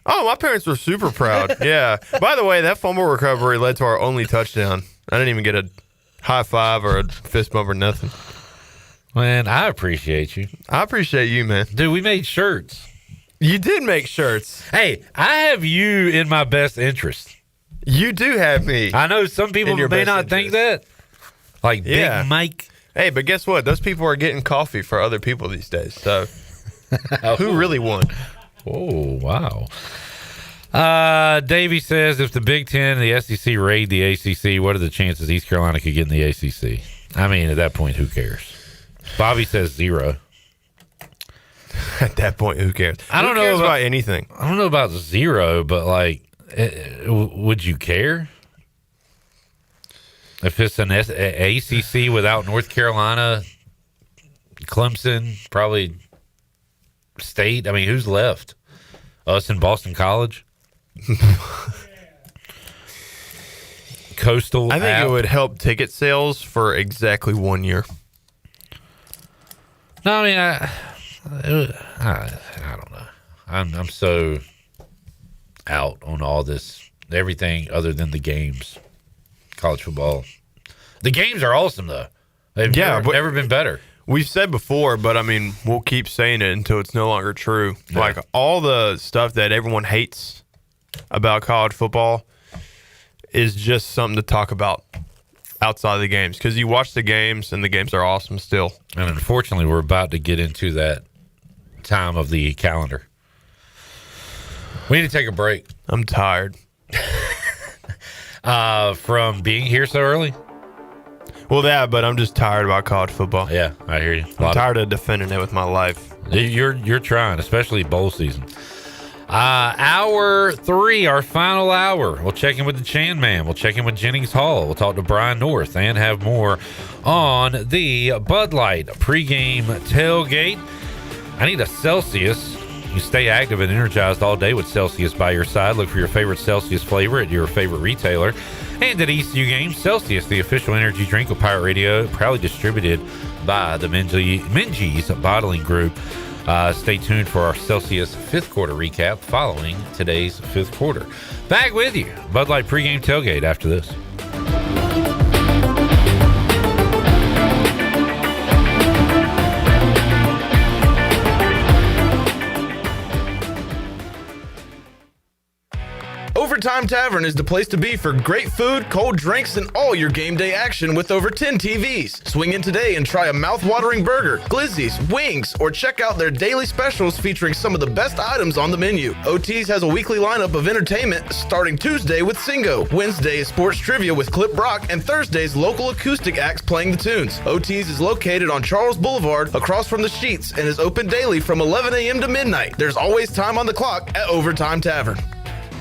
Oh, my parents were super proud. Yeah. By the way, that fumble recovery led to our only touchdown. I didn't even get a high five or a fist bump or nothing. Man, I appreciate you. I appreciate you, man. Dude, we made shirts. You did make shirts. Hey, I have you in my best interest. You do have me. I know some people may not think that. Like Big Mike. Hey, but guess what? Those people are getting coffee for other people these days. So who really won? Oh, wow. Davey says, if the Big Ten and the SEC raid the ACC, what are the chances East Carolina could get in the ACC? I mean, at that point, who cares? Bobby says 0. At that point, who cares? I don't know about anything. I don't know about 0, but like, would you care if it's an ACC without North Carolina, Clemson, probably State? I mean, who's left? Us in Boston College? Coastal. I think it would help ticket sales for exactly 1 year. No, I mean, I don't know. I'm so out on all this, everything other than the games, college football. The games are awesome, though. They've never been better. We've said before, but I mean, we'll keep saying it until it's no longer true. Yeah. Like all the stuff that everyone hates about college football is just something to talk about outside of the games, because you watch the games and the games are awesome still. And unfortunately, we're about to get into that time of the calendar. We need to take a break. I'm tired. From being here so early? Well, but I'm just tired about college football. Yeah, I hear you. I'm tired of defending it with my life. You're trying, especially bowl season. Hour 3, our final hour. We'll check in with the Chan Man. We'll check in with Jennings Hall. We'll talk to Brian North and have more on the Bud Light pregame tailgate. I need a Celsius. You stay active and energized all day with Celsius by your side. Look for your favorite Celsius flavor at your favorite retailer. And at ECU games, Celsius, the official energy drink of Pirate Radio, proudly distributed by the Minges Bottling Group. Stay tuned for our Celsius 5th quarter recap following today's 5th quarter. Back with you, Bud Light pregame tailgate after this. Overtime Tavern is the place to be for great food, cold drinks, and all your game day action with over 10 TVs. Swing in today and try a mouth-watering burger, glizzies, wings, or check out their daily specials featuring some of the best items on the menu. OT's has a weekly lineup of entertainment starting Tuesday with Singo, Wednesday is sports trivia with Clip Brock, and Thursday's local acoustic acts playing the tunes. OT's is located on Charles Boulevard across from the Sheets and is open daily from 11 a.m. to midnight. There's always time on the clock at Overtime Tavern.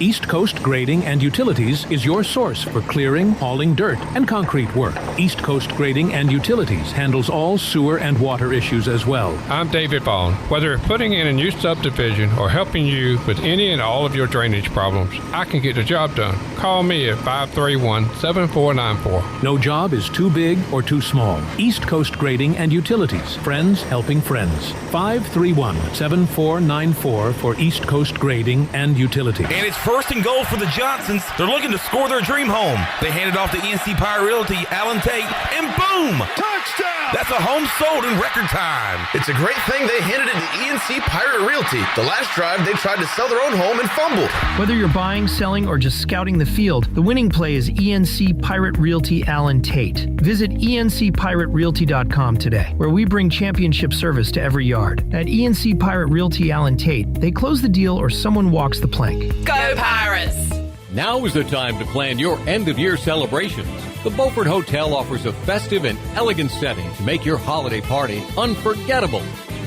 East Coast Grading and Utilities is your source for clearing, hauling dirt, and concrete work. East Coast Grading and Utilities handles all sewer and water issues as well. I'm David Bond. Whether putting in a new subdivision or helping you with any and all of your drainage problems, I can get the job done. Call me at 531-7494. No job is too big or too small. East Coast Grading and Utilities. Friends helping friends. 531-7494 for East Coast Grading and Utilities. And it's first and goal for the Johnsons. They're looking to score their dream home. They hand it off to ENC Pirate Realty, Alan Tate, and boom! Touchdown! That's a home sold in record time. It's a great thing they handed it to ENC Pirate Realty. The last drive, they tried to sell their own home and fumbled. Whether you're buying, selling, or just scouting the field, the winning play is ENC Pirate Realty Alan Tate. Visit encpiraterealty.com today, where we bring championship service to every yard. At ENC Pirate Realty Alan Tate, they close the deal or someone walks the plank. Go Pirates! Now is the time to plan your end-of-year celebrations. The Beaufort Hotel offers a festive and elegant setting to make your holiday party unforgettable.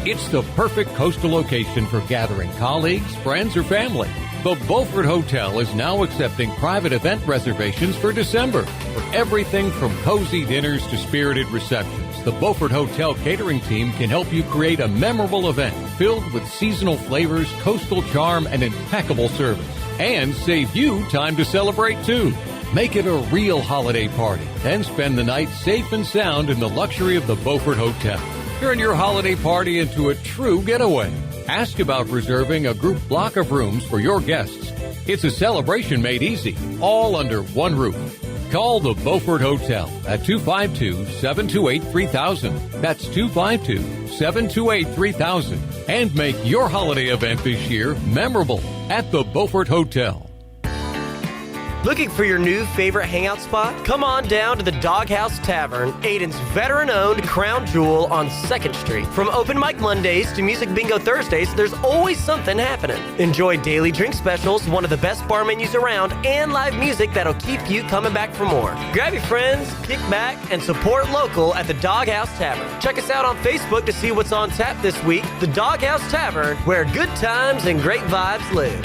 It's the perfect coastal location for gathering colleagues, friends, or family. The Beaufort Hotel is now accepting private event reservations for December. For everything from cozy dinners to spirited receptions, the Beaufort Hotel catering team can help you create a memorable event filled with seasonal flavors, coastal charm, and impeccable service. And save you time to celebrate, too. Make it a real holiday party, then spend the night safe and sound in the luxury of the Beaufort Hotel. Turn your holiday party into a true getaway. Ask about reserving a group block of rooms for your guests. It's a celebration made easy, all under one roof. Call the Beaufort Hotel at 252-728-3000. That's 252-728-3000. And make your holiday event this year memorable at the Beaufort Hotel. Looking for your new favorite hangout spot? Come on down to the Doghouse Tavern, Aiden's veteran-owned crown jewel on 2nd Street. From open mic Mondays to music bingo Thursdays, there's always something happening. Enjoy daily drink specials, one of the best bar menus around, and live music that'll keep you coming back for more. Grab your friends, kick back, and support local at the Doghouse Tavern. Check us out on Facebook to see what's on tap this week. The Doghouse Tavern, where good times and great vibes live.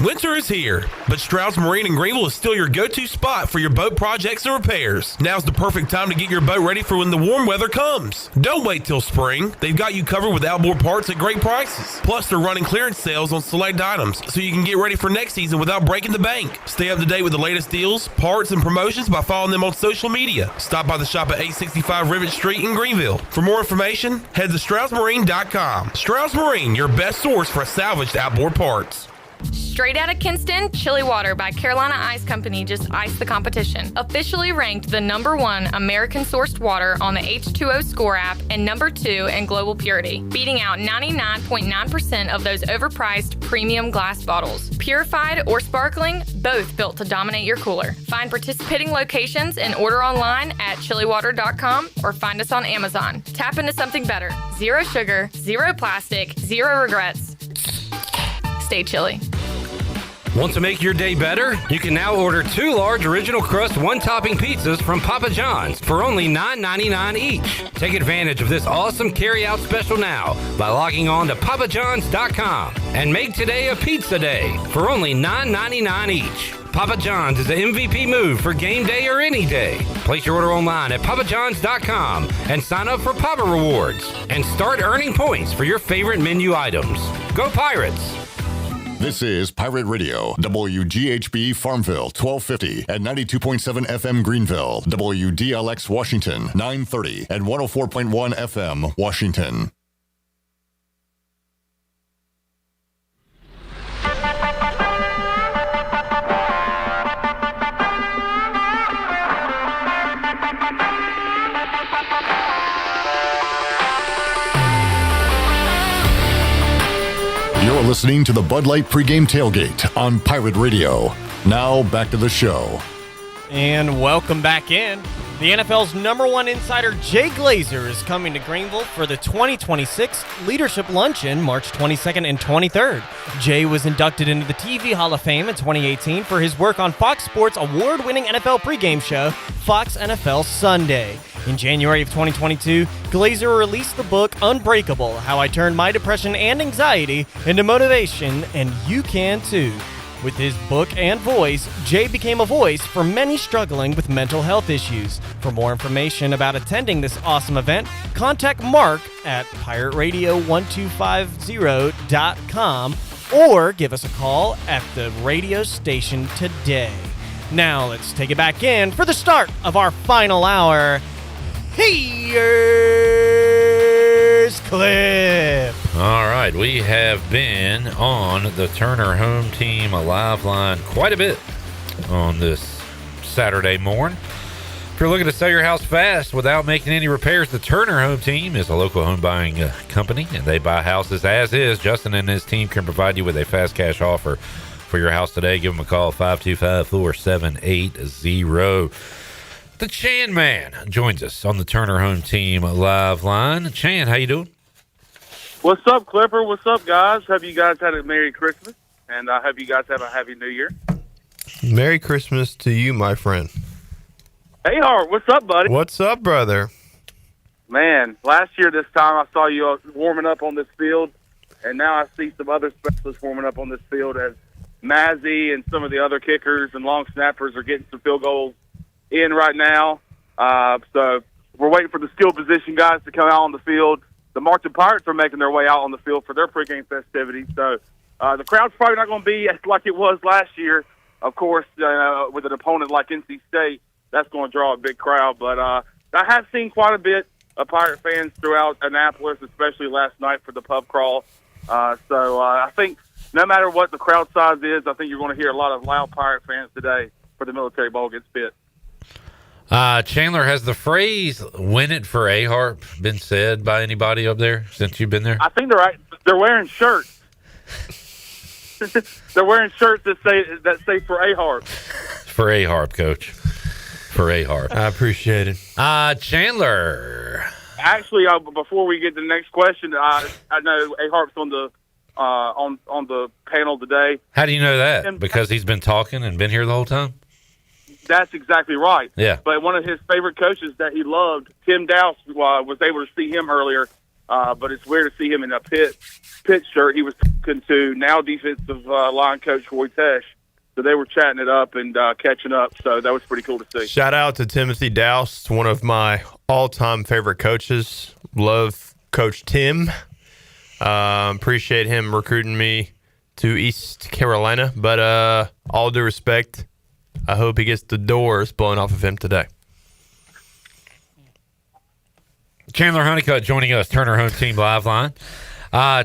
Winter is here, but Stroud's Marine in Greenville is still your go-to spot for your boat projects and repairs. Now's the perfect time to get your boat ready for when the warm weather comes. Don't wait till spring. They've got you covered with outboard parts at great prices. Plus, they're running clearance sales on select items, so you can get ready for next season without breaking the bank. Stay up to date with the latest deals, parts, and promotions by following them on social media. Stop by the shop at 865 Rivet Street in Greenville. For more information, head to StroudsMarine.com. Strouds Marine, your best source for salvaged outboard parts. Straight out of Kinston, Chili Water by Carolina Ice Company just iced the competition. Officially ranked the #1 American-sourced water on the H2O Score app and #2 in global purity, beating out 99.9% of those overpriced premium glass bottles. Purified or sparkling, both built to dominate your cooler. Find participating locations and order online at chiliwater.com or find us on Amazon. Tap into something better. Zero sugar, zero plastic, zero regrets. Stay chilly. Want to make your day better? You can now order 2 large original crust one-topping pizzas from Papa John's for only $9.99 each. Take advantage of this awesome carry-out special now by logging on to papajohns.com and make today a pizza day for only $9.99 each. Papa John's is the MVP move for game day or any day. Place your order online at papajohns.com and sign up for Papa Rewards and start earning points for your favorite menu items. Go Pirates! This is Pirate Radio, WGHB Farmville, 1250 at 92.7 FM Greenville, WDLX Washington, 930 and 104.1 FM Washington. You're listening to the Bud Light Pregame Tailgate on Pirate Radio. Now back to the show. And welcome back in. The NFL's #1 insider, Jay Glazer, is coming to Greenville for the 2026 Leadership Luncheon, March 22nd and 23rd. Jay was inducted into the TV Hall of Fame in 2018 for his work on Fox Sports' award-winning NFL pregame show, Fox NFL Sunday. In January of 2022, Glazer released the book Unbreakable, How I Turned My Depression and Anxiety into Motivation, and You Can Too. With his book and voice, Jay became a voice for many struggling with mental health issues. For more information about attending this awesome event, contact Mark at pirateradio1250.com or give us a call at the radio station today. Now let's take it back in for the start of our final hour. Here's Cliff. All right, we have been on the Turner Home Team live line quite a bit on this Saturday morning. If you're looking to sell your house fast without making any repairs, the Turner Home Team is a local home buying company, and they buy houses as is. Justin and his team can provide you with a fast cash offer for your house today. Give them a call, 525-4780. The Chan Man joins us on the Turner Home Team live line. Chan, how you doing? What's up, Clipper? What's up, guys? Hope you guys had a Merry Christmas, and I hope you guys have a Happy New Year. Merry Christmas to you, my friend. Hey, Hart, what's up, buddy? What's up, brother? Man, last year this time I saw you warming up on this field, and now I see some other specialists warming up on this field as Mazzy and some of the other kickers and long snappers are getting some field goals in right now. So we're waiting for the skill position guys to come out on the field. The Mart Pirates are making their way out on the field for their pregame festivities. So the crowd's probably not going to be like it was last year. Of course, with an opponent like NC State, that's going to draw a big crowd. But I have seen quite a bit of Pirate fans throughout Annapolis, especially last night for the pub crawl. So I think no matter what the crowd size is, I think you're going to hear a lot of loud Pirate fans today for the Military Bowl against Pitt. Chandler, has the phrase "win it for A-Harp" been said by anybody up there since you've been there? I think they're wearing shirts. They're wearing shirts that say for A-Harp. For A-Harp, Coach. For A-Harp. I appreciate it. Chandler. Actually, before we get to the next question, I know A-Harp's on the panel today. How do you know that? Because he's been talking and been here the whole time? That's exactly right. Yeah. But one of his favorite coaches that he loved, Tim Dowse, was able to see him earlier. But it's weird to see him in a Pitt shirt. He was talking to now defensive line coach Roy Tesh. So they were chatting it up and catching up. So that was pretty cool to see. Shout out to Timothy Dowse, one of my all-time favorite coaches. Love Coach Tim. Appreciate him recruiting me to East Carolina. But all due respect, I hope he gets the doors blown off of him today. Chandler Honeyut joining us, Turner Home Team live line.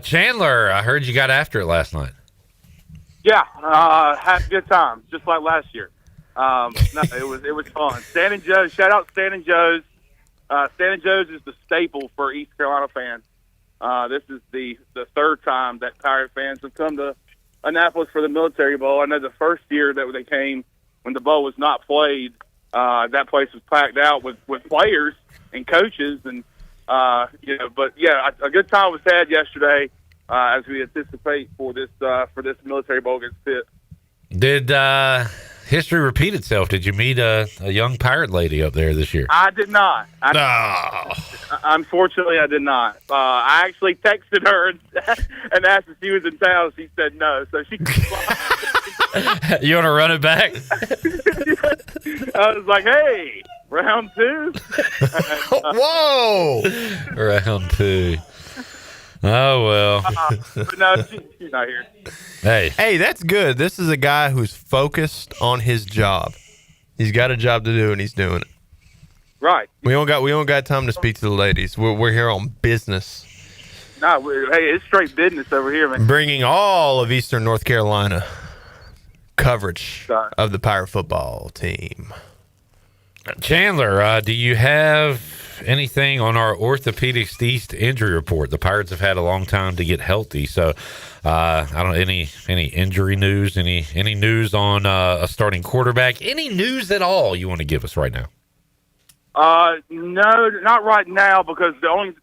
Chandler, I heard you got after it last night. Yeah, had a good time, just like last year. No, it was fun. Stan and Joe's, shout out Stan and Joe's. Stan and Joe's is the staple for East Carolina fans. This is the third time that Pirate fans have come to Annapolis for the Military Bowl. I know the first year that they came, when the bowl was not played, that place was packed out with players and coaches, and But yeah, a good time was had yesterday as we anticipate for this Military Bowl against Pitt. Did history repeat itself? Did you meet a young Pirate lady up there this year? I did not. Unfortunately, I did not. I actually texted her and asked if she was in town. She said no, so she. You want to run it back? I was like, "Hey, round two." Whoa! Round two. Oh, well. But no, she's not here. Hey, that's good. This is a guy who's focused on his job. He's got a job to do, and he's doing it. Right. We don't got time to speak to the ladies. We're here on business. No, hey, it's straight business over here, man. Bringing all of Eastern North Carolina coverage of the Pirate football team. Chandler, do you have anything on our Orthopedics East injury report? The Pirates have had a long time to get healthy, so I don't any injury news, any news on a starting quarterback, any news at all you want to give us right now? No, not right now, because they only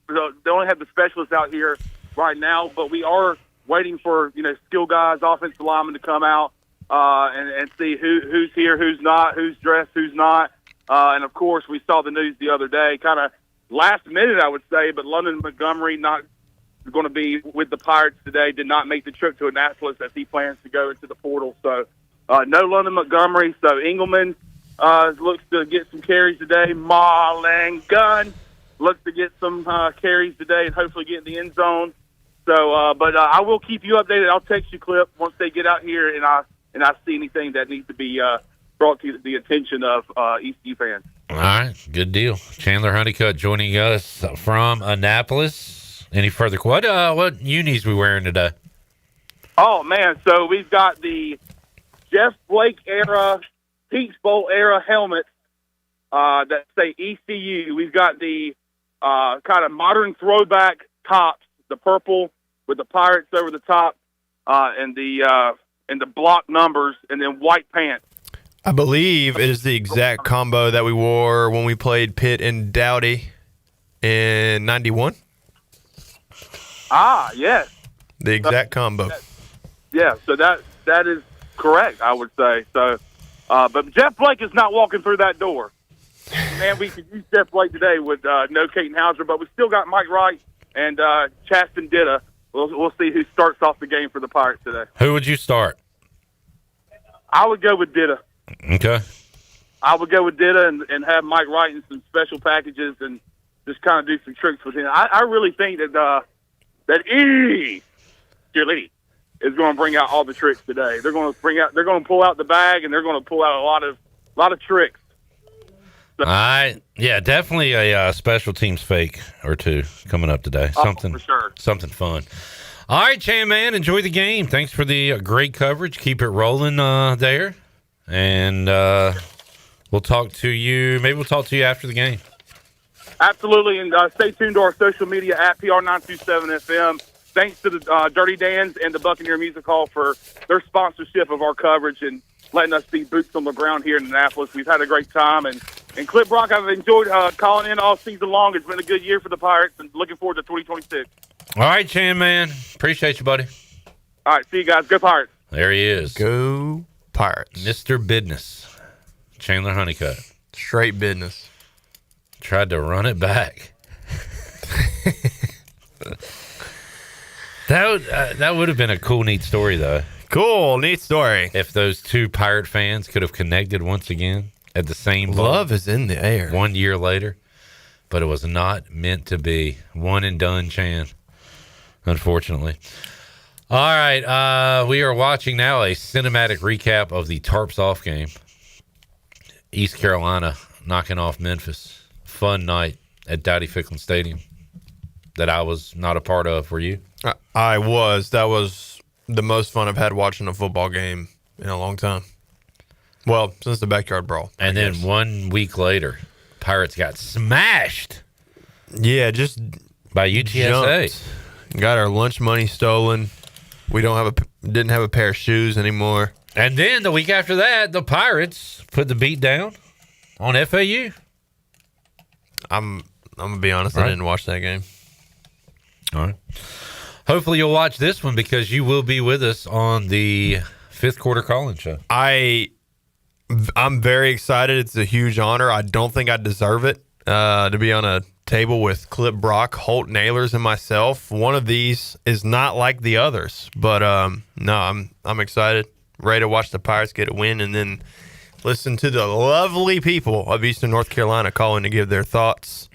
have the specialists out here right now. But we are waiting for skill guys, offensive linemen to come out and see who's here, who's not, who's dressed, who's not. And of course, we saw the news the other day, kind of last minute, I would say. But London Montgomery not going to be with the Pirates today. Did not make the trip to Annapolis as he plans to go into the portal. So no London Montgomery. So Engelman looks to get some carries today. Marlon Gunn looks to get some carries today and hopefully get in the end zone. So, but I will keep you updated. I'll text you, Clip, once they get out here and I see anything that needs to be brought to the attention of ECU fans. All right, good deal. Chandler Honeyut joining us from Annapolis. Any further? What unis we wearing today? Oh man, so we've got the Jeff Blake era, Peach Bowl era helmets that say ECU. We've got the kind of modern throwback tops, the purple with the Pirates over the top, and the block numbers, and then white pants. I believe it is the exact combo that we wore when we played Pitt and Dowdy in 91. Ah, yes. The exact combo. Yeah, so that is correct, I would say. So, but Jeff Blake is not walking through that door. Man, we could use Jeff Blake today with no Caton Hauser, but we still got Mike Wright and Chaston Ditta. We'll see who starts off the game for the Pirates today. Who would you start? I would go with Ditta. Okay. I would go with Ditta and have Mike Wright in some special packages and just kind of do some tricks with him. I really think that Cheerleading is going to bring out all the tricks today. They're going to pull out the bag, and they're going to pull out a lot of tricks. All right. Yeah, definitely a special teams fake or two coming up today. Something for sure. Something fun. All right, Chan, man, enjoy the game. Thanks for the great coverage. Keep it rolling there. And we'll talk to you. Maybe we'll talk to you after the game. Absolutely, and stay tuned to our social media at PR927FM. Thanks to the Dirty Dans and the Buccaneer Music Hall for their sponsorship of our coverage and letting us be boots on the ground here in Annapolis. We've had a great time. And Clip Brock, I've enjoyed calling in all season long. It's been a good year for the Pirates, and looking forward to 2026. All right, Chan, man. Appreciate you, buddy. All right, see you guys. Go Pirates. There he is. Go Pirates. Mr. Business. Chandler Honeyut. Straight business. Tried to run it back. That would have been a cool, neat story, though. Cool, neat story. If those two Pirate fans could have connected once again at the same bowl. Love is in the air. 1 year later. But it was not meant to be. One and done, Chan. Unfortunately. All right, we are watching now a cinematic recap of the Tarps off game. East Carolina knocking off Memphis. Fun night at Dowdy Ficklin Stadium that I was not a part of. Were you? I was. That was the most fun I've had watching a football game in a long time. Well, since the backyard brawl. And then 1 week later, Pirates got smashed. Yeah, just by UTSA. Jumped. Got our lunch money stolen. We didn't have a pair of shoes anymore. And then the week after that, the Pirates put the beat down on FAU. I'm gonna be honest, I didn't watch that game. All right. Hopefully you'll watch this one because you will be with us on the fifth quarter call-in show. I'm very excited. It's a huge honor. I don't think I deserve it to be on a table with Clip Brock, Holt Nailers, and myself. One of these is not like the others, but no, I'm excited. Ready to watch the Pirates get a win and then listen to the lovely people of Eastern North Carolina calling to give their thoughts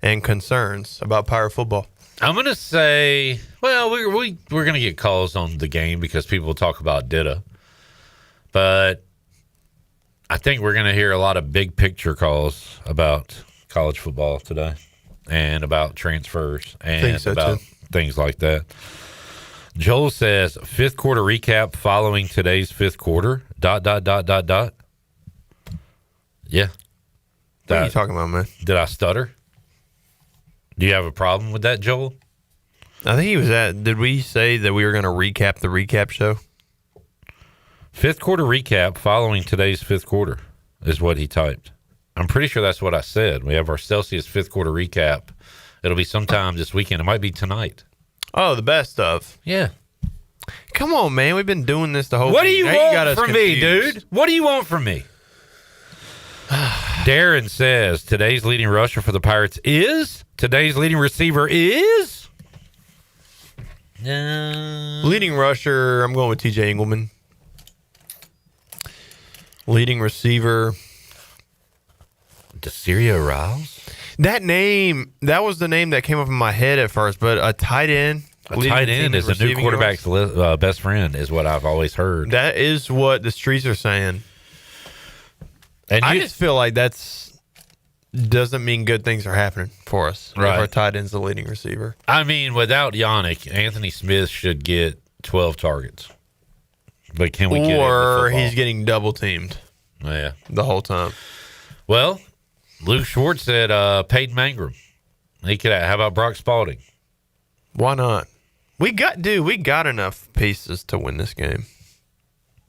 and concerns about Pirate football. I'm going to say, well, we're going to get calls on the game because people talk about Ditta. But I think we're going to hear a lot of big picture calls about college football today and about transfers and about things like that. Joel says, fifth quarter recap following today's fifth quarter, ... Yeah. What are you talking about, man? Did I stutter? Do you have a problem with that, Joel? I think he was did we say that we were going to recap the recap show? Fifth quarter recap following today's fifth quarter is what he typed. I'm pretty sure that's what I said. We have our Celsius fifth quarter recap. It'll be sometime this weekend. It might be tonight. Oh, the best of. Yeah. Come on, man. We've been doing this the whole What do week. you Now want from me, dude? What do you want from me? Darren says today's leading rusher for the Pirates is? Today's leading receiver is? Leading rusher, I'm going with TJ Engelman. Leading receiver, DeSirio Riles? That was the name that came up in my head at first, but a tight end. A tight end is a new quarterback's best friend, is what I've always heard. That is what the streets are saying. And I just feel like doesn't mean good things are happening for us. Right. If our tight end's the leading receiver. I mean, without Yannick, Anthony Smith should get 12 targets. But can we get Or he's getting double teamed. Yeah. The whole time. Well, Luke Schwartz said Peyton Mangrum. How about Brock Spalding? Why not? We got enough pieces to win this game.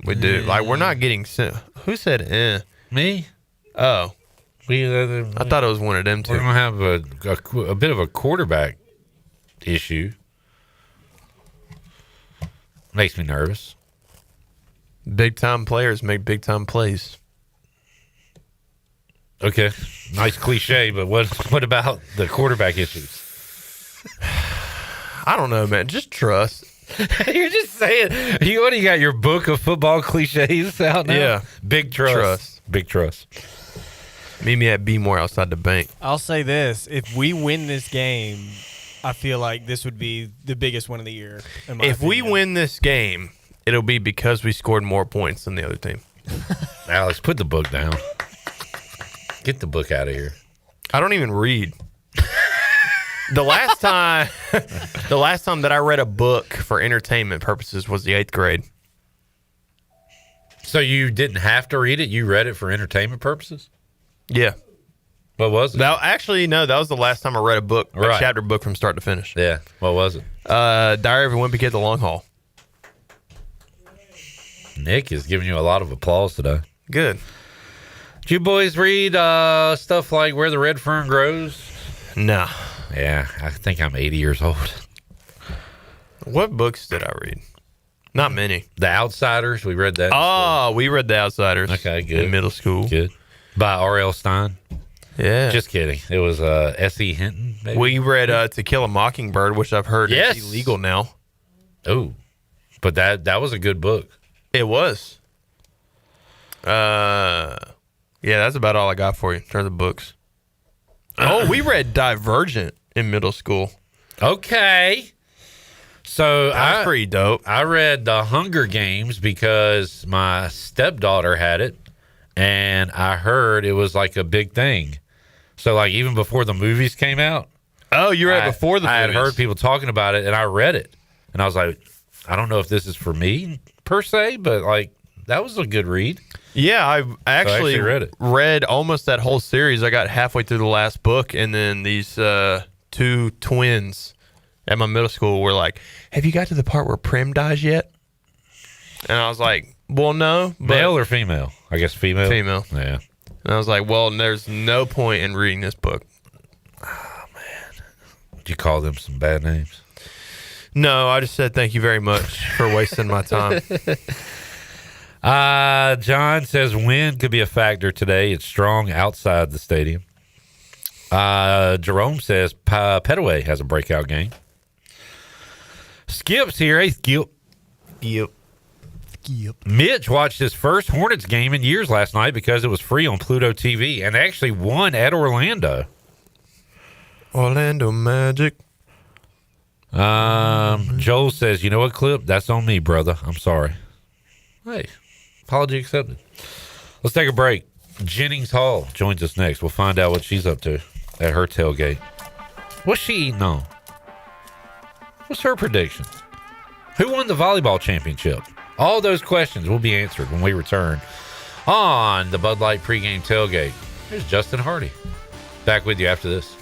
We do. Like, we're not getting sent. Who said eh? Me? Oh. I thought it was one of them two. We're going to have a bit of a quarterback issue. Makes me nervous. Big time players make big time plays. Okay. Nice cliche, but what about the quarterback issues? I don't know, man. Just trust. You're just saying. You got your book of football cliches out now? Yeah. Big trust. Big trust. Meet me at Be More outside the bank. I'll say this. If we win this game, I feel like this would be the biggest win of the year. If we win this game, it'll be because we scored more points than the other team. Alex, put the book down. Get the book out of here. I don't even read. The last time that I read a book for entertainment purposes was the 8th grade. So you didn't have to read it? You read it for entertainment purposes? Yeah. What was it? Actually, no. That was the last time I read a book, a chapter book from start to finish. Yeah. What was it? Diary of a Wimpy Kid: The Long Haul. Nick is giving you a lot of applause today. Good. Did you boys read stuff like Where the Red Fern Grows? No. Yeah, I think I'm 80 years old. What books did I read? Not many. The Outsiders, we read that. Oh, we read The Outsiders. Okay, good. In middle school. Good. By R.L. Stein. Yeah. Just kidding. It was S.E. Hinton, maybe? We read To Kill a Mockingbird, which I've heard is illegal now. Oh, but that was a good book. It was. Yeah, that's about all I got for you in terms of books. Oh, we read Divergent in middle school. Okay. So That's pretty dope. I read The Hunger Games because my stepdaughter had it, and I heard it was like a big thing. So like even before the movies came out. Oh, you read before the movies. I had heard people talking about it, and I read it. And I was like, I don't know if this is for me per se, but like that was a good read. Yeah, I actually read it. Read almost that whole series. I got halfway through the last book, and then these two twins at my middle school were like, "Have you got to the part where Prim dies yet?" And I was like, "Well, no." Male or female? I guess female. Female. Yeah. And I was like, "Well, there's no point in reading this book." Oh man, did you call them some bad names? No, I just said thank you very much for wasting my time. John says wind could be a factor today. It's strong outside the stadium. Jerome says Petaway has a breakout game. Skip's here. Hey, Skip. Yep. Mitch watched his first Hornets game in years last night because it was free on Pluto TV and actually won at Orlando. Orlando Magic. Joel says, you know what, Clip? That's on me, brother. I'm sorry. Hey, apology accepted. Let's take a break. Jennings Hall joins us next. We'll find out what she's up to at her tailgate. What's she eating on? What's her prediction? Who won the volleyball championship? All those questions will be answered when we return on the Bud Light pregame tailgate. Here's Justin Hardy. Back with you after this.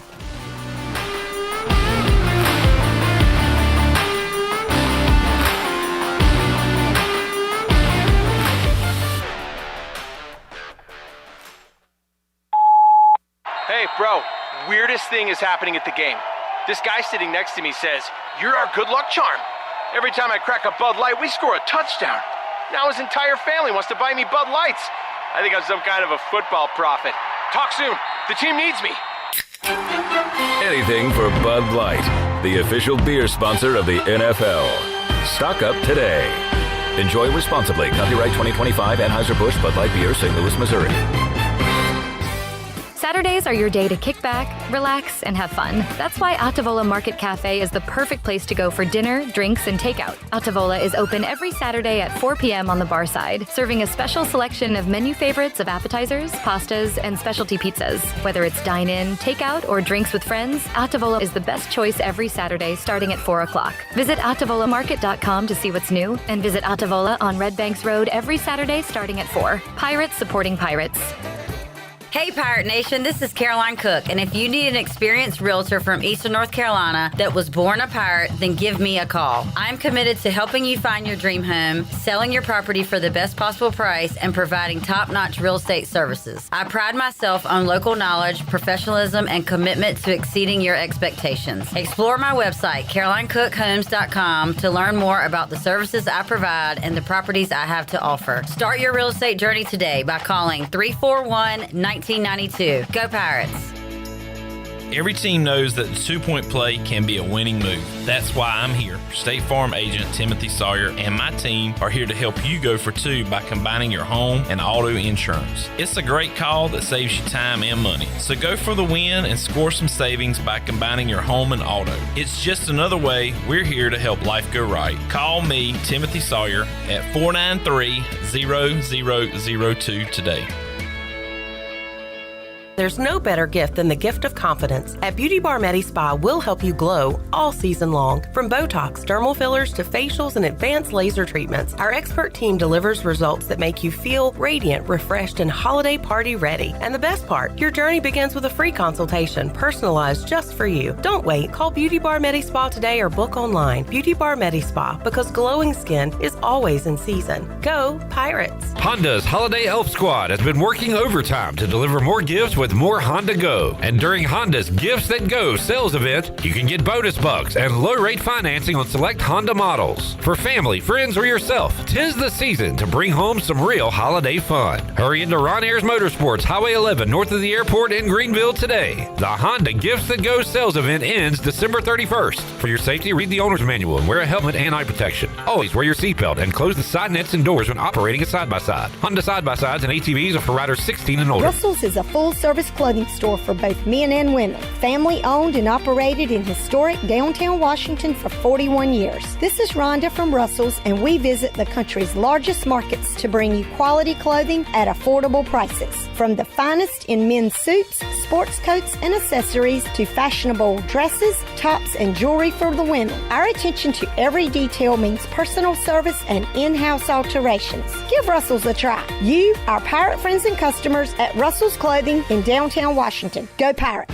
Hey, bro, weirdest thing is happening at the game. This guy sitting next to me says, "You're our good luck charm. Every time I crack a Bud Light, we score a touchdown." Now his entire family wants to buy me Bud Lights. I think I'm some kind of a football prophet. Talk soon. The team needs me. anything for Bud Light, the official beer sponsor of the NFL. Stock up today. Enjoy responsibly. Copyright 2025 Anheuser-Busch Bud Light Beer, St. Louis, Missouri. Saturdays are your day to kick back, relax, and have fun. That's why Autovola Market Cafe is the perfect place to go for dinner, drinks, and takeout. Autovola is open every Saturday at 4 p.m. on the bar side, serving a special selection of menu favorites of appetizers, pastas, and specialty pizzas. Whether it's dine-in, takeout, or drinks with friends, Autovola is the best choice every Saturday starting at 4 o'clock. Visit AutovolaMarket.com to see what's new, and visit Autovola on Red Banks Road every Saturday starting at 4. Pirates supporting pirates. Hey Pirate Nation, this is Caroline Cook, and if you need an experienced realtor from Eastern North Carolina that was born a pirate, then give me a call. I'm committed to helping you find your dream home, selling your property for the best possible price, and providing top-notch real estate services. I pride myself on local knowledge, professionalism, and commitment to exceeding your expectations. Explore my website, CarolineCookHomes.com, to learn more about the services I provide and the properties I have to offer. Start your real estate journey today by calling 341-1992. Go Pirates. Every team knows that the two-point play can be a winning move. That's why I'm here. State Farm agent Timothy Sawyer and my team are here to help you go for two by combining your home and auto insurance. It's a great call that saves you time and money. So go for the win and score some savings by combining your home and auto. It's just another way we're here to help life go right. Call me, Timothy Sawyer, at 493-0002 today. There's no better gift than the gift of confidence. At Beauty Bar Medi Spa, we'll help you glow all season long. From Botox, dermal fillers, to facials and advanced laser treatments, our expert team delivers results that make you feel radiant, refreshed, and holiday party ready. And the best part, your journey begins with a free consultation, personalized just for you. Don't wait. Call Beauty Bar Medi Spa today or book online. Beauty Bar Medi Spa, because glowing skin is always in season. Go Pirates! Honda's Holiday Elf Squad has been working overtime to deliver more gifts with more Honda Go. And during Honda's Gifts That Go sales event, you can get bonus bucks and low rate financing on select Honda models. For family, friends, or yourself, 'tis the season to bring home some real holiday fun. Hurry into Ron Ayers Motorsports, Highway 11, north of the airport in Greenville today. The Honda Gifts That Go sales event ends December 31st. For your safety, read the owner's manual and wear a helmet and eye protection. Always wear your seatbelt and close the side nets and doors when operating a side-by-side. Honda side-by-sides and ATVs are for riders 16 and older. Russell's is a full-service clothing store for both men and women. Family owned and operated in historic downtown Washington for 41 years. This is Rhonda from Russell's, and we visit the country's largest markets to bring you quality clothing at affordable prices. From the finest in men's suits, sports coats, and accessories to fashionable dresses, tops, and jewelry for the women. Our attention to every detail means personal service and in-house alterations. Give Russell's a try. You, our pirate friends and customers at Russell's Clothing in downtown Washington. Go Pirates!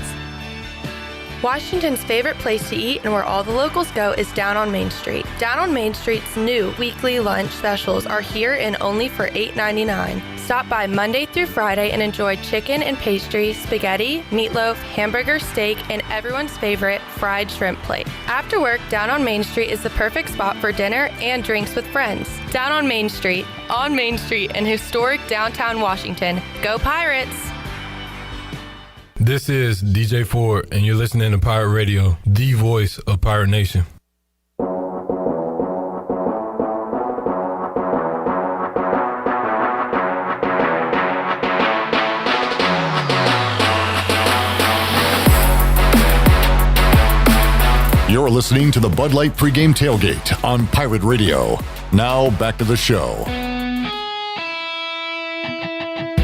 Washington's favorite place to eat and where all the locals go is Down on Main Street. Down on Main Street's new weekly lunch specials are here and only for $8.99. Stop by Monday through Friday and enjoy chicken and pastry, spaghetti, meatloaf, hamburger steak, and everyone's favorite fried shrimp plate. After work, Down on Main Street is the perfect spot for dinner and drinks with friends. Down on Main Street in historic downtown Washington. Go Pirates! This is DJ Ford, and you're listening to Pirate Radio, the voice of Pirate Nation. You're listening to the Bud Light Pregame Tailgate on Pirate Radio. Now, back to the show.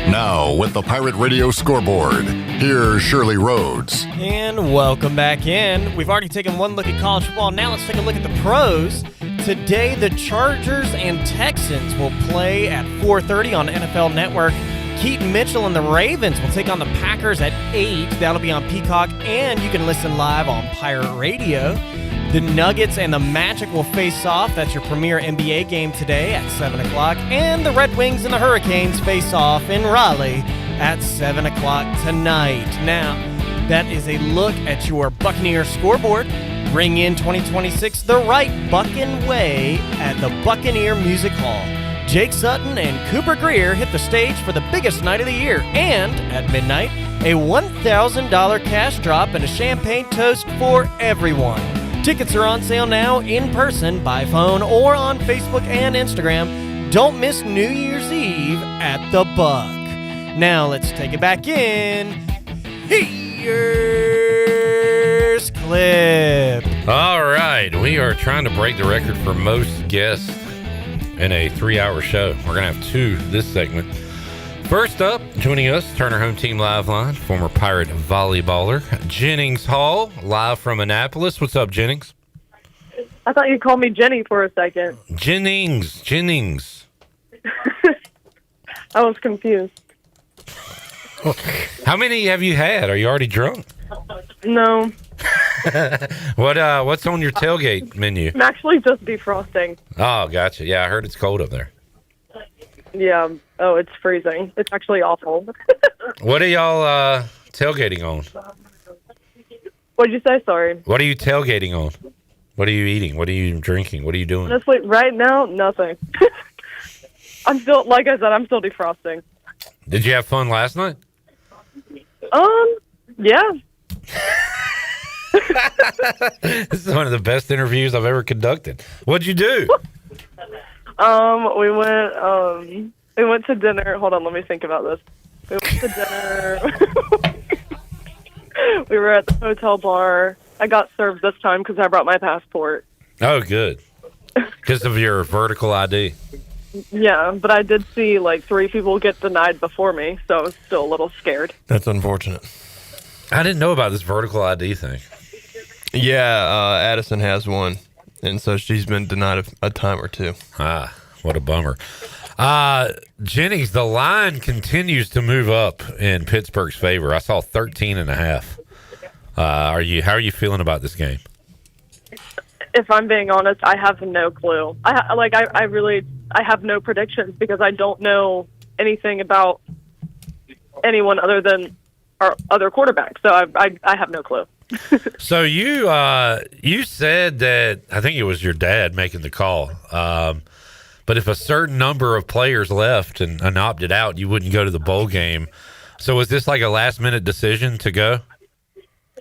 Now, with the Pirate Radio scoreboard, here's Shirley Rhodes. And welcome back in. We've already taken one look at college football. Now let's take a look at the pros. Today, the Chargers and Texans will play at 4:30 on NFL Network. Keaton Mitchell and the Ravens will take on the Packers at 8. That'll be on Peacock, and you can listen live on Pirate Radio. The Nuggets and the Magic will face off. That's your premier NBA game today at 7 o'clock. And the Red Wings and the Hurricanes face off in Raleigh at 7 o'clock tonight. Now, that is a look at your Buccaneer scoreboard. Ring in 2026 the right Buccan way at the Buccaneer Music Hall. Jake Sutton and Cooper Greer hit the stage for the biggest night of the year. And at midnight, a $1,000 cash drop, and a champagne toast for everyone. Tickets are on sale now in person, by phone, or on Facebook and Instagram. Don't miss New Year's Eve at the Buck. Now let's take it back in. Here's Clip. All right, we are trying to break the record for most guests in a 3-hour show. We're going to have 2 this segment. First up, joining us, Turner Home Team Live Line, former Pirate volleyballer, Jennings Hall, live from Annapolis. What's up, Jennings? I thought you called me Jenny for a second. Jennings. I was confused. How many have you had? Are you already drunk? No. What's on your tailgate menu? I'm actually just defrosting. Oh, gotcha. Yeah, I heard it's cold up there. Yeah. Oh, it's freezing. It's actually awful. What are y'all tailgating on? What'd you say? Sorry. What are you tailgating on? What are you eating? What are you drinking? What are you doing? Honestly, right now, nothing. I'm still, like I said, I'm still defrosting. Did you have fun last night? Yeah. This is one of the best interviews I've ever conducted. What'd you do? We went to dinner. Hold on, let me think about this. We went to dinner. We were at the hotel bar. I got served this time because I brought my passport. Oh, good. Because of your vertical ID. Yeah, but I did see like 3 people get denied before me, so I was still a little scared. That's unfortunate. I didn't know about this vertical ID thing. Yeah, Addison has one, and so she's been denied a time or 2. Ah, what a bummer. Jennings, the line continues to move up in Pittsburgh's favor. I saw 13.5. How are you feeling about this game? If I'm being honest, I have no clue. I have no predictions because I don't know anything about anyone other than our other quarterback. So I have no clue. So you said that, I think it was your dad making the call, but if a certain number of players left and opted out, you wouldn't go to the bowl game. So was this like a last-minute decision to go?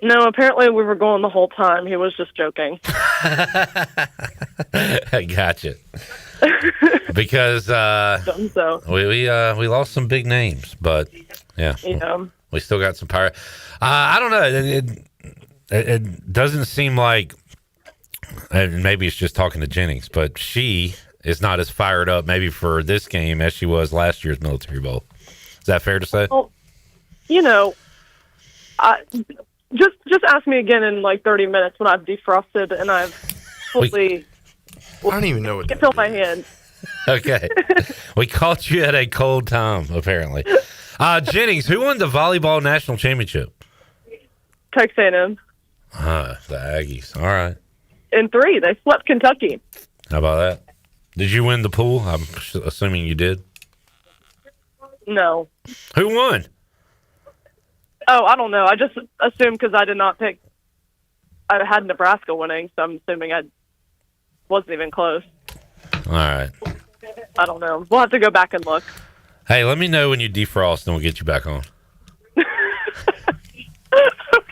No, apparently we were going the whole time. He was just joking. I gotcha. Because we lost some big names, but yeah. We still got some power. I don't know. It doesn't seem like, and maybe it's just talking to Jennings, but she is not as fired up maybe for this game as she was last year's Military Bowl. Is that fair to say? Well, just ask me again in like 30 minutes when I've defrosted and I've fully. I don't even know what. Can feel my hand. Okay, we caught you at a cold time apparently. Jennings, who won the volleyball national championship? Texas A&M. The Aggies. All right. In 3, they swept Kentucky. How about that? Did you win the pool? I'm assuming you did. No. Who won? Oh, I don't know. I just assumed because I did not pick. I had Nebraska winning, so I'm assuming I wasn't even close. All right. I don't know. We'll have to go back and look. Hey, let me know when you defrost, and we'll get you back on.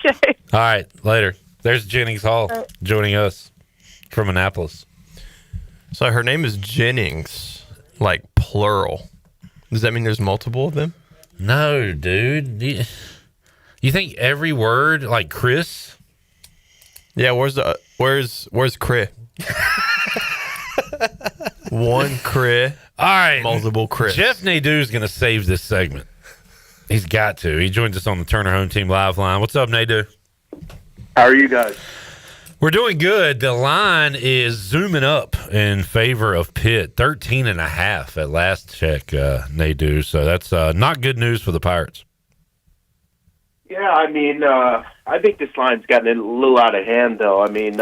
Okay. All right, later. There's Jennings Hall joining us from Annapolis. So her name is Jennings, like plural. Does that mean there's multiple of them? No, dude. You think every word, like Chris? Yeah, where's Chris? One Chris. All right. Multiple Chris. Jeff Nadeau's going to save this segment. He's got to. He joins us on the Turner Home Team Live Line. What's up, Nadeau? How are you guys? We're doing good. The line is zooming up in favor of Pitt. 13.5 at last check, Nadeau. So that's not good news for the Pirates. Yeah, I mean, I think this line's gotten a little out of hand, though. I mean,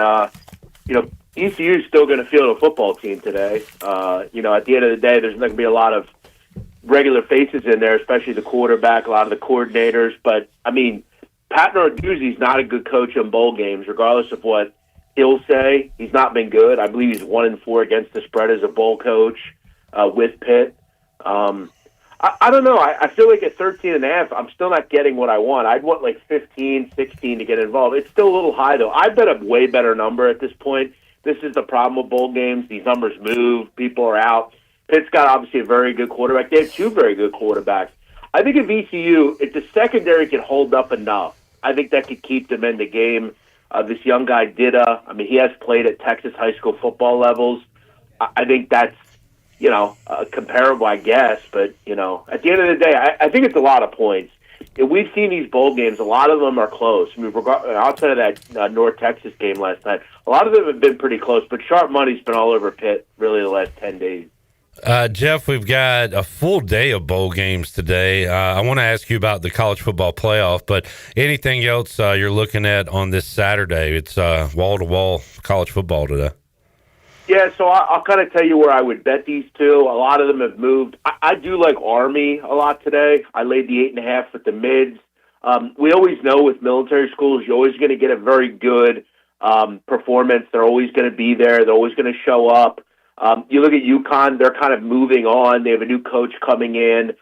ECU is still going to field a football team today. At the end of the day, there's not going to be a lot of regular faces in there, especially the quarterback, a lot of the coordinators. But, I mean, Pat Narduzzi's not a good coach in bowl games, regardless of what he'll say. He's not been good. I believe he's 1-4 against the spread as a bowl coach with Pitt. I don't know. I feel like at 13.5, I'm still not getting what I want. I'd want like 15, 16 to get involved. It's still a little high, though. I bet a way better number at this point. This is the problem with bowl games. These numbers move. People are out. Pitt's got obviously a very good quarterback. They have two very good quarterbacks. I think if ECU, if the secondary can hold up enough, I think that could keep them in the game. This young guy, Dida, I mean, he has played at Texas high school football levels. I think that's, comparable, I guess. But, at the end of the day, I think it's a lot of points. And we've seen these bowl games. A lot of them are close. I mean, outside of that North Texas game last night, a lot of them have been pretty close. But sharp money's been all over Pitt really the last 10 days. Jeff, we've got a full day of bowl games today. I want to ask you about the college football playoff, but anything else you're looking at on this Saturday? It's wall-to-wall college football today. Yeah, so I'll kind of tell you where I would bet these two. A lot of them have moved. I do like Army a lot today. I laid the 8.5 with the mids. We always know with military schools, you're always going to get a very good performance. They're always going to be there. They're always going to show up. You look at UConn, they're kind of moving on. They have a new coach coming in.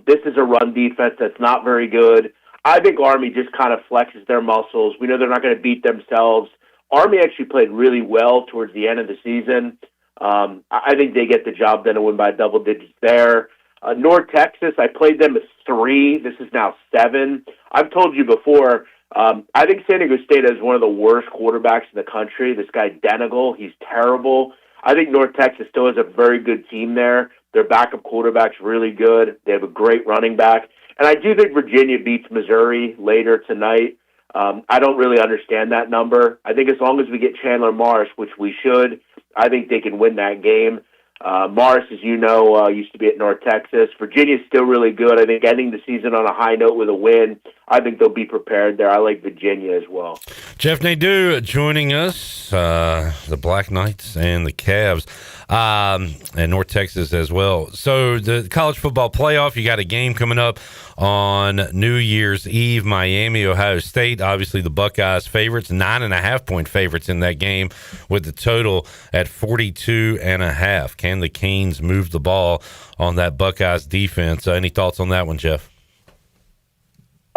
This is a run defense that's not very good. I think Army just kind of flexes their muscles. We know they're not going to beat themselves. Army actually played really well towards the end of the season. I think they get the job done and win by double digits there. North Texas, I played them at 3. This is now 7. I've told you before, I think San Diego State has one of the worst quarterbacks in the country. This guy, Denegal, he's terrible. I think North Texas still has a very good team there. Their backup quarterback's really good. They have a great running back. And I do think Virginia beats Missouri later tonight. I don't really understand that number. I think as long as we get Chandler Morris, which we should, I think they can win that game. Morris, as you know, used to be at North Texas. Virginia's still really good. I think ending the season on a high note with a win, I think they'll be prepared there. I like Virginia as well. Jeff Nadeau joining us, the Black Knights and the Cavs, and North Texas as well. So the college football playoff, you got a game coming up on New Year's Eve, Miami, Ohio State. Obviously the Buckeyes favorites, 9.5-point favorites in that game with the total at 42.5. Can the Canes move the ball on that Buckeyes defense? Any thoughts on that one, Jeff?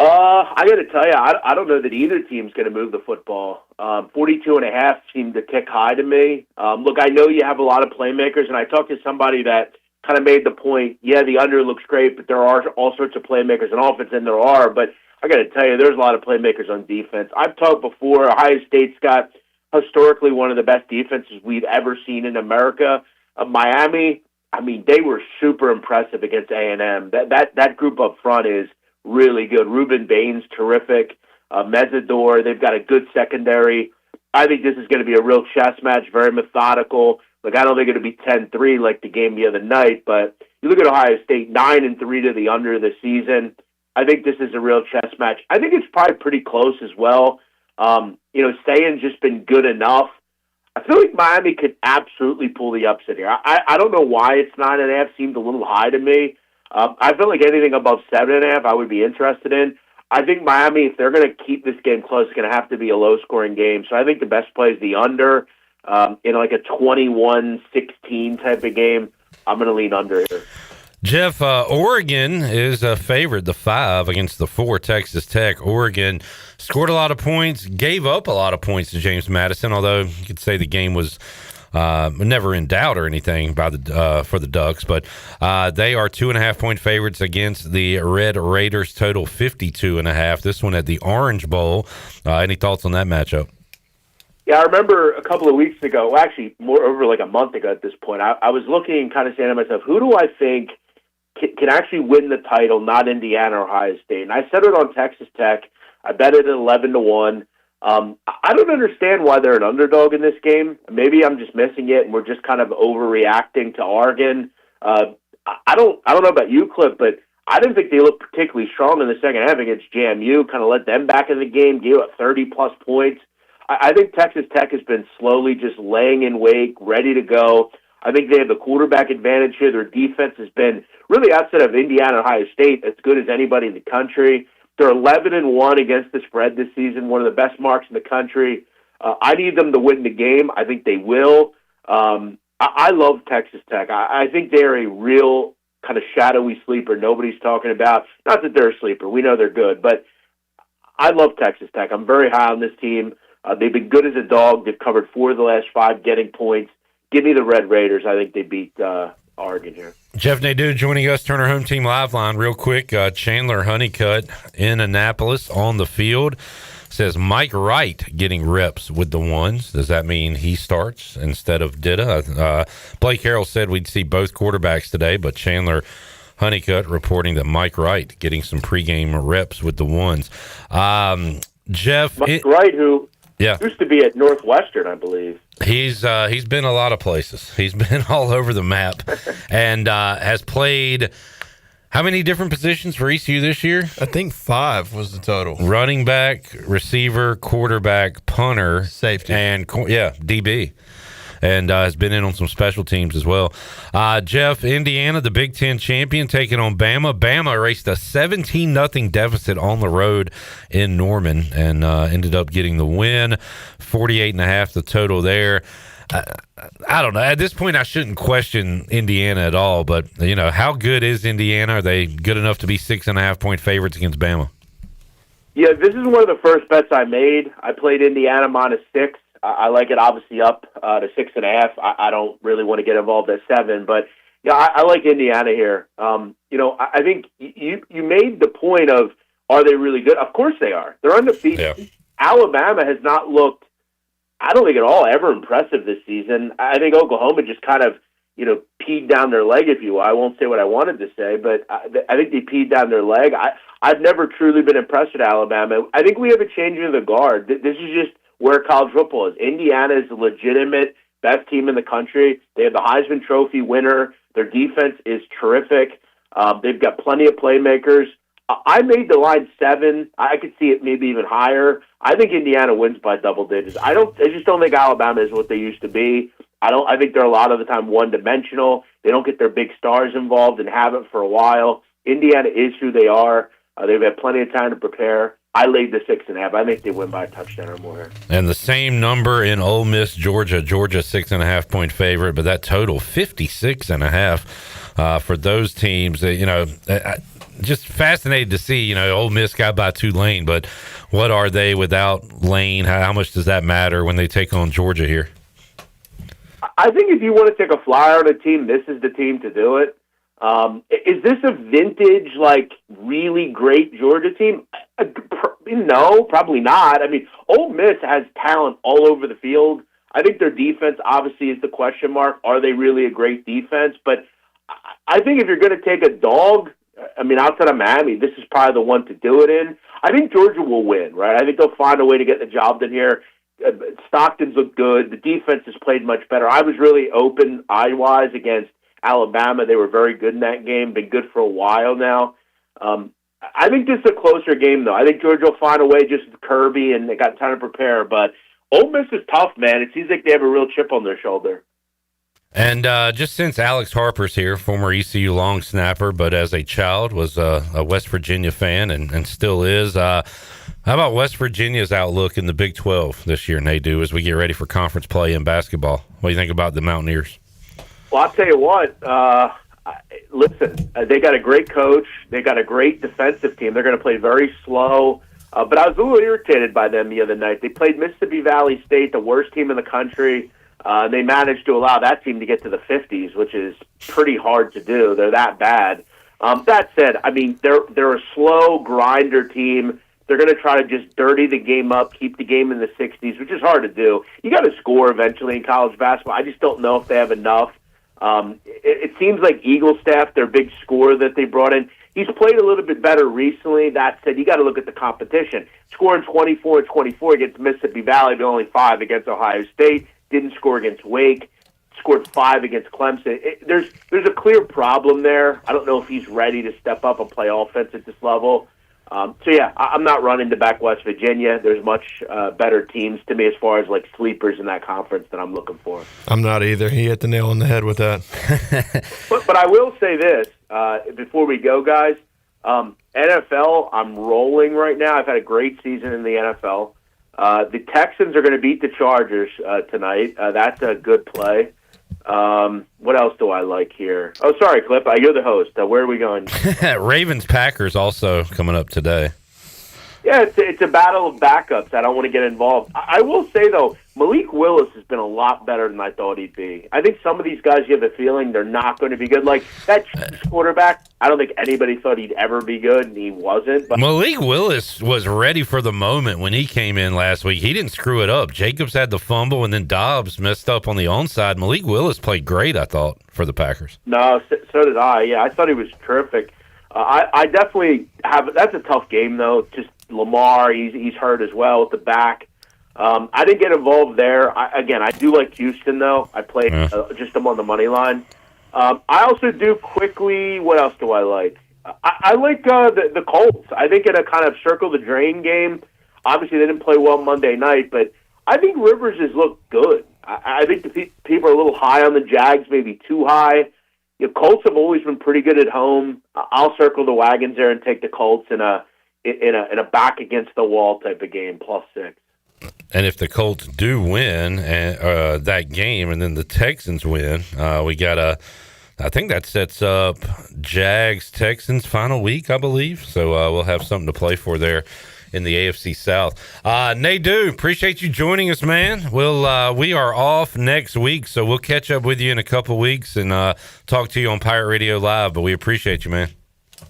I got to tell you, I don't know that either team's going to move the football. 42.5 seemed to tick high to me. Look, I know you have a lot of playmakers, and I talked to somebody that kind of made the point, yeah, the under looks great, but there are all sorts of playmakers on offense, and there are, but I got to tell you, there's a lot of playmakers on defense. I've talked before, Ohio State's got historically one of the best defenses we've ever seen in America. Miami, I mean, they were super impressive against A&M. That group up front is really good. Ruben Bain's terrific. Mesidor, they've got a good secondary. I think this is going to be a real chess match, very methodical. Like, I don't think it'll be 10-3 like the game the other night, but you look at Ohio State, 9-3 to the under this season. I think this is a real chess match. I think it's probably pretty close as well. Sayan's just been good enough. I feel like Miami could absolutely pull the upset here. I don't know why it's 9.5. Seemed a little high to me. I feel like anything above 7.5 I would be interested in. I think Miami, if they're going to keep this game close, it's going to have to be a low-scoring game. So I think the best play is the under. In like a 21-16 type of game, I'm going to lean under here. Jeff, Oregon is a favorite, the 5 against the 4, Texas Tech. Oregon scored a lot of points, gave up a lot of points to James Madison, although you could say the game was never in doubt or anything by for the Ducks. But they are 2.5-point favorites against the Red Raiders, total 52.5. This one at the Orange Bowl. Any thoughts on that matchup? Yeah, I remember a couple of weeks ago, well, actually more over like a month ago at this point, I was looking and kind of saying to myself, who do I think can actually win the title, not Indiana or Ohio State? And I said it on Texas Tech. I bet it at 11-1. I don't understand why they're an underdog in this game. Maybe I'm just missing it, and we're just kind of overreacting to Oregon. I don't know about you, Cliff, but I didn't think they looked particularly strong in the second half against JMU. Kind of let them back in the game, gave up 30-plus points. I think Texas Tech has been slowly just laying in wait, ready to go. I think they have the quarterback advantage here. Their defense has been really, outside of Indiana and Ohio State, as good as anybody in the country. They're 11-1 against the spread this season, one of the best marks in the country. I need them to win the game. I think they will. I love Texas Tech. I think they're a real kind of shadowy sleeper nobody's talking about. Not that they're a sleeper. We know they're good. But I love Texas Tech. I'm very high on this team. They've been good as a dog. They've covered 4 of the last 5 getting points. Give me the Red Raiders. I think they beat Oregon here. Jeff Nadeau joining us, Turner Home Team Live Line. Real quick, Chandler Honeyut in Annapolis on the field. Says Mike Wright getting reps with the ones. Does that mean he starts instead of Ditta? Blake Harrell said we'd see both quarterbacks today, but Chandler Honeyut reporting that Mike Wright getting some pregame reps with the ones. Jeff, Mike Wright, who used to be at Northwestern, I believe. He's been a lot of places. He's been all over the map and has played how many different positions for ECU this year? I think 5 was the total. Running back, receiver, quarterback, punter, safety, and DB. And has been in on some special teams as well. Jeff, Indiana, the Big Ten champion, taking on Bama. Bama erased a 17-0 deficit on the road in Norman and ended up getting the win. 48.5 the total there. I don't know. At this point, I shouldn't question Indiana at all. But, how good is Indiana? Are they good enough to be 6.5-point favorites against Bama? Yeah, this is one of the first bets I made. I played Indiana -6. I like it obviously up to 6.5. I don't really want to get involved at 7, but I like Indiana here. I think you made the point of, are they really good? Of course they are. They're undefeated. Yeah. Alabama has not looked, I don't think at all, ever impressive this season. I think Oklahoma just kind of, peed down their leg, if you will. I won't say what I wanted to say, but I think they peed down their leg. I've never truly been impressed with Alabama. I think we have a changing of the guard. This is just where college football is. Indiana is the legitimate best team in the country. They have the Heisman Trophy winner. Their defense is terrific. They've got plenty of playmakers. I made the line 7. I could see it maybe even higher. I think Indiana wins by double digits. I just don't think Alabama is what they used to be. I think they're a lot of the time one-dimensional. They don't get their big stars involved and haven't for a while. Indiana is who they are. They've had plenty of time to prepare. I laid the 6.5. I think they win by a touchdown or more. And the same number in Ole Miss, Georgia. Georgia 6.5-point favorite, but that total 56.5 for those teams. Just fascinated to see. Ole Miss got by Tulane, but what are they without Lane? How much does that matter when they take on Georgia here? I think if you want to take a flyer on a team, this is the team to do it. Is this a vintage, really great Georgia team? No, probably not. I mean, Ole Miss has talent all over the field. I think their defense obviously is the question mark. Are they really a great defense? But I think if you're going to take a dog, outside of Miami, this is probably the one to do it in. I think Georgia will win, right? I think they'll find a way to get the job done here. Stockton's looked good. The defense has played much better. I was really open eye-wise against Alabama. They were very good in that game, been good for a while now. I think this is a closer game, though. I think Georgia will find a way, just Kirby, and they got time to prepare. But Ole Miss is tough, man. It seems like they have a real chip on their shoulder. And just since Alex Harper's here, former ECU long snapper, but as a child was a West Virginia fan and still is. How about West Virginia's outlook in the Big 12 this year, Nadeau, as we get ready for conference play in basketball? What do you think about the Mountaineers? Well, I'll tell you what. Listen, they got a great coach. They got a great defensive team. They're going to play very slow. But I was a little irritated by them the other night. They played Mississippi Valley State, the worst team in the country. They managed to allow that team to get to the 50s, which is pretty hard to do. They're that bad. That said, they're a slow grinder team. They're going to try to just dirty the game up, keep the game in the 60s, which is hard to do. You got to score eventually in college basketball. I just don't know if they have enough. It seems like Eaglestaff, their big scorer that they brought in, he's played a little bit better recently. That said, you got to look at the competition. Scoring 24 against Mississippi Valley, but only 5 against Ohio State. Didn't score against Wake. Scored 5 against Clemson. There's a clear problem there. I don't know if he's ready to step up and play offense at this level. I'm not running to back West Virginia. There's much better teams to me as far as sleepers in that conference that I'm looking for. I'm not either. He hit the nail on the head with that. but I will say this before we go, guys. NFL, I'm rolling right now. I've had a great season in the NFL. The Texans are going to beat the Chargers tonight. That's a good play. What else do I like here? Oh, sorry, Clip. You're the host. Where are we going? Ravens Packers also coming up today. Yeah, it's a battle of backups. I don't want to get involved. I will say, though, Malik Willis has been a lot better than I thought he'd be. I think some of these guys, you have the feeling they're not going to be good. Like that quarterback, I don't think anybody thought he'd ever be good, and he wasn't. But Malik Willis was ready for the moment when he came in last week. He didn't screw it up. Jacobs had the fumble, and then Dobbs messed up on the onside. Malik Willis played great, I thought, for the Packers. No, so did I. Yeah, I thought he was terrific. I definitely have – that's a tough game, though. Just Lamar, he's hurt as well with the back. I didn't get involved there. I do like Houston, though. I played just them on the money line. I also do quickly – what else do I like? I like the Colts. I think in a kind of circle the drain game, obviously they didn't play well Monday night, but I think Rivers has looked good. I think the people are a little high on the Jags, maybe too high. Colts have always been pretty good at home. I'll circle the wagons there and take the Colts in a back against the wall type of game, +6. And if the Colts do win that game, and then the Texans win, we got I think that sets up Jags-Texans final week, I believe. So we'll have something to play for there in the AFC South. Nadeau, appreciate you joining us, man. We are off next week, so we'll catch up with you in a couple weeks and talk to you on Pirate Radio Live. But we appreciate you, man.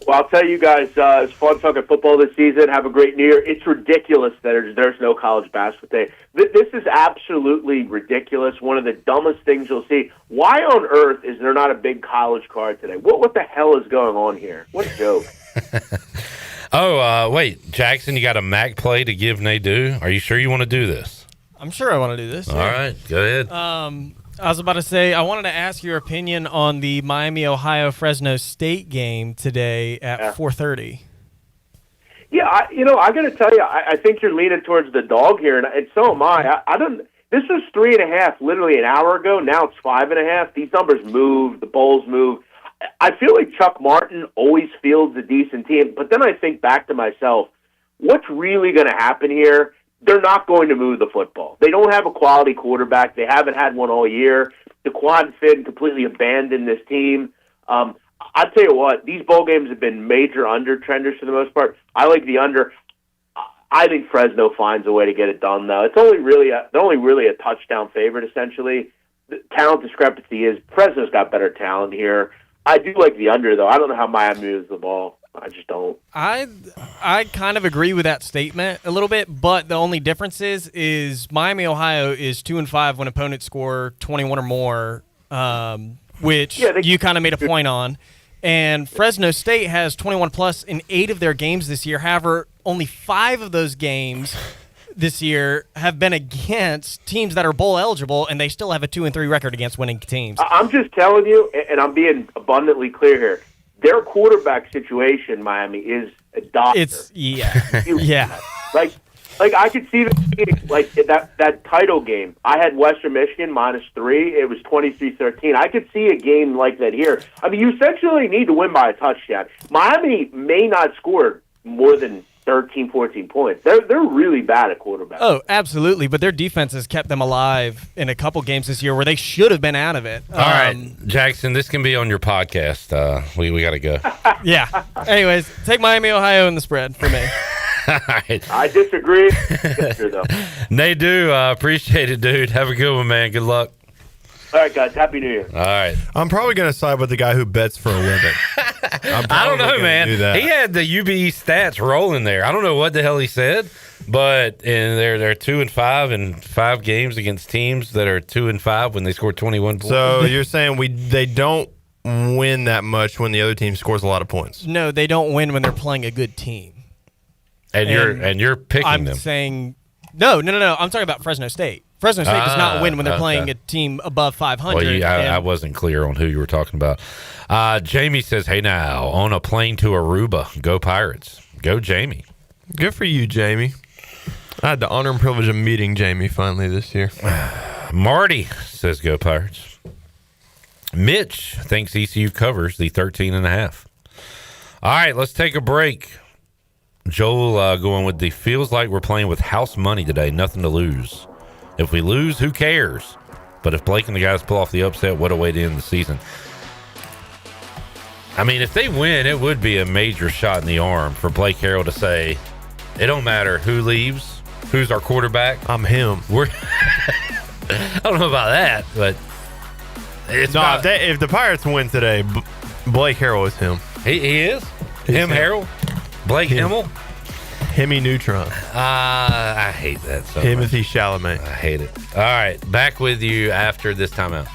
Well, I'll tell you guys, it's fun talking football this season. Have a great New Year. It's ridiculous that there's no college basketball day. This is absolutely ridiculous. One of the dumbest things you'll see. Why on earth is there not a big college card today? What the hell is going on here? What a joke. Wait, Jackson, you got a Mac play to give Nadeau? Are you sure you want to do this? I'm sure I want to do this. All right, go ahead. I was about to say, I wanted to ask your opinion on the Miami, Ohio, Fresno State game today at 4:30. Yeah, I got to tell you, I think you're leaning towards the dog here, and so am I. This was 3.5 literally an hour ago. Now it's 5.5. These numbers move. The Bulls move. I feel like Chuck Martin always fields a decent team, but then I think back to myself, what's really going to happen here? They're not going to move the football. They don't have a quality quarterback. They haven't had one all year. DeQuan Finn completely abandoned this team. I'll tell you what, these bowl games have been major under-trenders for the most part. I like the under. I think Fresno finds a way to get it done, though. They're only really a touchdown favorite, essentially. The talent discrepancy is Fresno's got better talent here. I do like the under, though. I don't know how Miami moves the ball. I just don't. I kind of agree with that statement a little bit, but the only difference is Miami, Ohio is 2-5 when opponents score 21 or more, which you kind of made a point on. And Fresno State has 21+ in 8 of their games this year. However, only 5 of those games this year have been against teams that are bowl eligible, and they still have a 2-3 record against winning teams. I'm just telling you, and I'm being abundantly clear here, their quarterback situation, Miami, is a doctor. Yeah. Like I could see that title game. I had Western Michigan -3. It was 23-13. I could see a game like that here. I mean, you essentially need to win by a touchdown. Miami may not score more than 13, 14 points. They're really bad at quarterback. Oh, absolutely. But their defense has kept them alive in a couple games this year where they should have been out of it. All right, Jackson, this can be on your podcast. We got to go. Yeah. Anyways, take Miami, Ohio in the spread for me. All right. I disagree. Nadeau, appreciate it, dude. Have a good one, man. Good luck. All right, guys. Happy New Year. All right. I'm probably going to side with the guy who bets for a living. I don't know, man. He had the UBE stats rolling there. I don't know what the hell he said, but they're 2-5 in 5 games against teams that are 2-5 when they score 21 points. So you're saying they don't win that much when the other team scores a lot of points? No, they don't win when they're playing a good team. And you're picking them. I'm saying no. I'm talking about Fresno State. Fresno State does not win when they're playing a team above 500. Well, I wasn't clear on who you were talking about. Jamie says, hey, now, on a plane to Aruba. Go Pirates. Go, Jamie. Good for you, Jamie. I had the honor and privilege of meeting Jamie finally this year. Marty says, go Pirates. Mitch thinks ECU covers the 13.5. All right, let's take a break. Joel going with the feels like we're playing with house money today. Nothing to lose. If we lose, who cares? But if Blake and the guys pull off the upset, what a way to end the season. I mean, if they win, it would be a major shot in the arm for Blake Harrell to say, it don't matter who leaves, who's our quarterback. I'm him. I don't know about that, but it's not. If the Pirates win today, Blake Harrell is him. He is? Him Harrell? Blake Himmel? Hemi Neutron. I hate that so Timothy Chalamet. I hate it. All right, back with you after this timeout.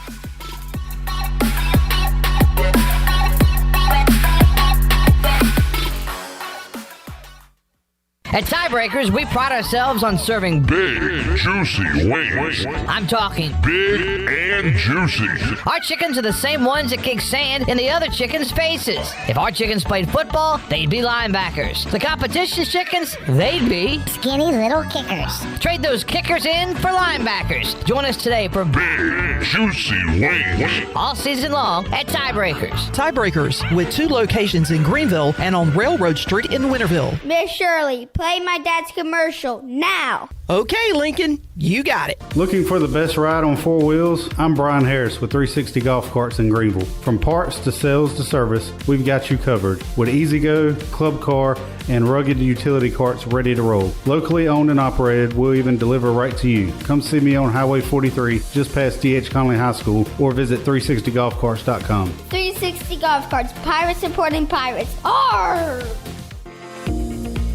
At Tiebreakers, we pride ourselves on serving big, juicy wings. I'm talking big and juicy. Our chickens are the same ones that kick sand in the other chickens' faces. If our chickens played football, they'd be linebackers. The competition's chickens, they'd be skinny little kickers. Trade those kickers in for linebackers. Join us today for big, juicy wings. All season long at Tiebreakers. Tiebreakers, with 2 locations in Greenville and on Railroad Street in Winterville. Miss Shirley, play my dad's commercial now. Okay, Lincoln, you got it. Looking for the best ride on 4 wheels? I'm Brian Harris with 360 Golf Carts in Greenville. From parts to sales to service, we've got you covered with E-Z-Go, Club Car, and rugged utility carts ready to roll. Locally owned and operated, we'll even deliver right to you. Come see me on Highway 43, just past D.H. Conley High School, or visit 360golfcarts.com. 360 Golf Carts, pirates supporting pirates. Arr!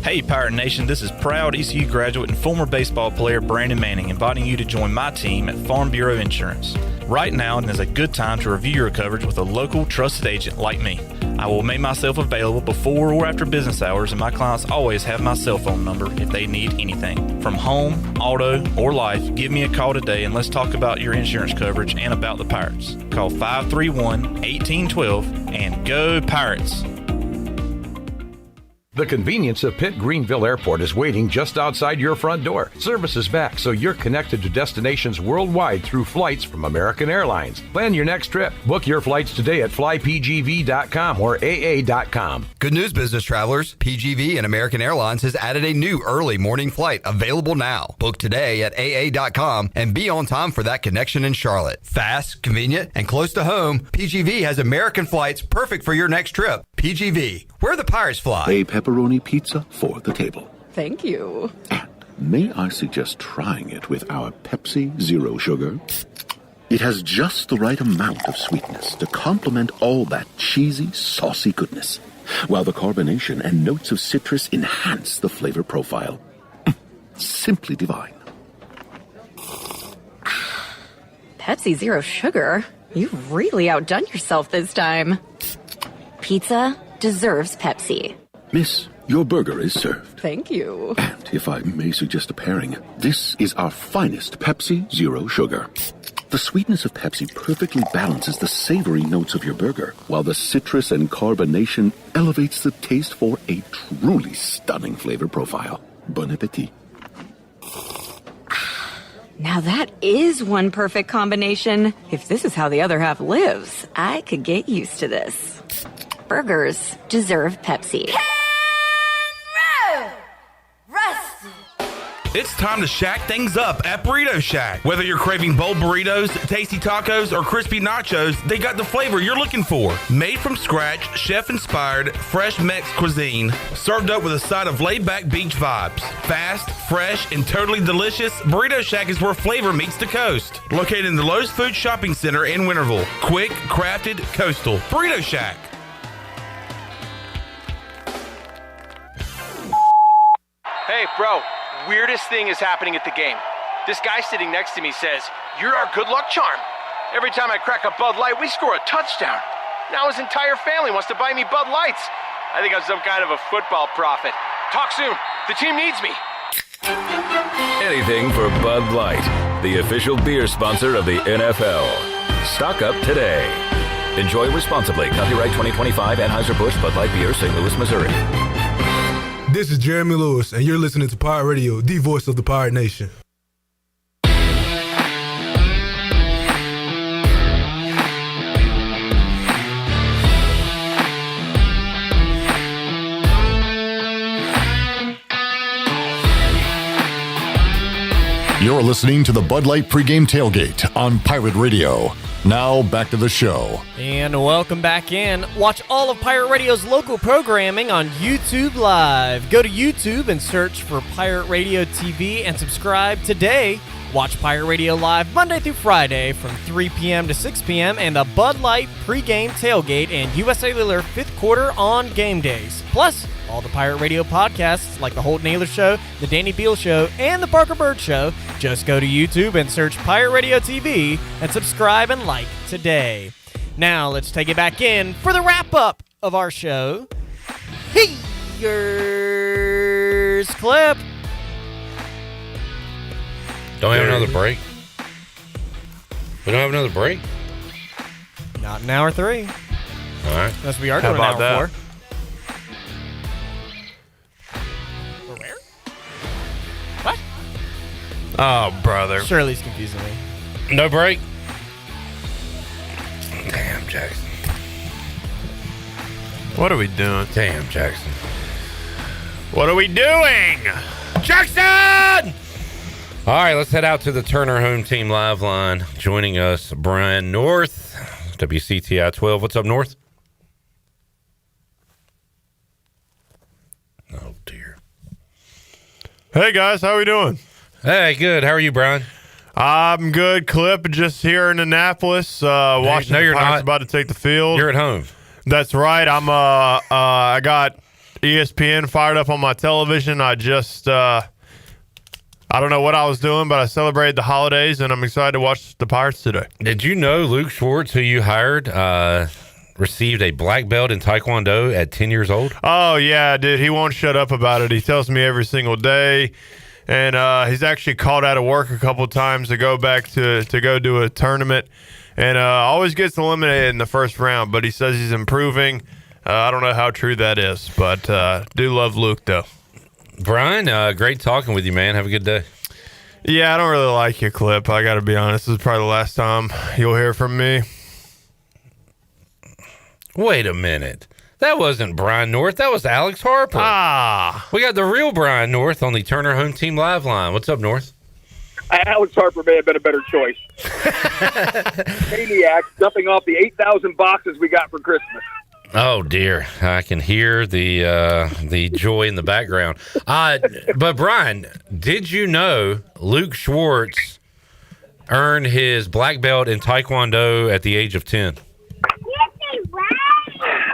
Hey Pirate Nation, this is proud ECU graduate and former baseball player Brandon Manning inviting you to join my team at Farm Bureau Insurance. Right now is a good time to review your coverage with a local trusted agent like me. I will make myself available before or after business hours, and my clients always have my cell phone number if they need anything. From home, auto, or life, give me a call today and let's talk about your insurance coverage and about the Pirates. Call 531-1812 and go Pirates! The convenience of Pitt Greenville Airport is waiting just outside your front door. Service is back, so you're connected to destinations worldwide through flights from American Airlines. Plan your next trip. Book your flights today at flypgv.com or aa.com. Good news, business travelers. PGV and American Airlines has added a new early morning flight available now. Book today at aa.com and be on time for that connection in Charlotte. Fast, convenient, and close to home, PGV has American flights perfect for your next trip. PGV, where the Pirates fly. A pepperoni pizza for the table. Thank you. And may I suggest trying it with our Pepsi Zero Sugar? It has just the right amount of sweetness to complement all that cheesy, saucy goodness, while the carbonation and notes of citrus enhance the flavor profile. Simply divine. Pepsi Zero Sugar? You've really outdone yourself this time. Pizza deserves Pepsi. Miss, your burger is served. Thank you. And if I may suggest a pairing, this is our finest Pepsi Zero Sugar. The sweetness of Pepsi perfectly balances the savory notes of your burger, while the citrus and carbonation elevates the taste for a truly stunning flavor profile. Bon appetit. Now that is one perfect combination. If this is how the other half lives, I could get used to this. Burgers deserve Pepsi. It's time to shack things up at Burrito Shack. Whether you're craving bold burritos, tasty tacos, or crispy nachos, they got the flavor you're looking for. Made from scratch, chef-inspired, fresh Mex cuisine, served up with a side of laid-back beach vibes. Fast, fresh, and totally delicious, Burrito Shack is where flavor meets the coast. Located in the Lowe's Food Shopping Center in Winterville. Quick, crafted, coastal. Burrito Shack. Hey, bro. Weirdest thing is happening at the game. This guy sitting next to me says, "You're our good luck charm. Every time I crack a Bud Light, we score a touchdown. Now his entire family wants to buy me Bud Lights. I think I'm some kind of a football prophet. Talk soon. The team needs me." Anything for Bud Light, the official beer sponsor of the NFL. Stock up today. Enjoy responsibly. Copyright 2025 Anheuser-Busch Bud Light Beer, St. Louis, Missouri. This is Jeremy Lewis, and you're listening to Pirate Radio, the voice of the Pirate Nation. You're listening to the Bud Light Pregame Tailgate on Pirate Radio. Now, back to the show. And welcome back in. Watch all of Pirate Radio's local programming on YouTube Live. Go to YouTube and search for Pirate Radio TV and subscribe today. Watch Pirate Radio Live Monday through Friday from 3 p.m. to 6 p.m. and the Bud Light Pregame Tailgate and U.S. Cellular 5th Quarter on game days. Plus, all the Pirate Radio podcasts like the Holt Naylor Show, the Danny Beal Show, and the Parker Bird Show. Just go to YouTube and search Pirate Radio TV and subscribe and like today. Now, let's take it back in for the wrap-up of our show. Here's Clip. Don't have another break? We don't have another break? Not in hour 3. All right. Unless we are doing an hour 4. We're where? What? Oh, brother. Shirley's confusing me. No break? Damn, Jackson. What are we doing? Damn, Jackson. What are we doing? Jackson! All right, let's head out to the Turner Home Team Live line. Joining us, Brian North, WCTI 12. What's up, North? Oh, dear. Hey, guys. How we doing? Hey, good. How are you, Brian? I'm good, Clip. Just here in Annapolis. Watching the Pirates about to take the field. You're at home. That's right. I got ESPN fired up on my television. I just... I don't know what I was doing, but I celebrated the holidays, and I'm excited to watch the Pirates today. Did you know Luke Schwartz, who you hired, received a black belt in Taekwondo at 10 years old? Oh, yeah, dude. He won't shut up about it. He tells me every single day, and he's actually called out of work a couple of times to go back to go do a tournament, and always gets eliminated in the first round, but he says he's improving. I don't know how true that is, but do love Luke, though. Brian, great talking with you, man. Have a good day. Yeah, I don't really like your Clip. I got to be honest. This is probably the last time you'll hear from me. Wait a minute. That wasn't Brian North. That was Alex Harper. We got the real Brian North on the Turner Home Team Live line. What's up, North? Alex Harper may have been a better choice. Maniac dumping off the 8,000 boxes we got for Christmas. Oh dear, I can hear the joy in the background. But Brian, did you know Luke Schwartz earned his black belt in Taekwondo at the age of 10?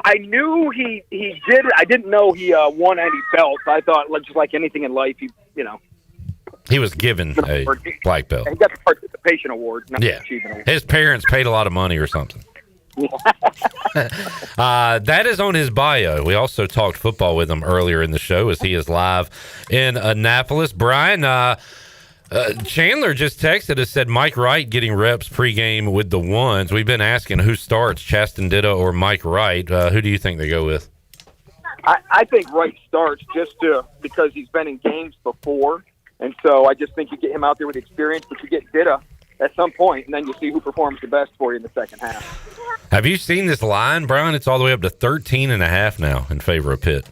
I knew he did. I didn't know he won any belts. I thought, just like anything in life, he was given a black belt. He got the participation award. Not Yeah, the achievement award. his parents paid a lot of money or something. That is on his bio. We also talked football with him earlier in the show as he is live in Annapolis. Brian, Chandler just texted us, said Mike Wright getting reps pregame with the ones. We've been asking who starts, Chaston Ditta or Mike Wright. Who do you think they go with? I think Wright starts because he's been in games before, and so I just think you get him out there with experience, but you get Ditta at some point, and then you see who performs the best for you in the second half. Have you seen this line, Brian? It's all the way up to 13.5 now in favor of Pitt.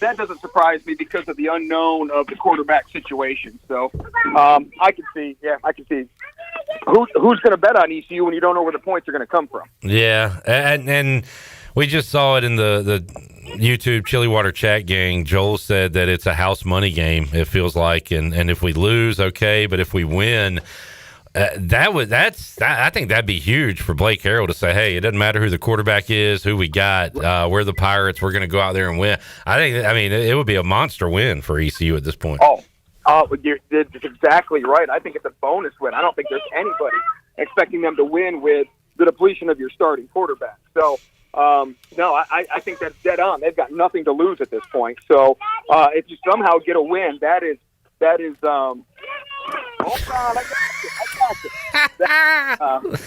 That doesn't surprise me because of the unknown of the quarterback situation. So I can see who's going to bet on ECU when you don't know where the points are going to come from. Yeah, and we just saw it in the YouTube Chili Water chat gang. Joel said that it's a house money game, it feels like, and if we lose, okay, but if we win, I think that'd be huge for Blake Harrell to say, hey, it doesn't matter who the quarterback is, who we got, we're the Pirates, we're going to go out there and win. It would be a monster win for ECU at this point. That's exactly right. I think it's a bonus win. I don't think there's anybody expecting them to win with the depletion of your starting quarterback. So, no, I think that's dead on. They've got nothing to lose at this point. So, if you somehow get a win, that is. Hold on, I got you.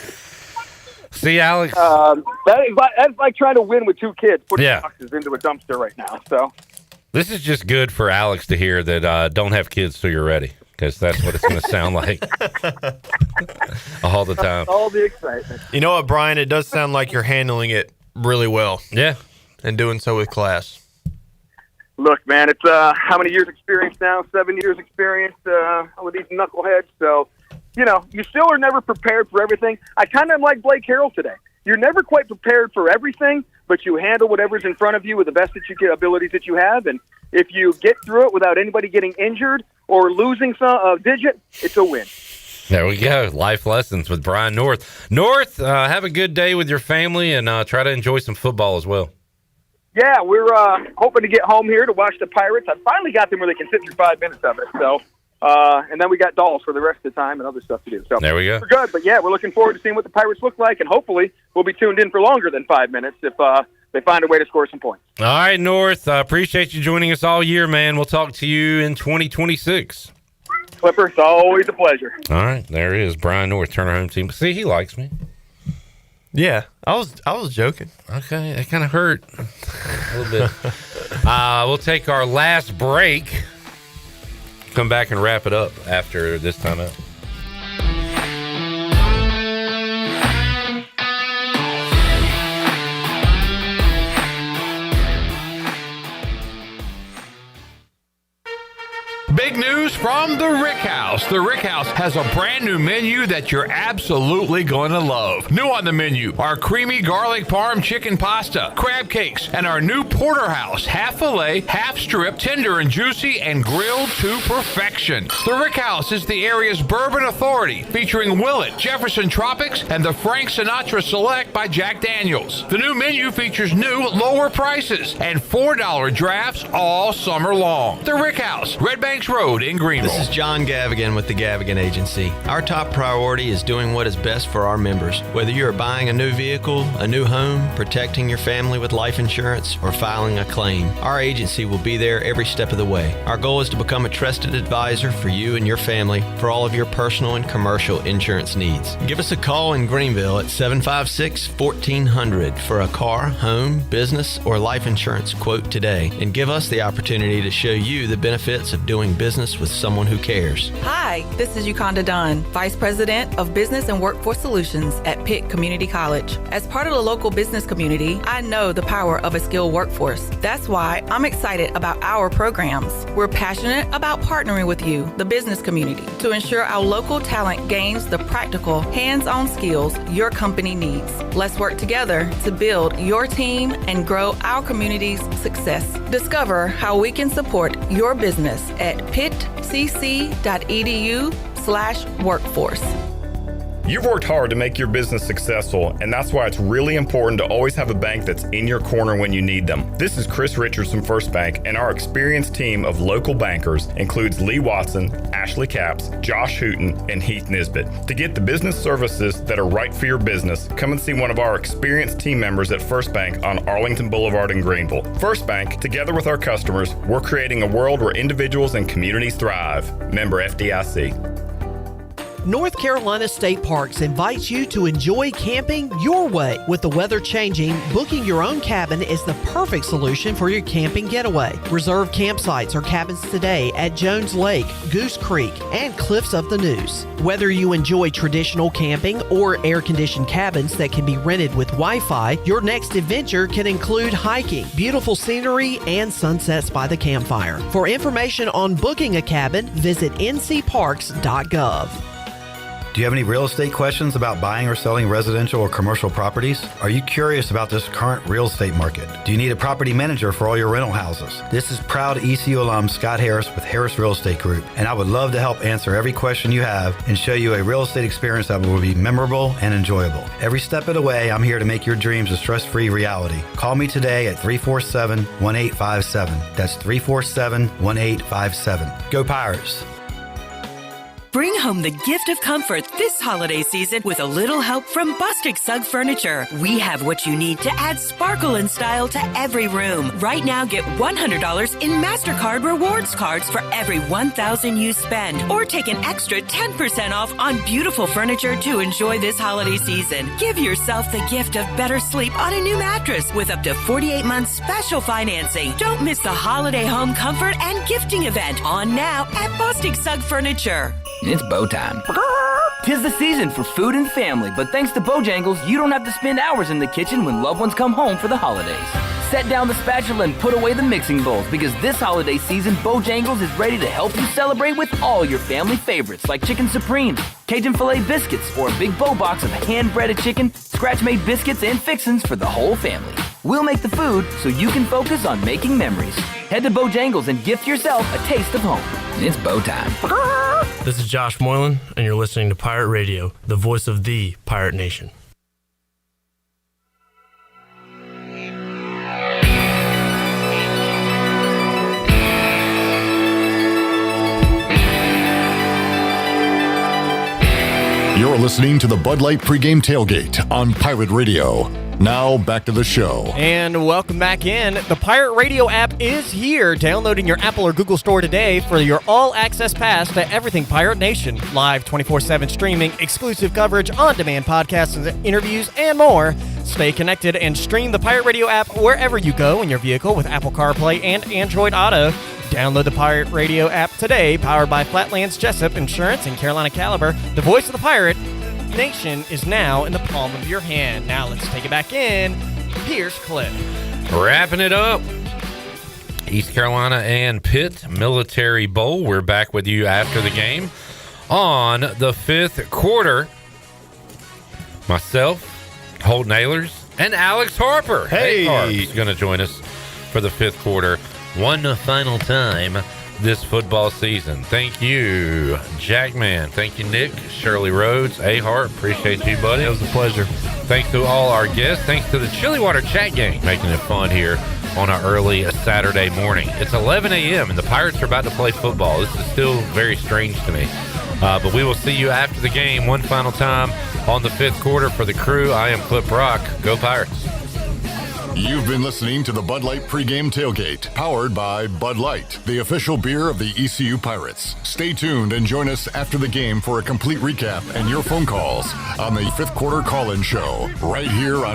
See, Alex? That's like trying to win with two kids, putting Yeah. boxes into a dumpster right now. So This is just good for Alex to hear that don't have kids till you're ready, because that's what it's going to sound like all the time. All the excitement. You know what, Brian? It does sound like you're handling it really well. Yeah. And doing so with class. Look, man, it's how many years experience now? 7 years experience with these knuckleheads. So, you know, you still are never prepared for everything. I kind of am like Blake Harrell today. You're never quite prepared for everything, but you handle whatever's in front of you with the best abilities that you have. And if you get through it without anybody getting injured or losing a digit, it's a win. There we go. Life lessons with Brian North. North, have a good day with your family and try to enjoy some football as well. Yeah, we're hoping to get home here to watch the Pirates. I finally got them where they can sit through 5 minutes of it. So, and then we got dolls for the rest of the time and other stuff to do. So there we go. We're good, but yeah, we're looking forward to seeing what the Pirates look like, and hopefully we'll be tuned in for longer than 5 minutes if they find a way to score some points. All right, North, I appreciate you joining us all year, man. We'll talk to you in 2026. Clipper, it's always a pleasure. All right, there it is. Brian North, Turner Home Team. See, he likes me. Yeah, I was joking. Okay, it kind of hurt a little bit. We'll take our last break. Come back and wrap it up after this time out. Big news from the Rick House. The Rick House has a brand new menu that you're absolutely going to love. New on the menu are creamy garlic parm chicken pasta, crab cakes, and our new porterhouse, half filet, half strip, tender and juicy, and grilled to perfection. The Rick House is the area's bourbon authority, featuring Willet, Jefferson Tropics, and the Frank Sinatra Select by Jack Daniels. The new menu features new, lower prices and $4 drafts all summer long. The Rick House, Red Banks Road in Greenville. This is John Gavigan with the Gavigan Agency. Our top priority is doing what is best for our members. Whether you are buying a new vehicle, a new home, protecting your family with life insurance, or filing a claim, our agency will be there every step of the way. Our goal is to become a trusted advisor for you and your family for all of your personal and commercial insurance needs. Give us a call in Greenville at 756-1400 for a car, home, business, or life insurance quote today, and give us the opportunity to show you the benefits of doing business with someone who cares. Hi, this is Yukonda Dunn, Vice President of Business and Workforce Solutions at Pitt Community College. As part of the local business community, I know the power of a skilled workforce. That's why I'm excited about our programs. We're passionate about partnering with you, the business community, to ensure our local talent gains the practical, hands-on skills your company needs. Let's work together to build your team and grow our community's success. Discover how we can support your business at pittcc.edu/workforce. You've worked hard to make your business successful, and that's why it's really important to always have a bank that's in your corner when you need them. This is Chris Richards from First Bank, and our experienced team of local bankers includes Lee Watson, Ashley Capps, Josh Hooten, and Heath Nisbet. To get the business services that are right for your business, come and see one of our experienced team members at First Bank on Arlington Boulevard in Greenville. First Bank, together with our customers, we're creating a world where individuals and communities thrive. Member FDIC. North Carolina State Parks invites you to enjoy camping your way. With the weather changing, booking your own cabin is the perfect solution for your camping getaway. Reserve campsites or cabins today at Jones Lake, Goose Creek, and Cliffs of the Neuse. Whether you enjoy traditional camping or air-conditioned cabins that can be rented with Wi-Fi, your next adventure can include hiking, beautiful scenery, and sunsets by the campfire. For information on booking a cabin, visit ncparks.gov. Do you have any real estate questions about buying or selling residential or commercial properties? Are you curious about this current real estate market? Do you need a property manager for all your rental houses? This is proud ECU alum Scott Harris with Harris Real Estate Group, and I would love to help answer every question you have and show you a real estate experience that will be memorable and enjoyable. Every step of the way, I'm here to make your dreams a stress-free reality. Call me today at 347-1857. That's 347-1857. Go Pirates! Bring home the gift of comfort this holiday season with a little help from Bostic Sugg Furniture. We have what you need to add sparkle and style to every room. Right now, get $100 in MasterCard rewards cards for every $1,000 you spend. Or take an extra 10% off on beautiful furniture to enjoy this holiday season. Give yourself the gift of better sleep on a new mattress with up to 48 months special financing. Don't miss the holiday home comfort and gifting event on now at Bostic Sugg Furniture. It's bow time. 'Tis the season for food and family, but thanks to Bojangles, you don't have to spend hours in the kitchen when loved ones come home for the holidays. Set down the spatula and put away the mixing bowls because this holiday season, Bojangles is ready to help you celebrate with all your family favorites like Chicken Supremes, Cajun Filet Biscuits, or a big bow box of hand-breaded chicken, scratch-made biscuits, and fixins for the whole family. We'll make the food so you can focus on making memories. Head to Bojangles and gift yourself a taste of home. It's bow time. This is Josh Moylan, and you're listening to Pirate Radio, the voice of the Pirate Nation. You're listening to the Bud Light Pregame Tailgate on Pirate Radio. Now, back to the show. And welcome back in. The Pirate Radio app is here. Downloading your Apple or Google Store today for your all-access pass to everything Pirate Nation. Live 24/7 streaming, exclusive coverage, on-demand podcasts and interviews, and more. Stay connected and stream the Pirate Radio app wherever you go in your vehicle with Apple CarPlay and Android Auto. Download the Pirate Radio app today, powered by Flatlands Jessup Insurance and Carolina Caliber. The voice of the Pirate Nation is now in the palm of your hand. Now let's take it back in. Here's Cliff. Wrapping it up. East Carolina and Pitt Military Bowl. We're back with you after the game on the fifth quarter. Myself, Holt Nailers, and Alex Harper. Hey. Harper's going to join us for the fifth quarter. One final time this football season. Thank you, Jackman. Thank you, Nick, Shirley Rhodes, A-Hart. Appreciate you, buddy. It was a pleasure. Thanks to all our guests. Thanks to the Chili Water Chat Gang, making it fun here on an early Saturday morning. It's 11 a.m. and the Pirates are about to play football. This is still very strange to me. But we will see you after the game one final time on the fifth quarter. For the crew, I am Clip Brock. Go Pirates. You've been listening to the Bud Light Pregame Tailgate, powered by Bud Light, the official beer of the ECU Pirates. Stay tuned and join us after the game for a complete recap and your phone calls on the fifth quarter call-in show, right here on